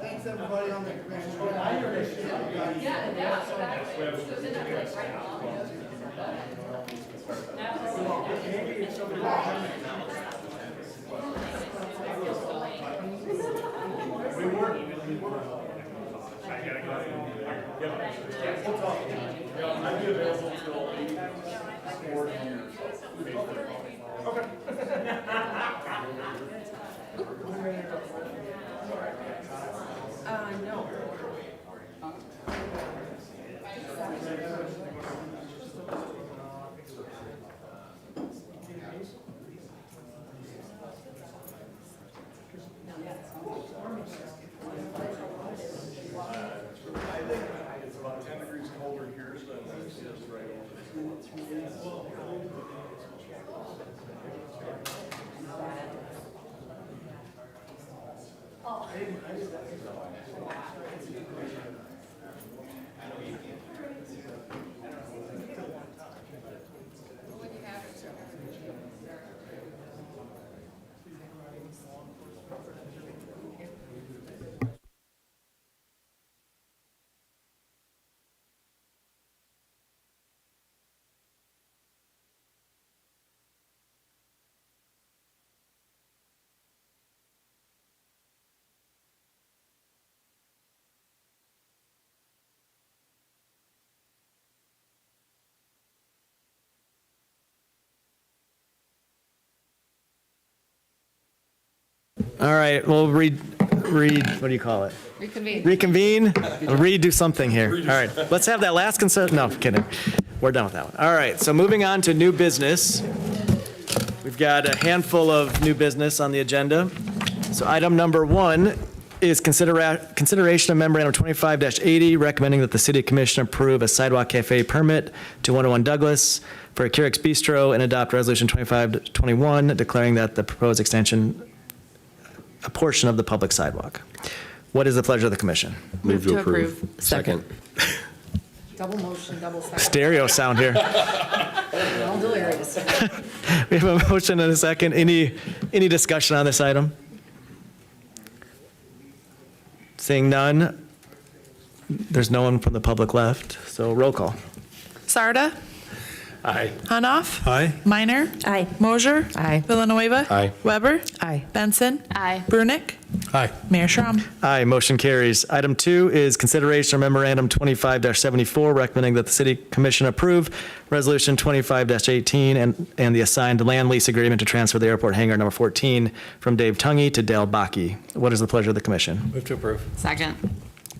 Thanks, everybody on the commission. No. It's about 10 degrees colder here, so that's just right over. All right, we'll read, what do you call it? Reconvene. Reconvene, redo something here. All right, let's have that last consent, no, kidding. We're done with that one. All right, so moving on to new business. We've got a handful of new business on the agenda. So item number 1 is consideration of memorandum 25-80, recommending that the city commission approve a sidewalk cafe permit to 101 Douglas for a Keurig Bistro and adopt resolution 25-21, declaring that the proposed extension a portion of the public sidewalk. What is the pleasure of the commission? Move to approve. Second. Double motion, double second. Stereo sound here. All delirious. We have a motion and a second. Any discussion on this item? Seeing none, there's no one from the public left, so roll call. Sarda? Aye. Hanoff? Aye. Minor? Aye. Mosier? Aye. Villanueva? Aye. Weber? Aye. Benson? Aye. Brunick? Aye. Mayor Schramm? Aye, motion carries. Item 2 is consideration of memorandum 25-74, recommending that the city commission approve resolution 25-18 and the assigned land lease agreement to transfer the airport hangar number 14 from Dave Tungy to Dale Baki. What is the pleasure of the commission? Move to approve. Second.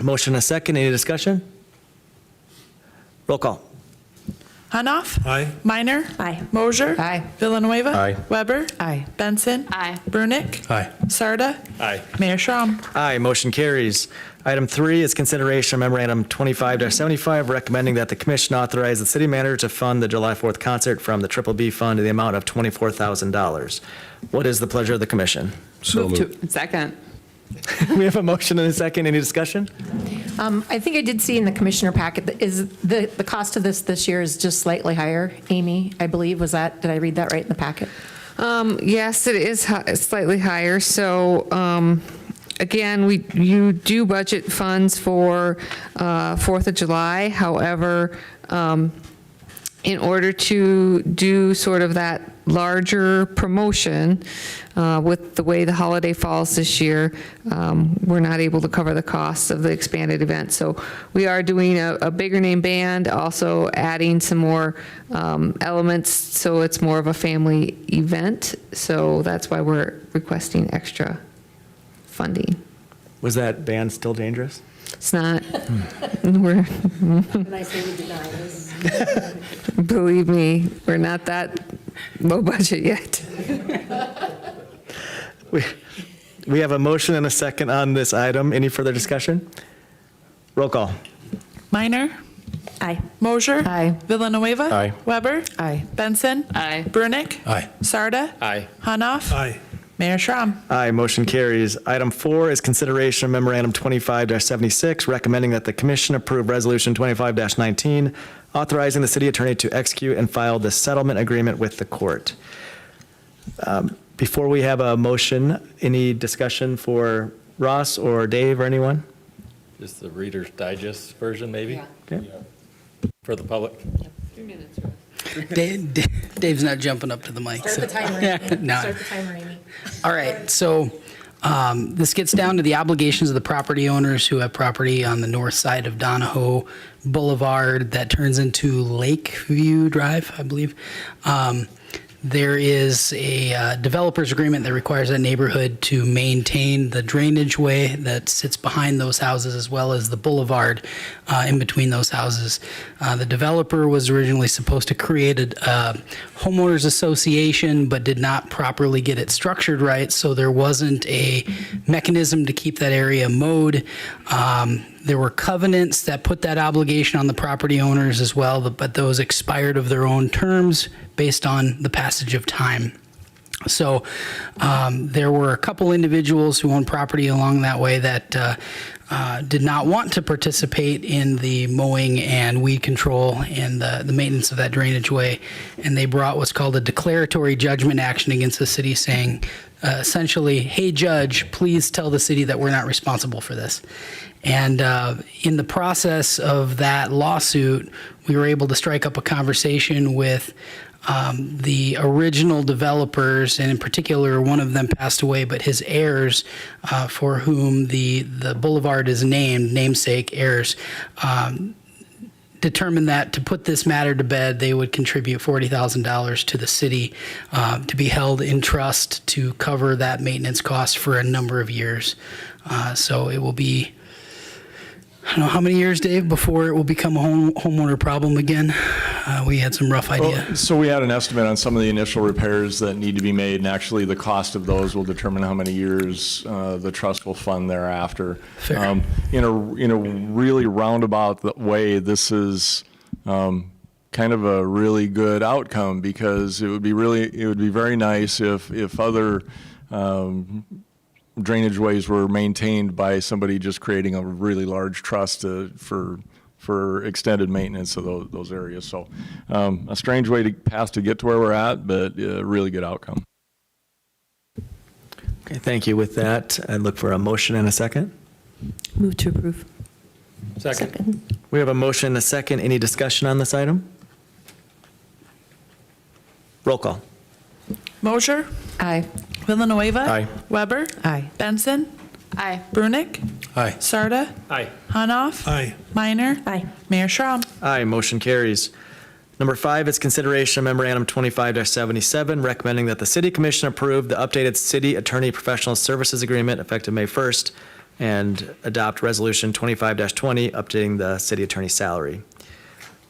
Motion and a second. Any discussion? Roll call. Hanoff? Aye. Minor? Aye. Mosier? Aye. Villanueva? Aye. Weber? Aye. Benson? Aye. Brunick? Aye. Sarda? Aye. Mayor Schramm? Aye, motion carries. Item 3 is consideration of memorandum 25-75, recommending that the commission authorize the city manager to fund the July 4th concert from the Triple B Fund to the amount of $24,000. What is the pleasure of the commission? So Move moved. to, second. We have a motion and a second. Any discussion? I think I did see in the commissioner packet, that is the cost of this year is just slightly higher. Amy, I believe, did I read that right in the packet? Yes, it is slightly higher. So again, you do budget funds for 4th of July. However, in order to do sort of that larger promotion with the way the holiday falls this year, we're not able to cover the costs of the expanded event. So we are doing a bigger name band, also adding some more elements so it's more of a family event. So that's why we're requesting extra funding. Was that band still dangerous? It's not. We're, When I say we deny this. believe me, we're not that low budget yet. We have a motion and a second on this item. Any further discussion? Roll call. Minor? Aye. Mosier? Aye. Villanueva? Aye. Weber? Aye. Benson? Aye. Brunick? Aye. Sarda? Aye. Hanoff? Aye. Mayor Schram. Aye, motion carries. Item 4 is consideration of memorandum 25-76, recommending that the commission approve resolution 25-19, authorizing the city attorney to execute and file the settlement agreement with the court. Before we have a motion, any discussion for Ross or Dave or anyone? Just the Reader's Digest version, maybe? Yeah. Okay. For the public? Dave's not jumping up to the mic. Start the timer, Yeah, Amy. no. Start the timer, Amy. All right, so this gets down to the obligations of the property owners who have property on the north side of Donahoe Boulevard that turns into Lakeview Drive, I believe. There is a developer's agreement that requires that neighborhood to maintain the drainage way that sits behind those houses as well as the boulevard in between those houses. The developer was originally supposed to create a homeowners association but did not properly get it structured right, so there wasn't a mechanism to keep that area mowed. There were covenants that put that obligation on the property owners as well, but those expired of their own terms based on the passage of time. So there were a couple individuals who owned property along that way that did not want to participate in the mowing and weed control and the maintenance of that drainage way. And they brought what's called a declaratory judgment action against the city saying, essentially, hey, judge, please tell the city that we're not responsible for this. And in the process of that lawsuit, we were able to strike up a conversation with the original developers, and in particular, one of them passed away, but his heirs, for whom the boulevard is named, namesake heirs, determined that to put this matter to bed, they would contribute $40,000 to the city to be held in trust to cover that maintenance cost for a number of years. So it will be, I don't know how many years, Dave, before it will become a homeowner problem again. We had some rough idea. Well, so we had an estimate on some of the initial repairs that need to be made, and actually the cost of those will determine how many years the trust will fund thereafter. Fair. In a really roundabout way, this is kind of a really good outcome, because it would be very nice if other drainage ways were maintained by somebody just creating a really large trust for extended maintenance of those areas. So a strange way to pass to get to where we're at, but a really good outcome. Okay, thank you. With that, I'd look for a motion and a second. Move to approve. Second. We have a motion and a second. Any discussion on this item? Roll call. Mosier? Aye. Villanueva? Aye. Weber? Aye. Benson? Aye. Brunick? Aye. Sarda? Aye. Hanoff? Aye. Minor? Aye. Mayor Schram. Aye, motion carries. Number 5 is consideration of memorandum 25-77, recommending that the city commission approve the updated city attorney professional services agreement effective May 1st and adopt resolution 25-20, updating the city attorney's salary.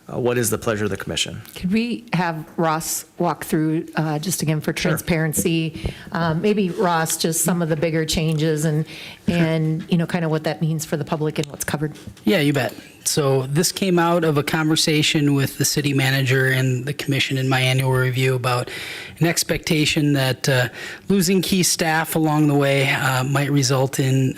What is the pleasure of the commission? Could we have Ross walk through, just again for transparency? Maybe Ross, just some of the bigger changes and kind of what that means for the public and what's covered. Yeah, you bet. So this came out of a conversation with the city manager and the commission in my annual review about an expectation that losing key staff along the way might result in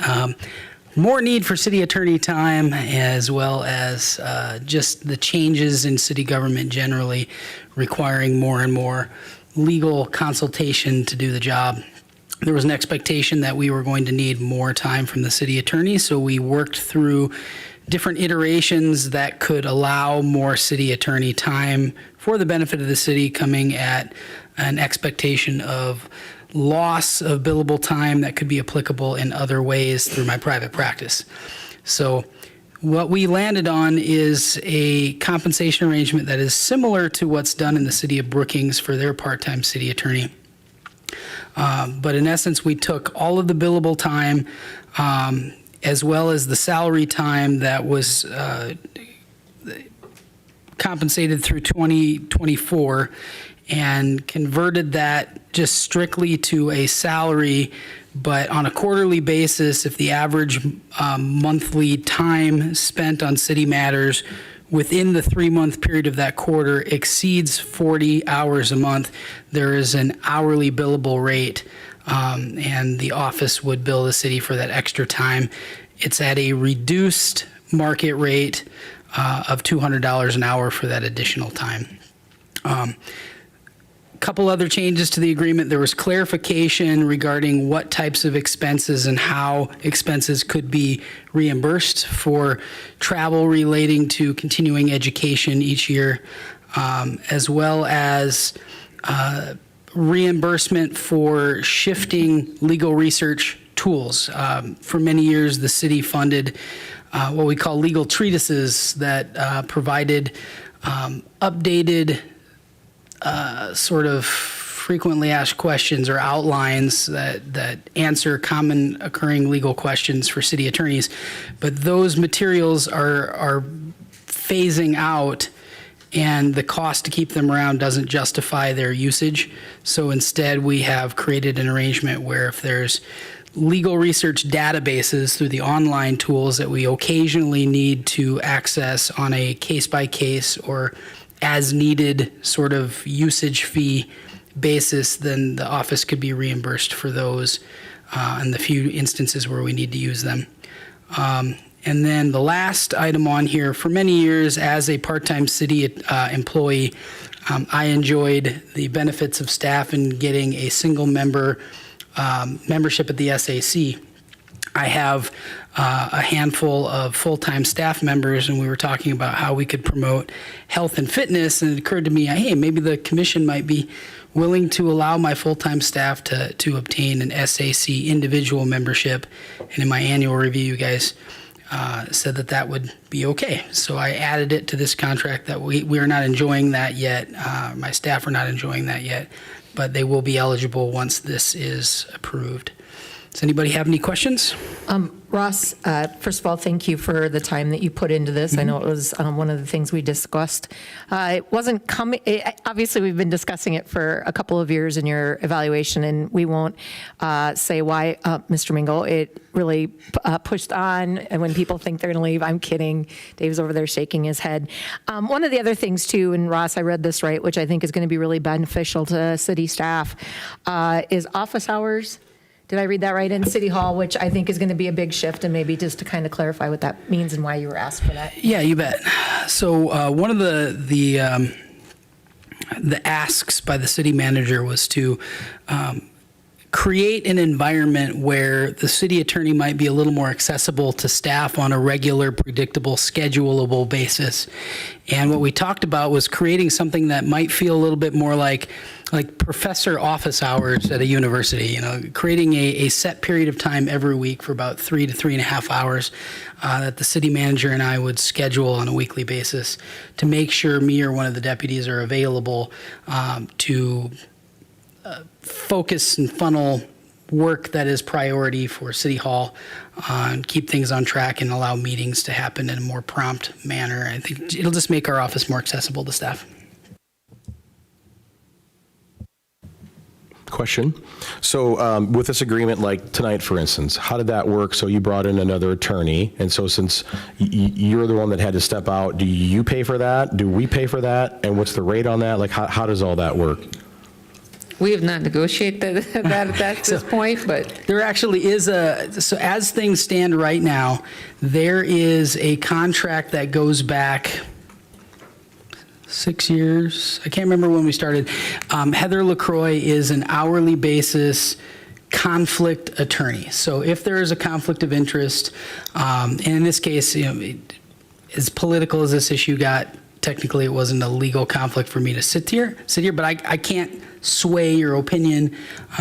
more need for city attorney time, as well as just the changes in city government generally requiring more and more legal consultation to do the job. There was an expectation that we were going to need more time from the city attorney, so we worked through different iterations that could allow more city attorney time for the benefit of the city, coming at an expectation of loss of billable time that could be applicable in other ways through my private practice. So what we landed on is a compensation arrangement that is similar to what's done in the city of Brookings for their part-time city attorney. But in essence, we took all of the billable time as well as the salary time that was compensated through 2024, and converted that just strictly to a salary, but on a quarterly basis, if the average monthly time spent on city matters within the 3-month period of that quarter exceeds 40 hours a month, there is an hourly billable rate, and the office would bill the city for that extra time. It's at a reduced market rate of $200 an hour for that additional time. Couple other changes to the agreement. There was clarification regarding what types of expenses and how expenses could be reimbursed for travel relating to continuing education each year, as well as reimbursement for shifting legal research tools. For many years, the city funded what we call legal treatises that provided updated sort of frequently asked questions or outlines that answer common occurring legal questions for city attorneys. But those materials are phasing out, and the cost to keep them around doesn't justify their usage. So instead, we have created an arrangement where if there's legal research databases through the online tools that we occasionally need to access on a case-by-case or as-needed sort of usage fee basis, then the office could be reimbursed for those in the few instances where we need to use them. And then the last item on here, for many years as a part-time city employee, I enjoyed the benefits of staff in getting a single member membership at the SAC. I have a handful of full-time staff members, and we were talking about how we could promote health and fitness, and it occurred to me, hey, maybe the commission might be willing to allow my full-time staff to obtain an SAC individual membership. And in my annual review, you guys said that would be okay. So I added it to this contract that we are not enjoying that yet. My staff are not enjoying that yet, but they will be eligible once this is approved. Does anybody have any questions? Ross, first of all, thank you for the time that you put into this. I know it was one of the things we discussed. It wasn't coming, obviously we've been discussing it for a couple of years in your evaluation, and we won't say why, Mr. Mingo. It really pushed on, and when people think they're going to leave, I'm kidding. Dave's over there shaking his head. One of the other things too, and Ross, I read this right, which I think is going to be really beneficial to city staff, is office hours. Did I read that right? In City Hall, which I think is going to be a big shift, and maybe just to kind of clarify what that means and why you were asked for that. Yeah, you bet. So one of the asks by the city manager was to create an environment where the city attorney might be a little more accessible to staff on a regular, predictable, schedulable basis. And what we talked about was creating something that might feel a little bit more like professor office hours at a university, creating a set period of time every week for about 3 to 3.5 hours that the city manager and I would schedule on a weekly basis to make sure me or one of the deputies are available to focus and funnel work that is priority for City Hall, and keep things on track and allow meetings to happen in a more prompt manner. I think it'll just make our office more accessible to staff. Question. So with this agreement, like tonight, for instance, how did that work? So you brought in another attorney, and so since you're the one that had to step out, do you pay for that? Do we pay for that? And what's the rate on that? Like, how does all that work? We have not negotiated that at this point, but there actually is so as things stand right now, there is a contract that goes back 6 years. I can't remember when we started. Heather LaCroix is an hourly basis conflict attorney. So if there is a conflict of interest, and in this case, as political as this issue got, technically it wasn't a legal conflict for me to sit here, but I can't sway your opinion.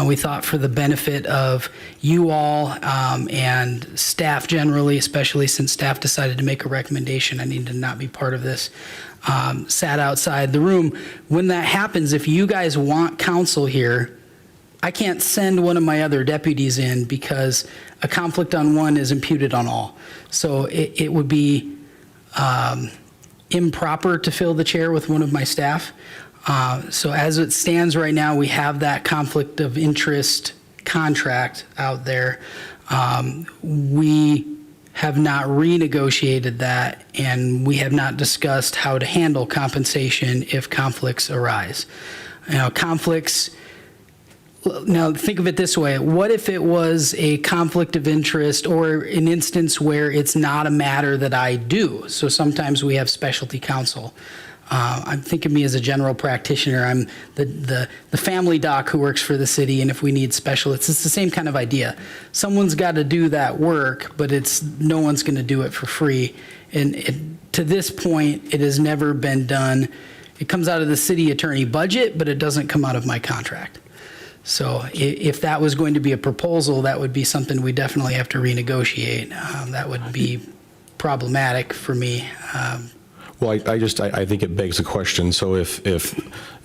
We thought for the benefit of you all and staff generally, especially since staff decided to make a recommendation, I need to not be part of this, sat outside the room. When that happens, if you guys want counsel here, I can't send one of my other deputies in because a conflict on one is imputed on all. So it would be improper to fill the chair with one of my staff. So as it stands right now, we have that conflict of interest contract out there. We have not renegotiated that, and we have not discussed how to handle compensation if conflicts arise. Conflicts, now think of it this way. What if it was a conflict of interest or an instance where it's not a matter that I do? So sometimes we have specialty counsel. I'm thinking of me as a general practitioner. I'm the family doc who works for the city, and if we need specialists, it's the same kind of idea. Someone's got to do that work, but no one's going to do it for free. And to this point, it has never been done. It comes out of the city attorney budget, but it doesn't come out of my contract. So if that was going to be a proposal, that would be something we definitely have to renegotiate. That would be problematic for me. Well, I think it begs the question. So if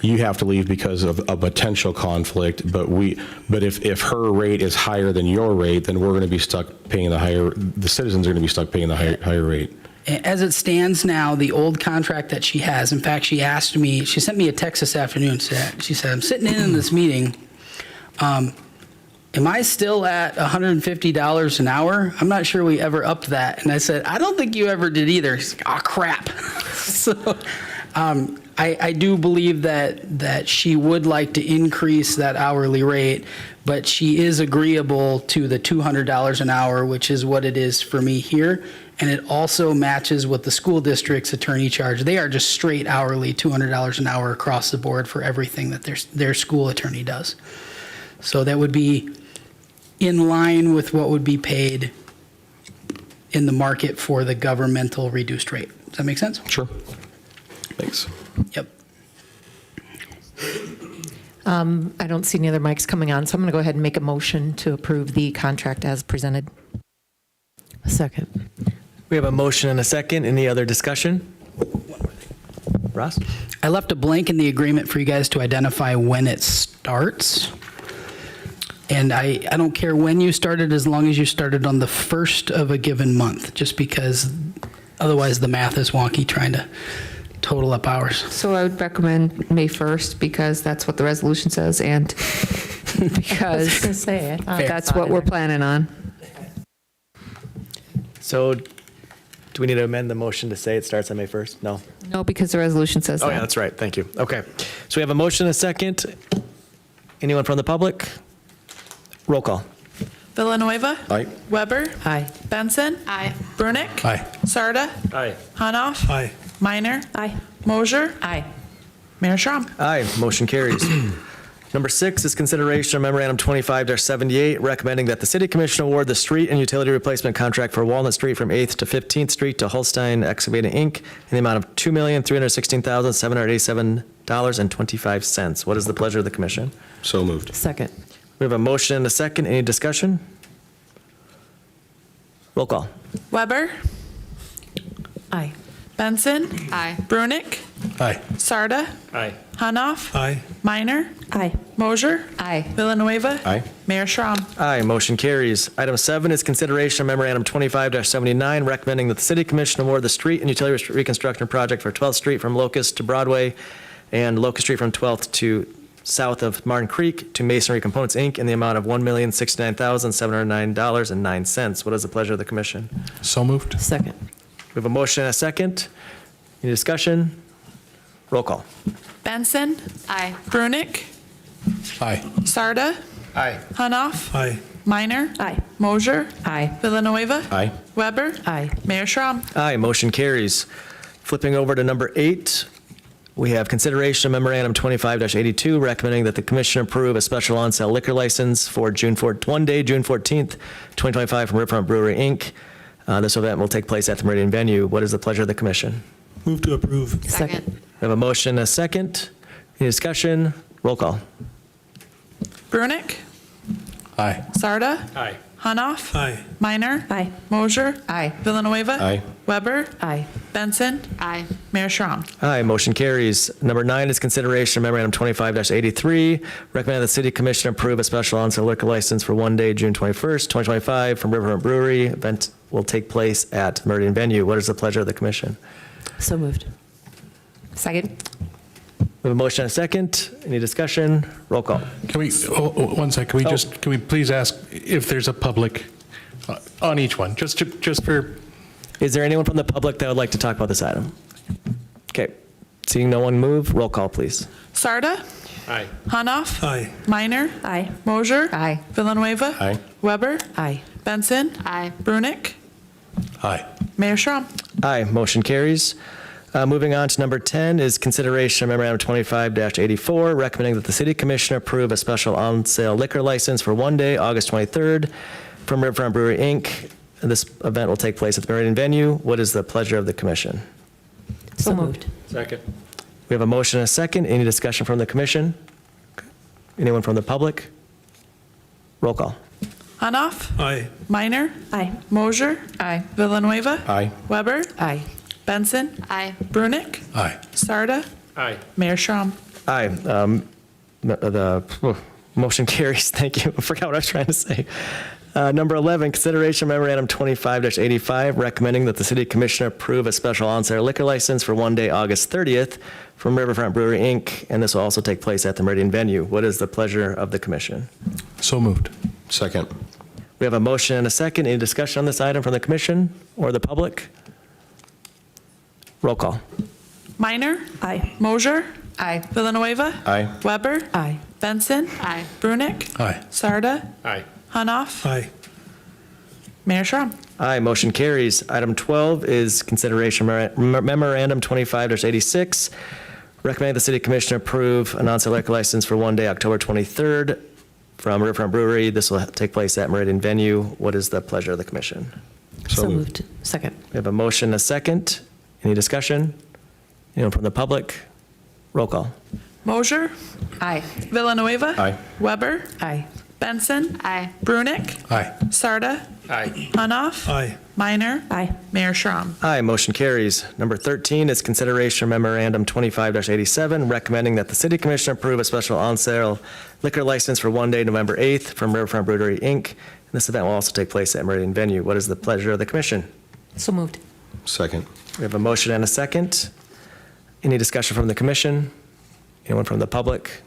you have to leave because of a potential conflict, but if her rate is higher than your rate, then we're going to be stuck paying the citizens are going to be stuck paying the higher rate. As it stands now, the old contract that she has, in fact, she sent me a text this afternoon. She said, I'm sitting in this meeting. Am I still at $150 an hour? I'm not sure we ever upped that. And I said, I don't think you ever did either. She's like, oh, crap. So I do believe that she would like to increase that hourly rate, but she is agreeable to the $200 an hour, which is what it is for me here. And it also matches what the school district's attorney charge. They are just straight hourly, $200 an hour across the board for everything that their school attorney does. So that would be in line with what would be paid in the market for the governmental reduced rate. Does that make sense? Sure. Thanks. Yep. I don't see any other mics coming on, so I'm going to go ahead and make a motion to approve the contract as presented. A second. We have a motion and a second. Any other discussion? Ross? I left a blank in the agreement for you guys to identify when it starts. And I don't care when you started, as long as you started on the first of a given month, just because otherwise the math is wonky trying to total up hours. So I would recommend May 1st because that's what the resolution says and because that's what we're planning on. So do we need to amend the motion to say it starts on May 1st? No? No, because the resolution says that. Oh, yeah, that's right. Thank you. Okay. So we have a motion and a second. Anyone from the public? Roll call. Villanueva. Aye. Weber. Aye. Benson. Aye. Brunick. Aye. Sarda. Aye. Hanoff. Aye. Minor. Aye. Mosier. Aye. Mayor Schramm. Aye, motion carries. Number 6 is consideration of memorandum 25-78, recommending that the city commission award the street and utility replacement contract for Walnut Street from 8th to 15th Street to Holstein Excavating, Inc. in the amount of $2,316,787.25. What is the pleasure of the commission? So moved. Second. We have a motion and a second. Any discussion? Roll call. Weber. Aye. Benson. Aye. Brunick. Aye. Sarda. Aye. Hanoff. Aye. Minor. Aye. Mosier. Aye. Villanueva. Aye. Mayor Schramm. Aye, motion carries. Item 7 is consideration of memorandum 25-79, recommending that the city commission award the street and utility reconstruction project for 12th Street from Locust to Broadway and Locust Street from 12th to south of Martin Creek to Masonry Components, Inc. in the amount of $1,069,709.09. What is the pleasure of the commission? So moved. Second. We have a motion and a second. Any discussion? Roll call. Benson. Aye. Brunick. Aye. Sarda. Aye. Hanoff. Aye. Minor. Aye. Mosier. Aye. Villanueva. Aye. Weber. Aye. Mayor Schramm. Aye, motion carries. Flipping over to number 8, we have consideration of memorandum 25-82, recommending that the commission approve a special on-sale liquor license for one day, June 14th, 2025 from Riverfront Brewery, Inc. This event will take place at the Meridian venue. What is the pleasure of the commission? Move to approve. Second. We have a motion and a second. Any discussion? Roll call. Brunick. Aye. Sarda. Aye. Hunoff. Aye. Minor. Aye. Mosier. Aye. Villanueva. Aye. Weber. Aye. Benson. Aye. Mayor Schram. Aye, motion carries. Number 9 is consideration of memorandum 25-83, recommend the city commission approve a special on-sale liquor license for one day, June 21st, 2025, from Riverfront Brewery. Event will take place at Meridian Venue. What is the pleasure of the commission? So moved. Second? We have a motion and a second. Any discussion? Roll call. Can we, one sec, can we just, can we please ask if there's a public on each one, just for, Is there anyone from the public that would like to talk about this item? Okay, seeing no one move, roll call, please. Sarda. Aye. Hunoff. Aye. Minor. Aye. Mosier. Aye. Villanueva. Aye. Weber. Aye. Benson. Aye. Brunick. aye. Mayor Schram. Aye, motion carries. Moving on to number 10 is consideration of memorandum 25-84, recommending that the city commissioner approve a special on-sale liquor license for one day, August 23rd, from Riverfront Brewery, Inc. This event will take place at the Meridian Venue. What is the pleasure of the commission? So moved. Second. We have a motion and a second. Any discussion from the commission? Anyone from the public? Roll call. Hunoff. Aye. Minor. Aye. Mosier. Aye. Villanueva. Aye. Weber. Aye. Benson. Aye. Brunick. Aye. Sarda. Aye. Mayor Schram. Aye. The motion carries. Thank you. I forgot what I was trying to say. Number 11, consideration of memorandum 25-85, recommending that the city commissioner approve a special on-sale liquor license for one day, August 30th, from Riverfront Brewery, Inc., and this will also take place at the Meridian Venue. What is the pleasure of the commission? So moved. Second. We have a motion and a second. Any discussion on this item from the commission or the public? Roll call. Minor. Aye. Mosier. Aye. Villanueva. Aye. Weber. Aye. Benson. Aye. Brunick. Aye. Sarda. Aye. Hunoff. Aye. Mayor Schram. Aye, motion carries. Item 12 is consideration memorandum 25-86, recommending the city commissioner approve a non-sale liquor license for one day, October 23rd, from Riverfront Brewery. This will take place at Meridian Venue. What is the pleasure of the commission? So moved. Second. We have a motion, a second. Any discussion? Anyone from the public? Roll call. Mosier. Aye. Villanueva. Aye. Weber. Aye. Benson. Aye. Brunick. Aye. Sarda. Aye. Hunoff. Aye. Minor. Aye. Mayor Schram. Aye, motion carries. Number 13 is consideration of memorandum 25-87, recommending that the city commissioner approve a special on-sale liquor license for one day, November 8th, from Riverfront Brewery, Inc. This event will also take place at Meridian Venue. What is the pleasure of the commission? So moved. Second. We have a motion and a second. Any discussion from the commission? Anyone from the public?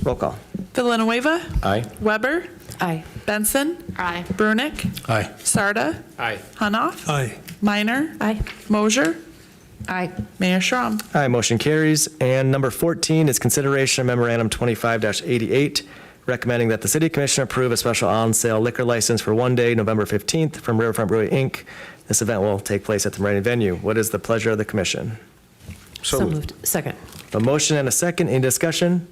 Roll call. Villanueva. Aye. Weber. Aye. Benson. Aye. Brunick. Aye. Sarda. Aye. Hunoff. Aye. Minor. Aye. Mosier. Aye. Mayor Schram. Aye, motion carries. And number 14 is consideration of memorandum 25-88, recommending that the city commission approve a special on-sale liquor license for one day, November 15th, from Riverfront Brewery, Inc. This event will take place at the Meridian Venue. What is the pleasure of the commission? So moved. Second. A motion and a second. Any discussion?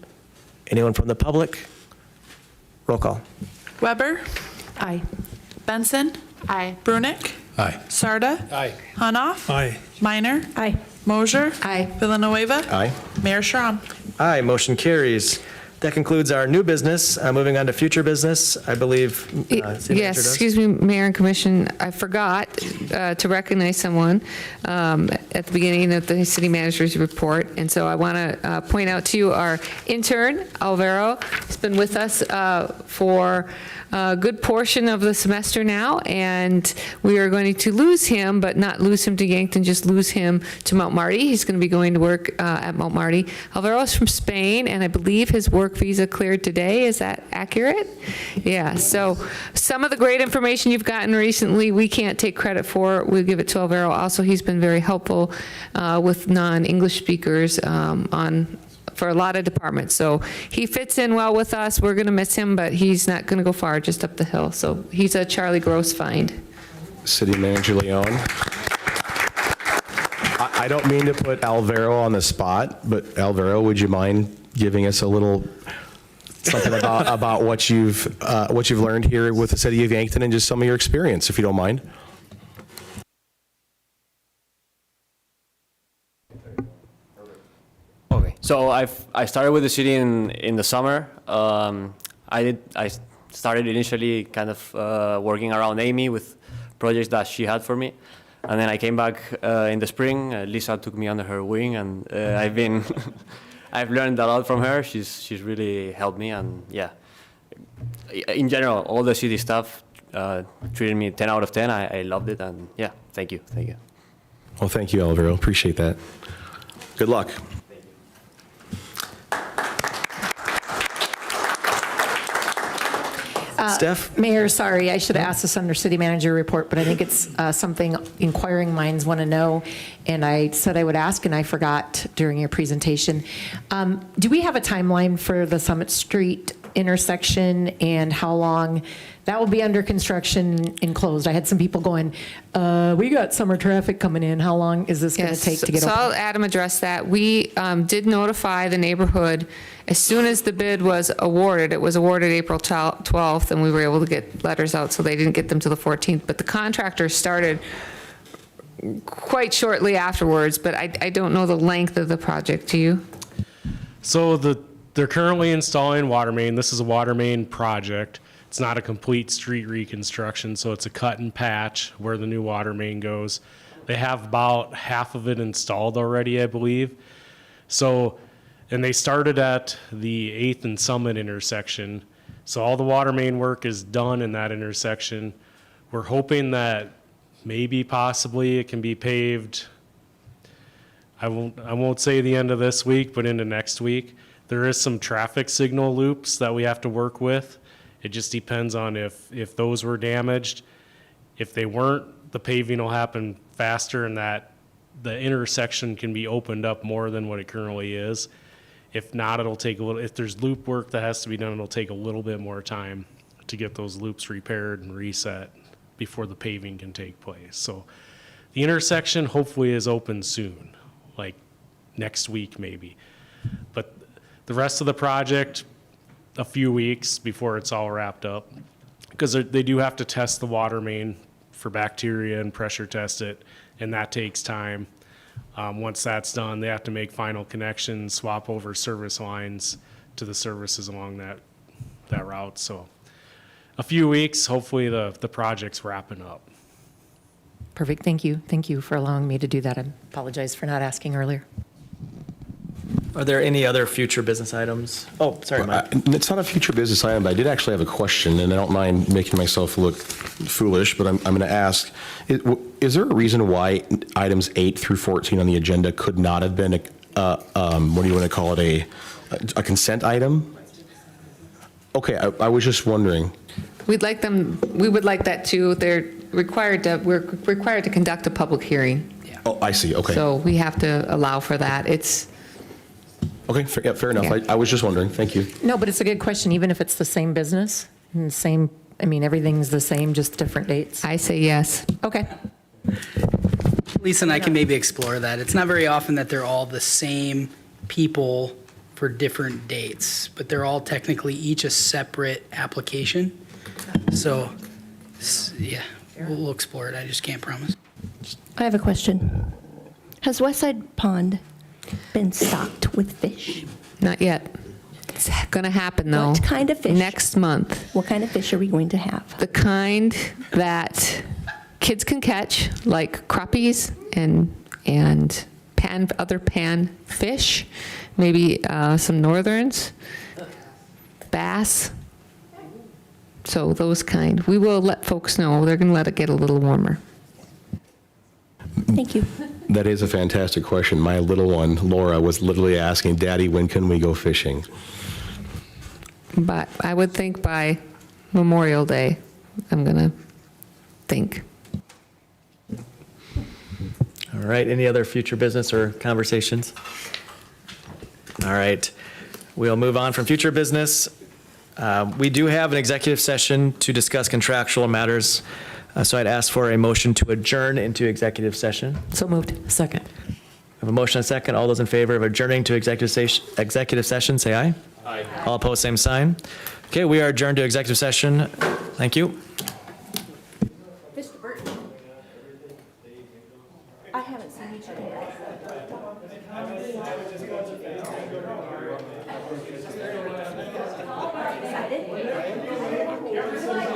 Anyone from the public? Roll call. Weber. Aye. Benson. Aye. Brunick. Aye. Sarda. Aye. Hunoff. Aye. Minor. Aye. Mosier. Aye. Villanueva. Aye. Mayor Schram. Aye, motion carries. That concludes our new business. Moving on to future business, I believe. City Manager Yes, does. excuse me, Mayor and Commission, I forgot to recognize someone at the beginning of the city manager's report, and so I want to point out to you our intern, Alvaro. He's been with us for a good portion of the semester now, and we are going to lose him, but not lose him to Yankton, just lose him to Mount Marty. He's going to be going to work at Mount Marty. Alvaro is from Spain, and I believe his work visa cleared today. Is that accurate? Yeah, so some of the great information you've gotten recently, we can't take credit for. We'll give it to Alvaro. Also, he's been very helpful with non-English speakers for a lot of departments. So he fits in well with us. We're going to miss him, but he's not going to go far, just up the hill. So he's a Charlie Gross find. City Manager Leon. I don't mean to put Alvaro on the spot, but Alvaro, would you mind giving us a little something about what you've learned here with the city of Yankton and just some of your experience, if you don't mind? Okay, so I started with the city in the summer. I started initially kind of working around Amy with projects that she had for me. And then I came back in the spring. Lisa took me under her wing, and I've been, I've learned a lot from her. She's really helped me, and yeah. In general, all the city staff treated me 10 out of 10. I loved it, and yeah, thank you. Well, thank you, Alvaro. Appreciate that. Good luck. Steph? Mayor, sorry, I should have asked this under city manager report, but I think it's something inquiring minds want to know, and I said I would ask, and I forgot during your presentation. Do we have a timeline for the Summit Street intersection and how long that will be under construction and closed? I had some people going, we got summer traffic coming in. How long is this going to take to get so open? I'll Adam address that. We did notify the neighborhood as soon as the bid was awarded. It was awarded April 12th, and we were able to get letters out, so they didn't get them till the 14th. But the contractor started quite shortly afterwards, but I don't know the length of the project. Do you? So they're currently installing water main. This is a water main project. It's not a complete street reconstruction, so it's a cut and patch where the new water main goes. They have about half of it installed already, I believe. So, and they started at the 8th and Summit intersection. So all the water main work is done in that intersection. We're hoping that maybe possibly it can be paved, I won't say the end of this week, but into next week. There is some traffic signal loops that we have to work with. It just depends on if those were damaged. If they weren't, the paving will happen faster and that the intersection can be opened up more than what it currently is. If not, it'll take a little, if there's loop work that has to be done, it'll take a little bit more time to get those loops repaired and reset before the paving can take place. So the intersection hopefully is open soon, like next week maybe. But the rest of the project, a few weeks before it's all wrapped up, because they do have to test the water main for bacteria and pressure test it, and that takes time. Once that's done, they have to make final connections, swap over service lines to the services along that route. So a few weeks, hopefully the project's wrapping up. Perfect, thank you. Thank you for allowing me to do that. I apologize for not asking earlier. Are there any other future business items? Oh, sorry, Mike. It's not a future business item, but I did actually have a question, and I don't mind making myself look foolish, but I'm going to ask, is there a reason why items 8 through 14 on the agenda could not have been, what do you want to call it, a consent item? Okay, I was just wondering. We would like that too. We're required to conduct a public hearing. Oh, I see, okay. So we have to allow for that. Okay, fair enough. Yeah. I was just wondering. Thank you. No, but it's a good question, even if it's the same business, and the same, I mean, everything's the same, just different dates. I say yes. Okay. Lisa and I can maybe explore that. It's not very often that they're all the same people for different dates, but they're all technically each a separate application. So, yeah, we'll explore it. I just can't promise. I have a question. Has Westside Pond been stocked with fish? Not yet. It's going to happen, though. What kind of fish? Next month. What kind of fish are we going to have? The kind that kids can catch, like crappies and other pan fish, maybe some northerns, bass. So those kind. We will let folks know. They're going to let it get a little warmer. Thank you. That is a fantastic question. My little one, Laura, was literally asking, Daddy, when can we go fishing? But I would think by Memorial Day, I'm going to think. All right, any other future business or conversations? All right, we'll move on from future business. We do have an executive session to discuss contractual matters, so I'd ask for a motion to adjourn into executive session. So moved. Second. I have a motion and a second. All those in favor of adjourning to executive session, say aye. Aye. All opposed, same sign. Okay, we are adjourned to executive session. Thank you. I haven't seen each other. excited.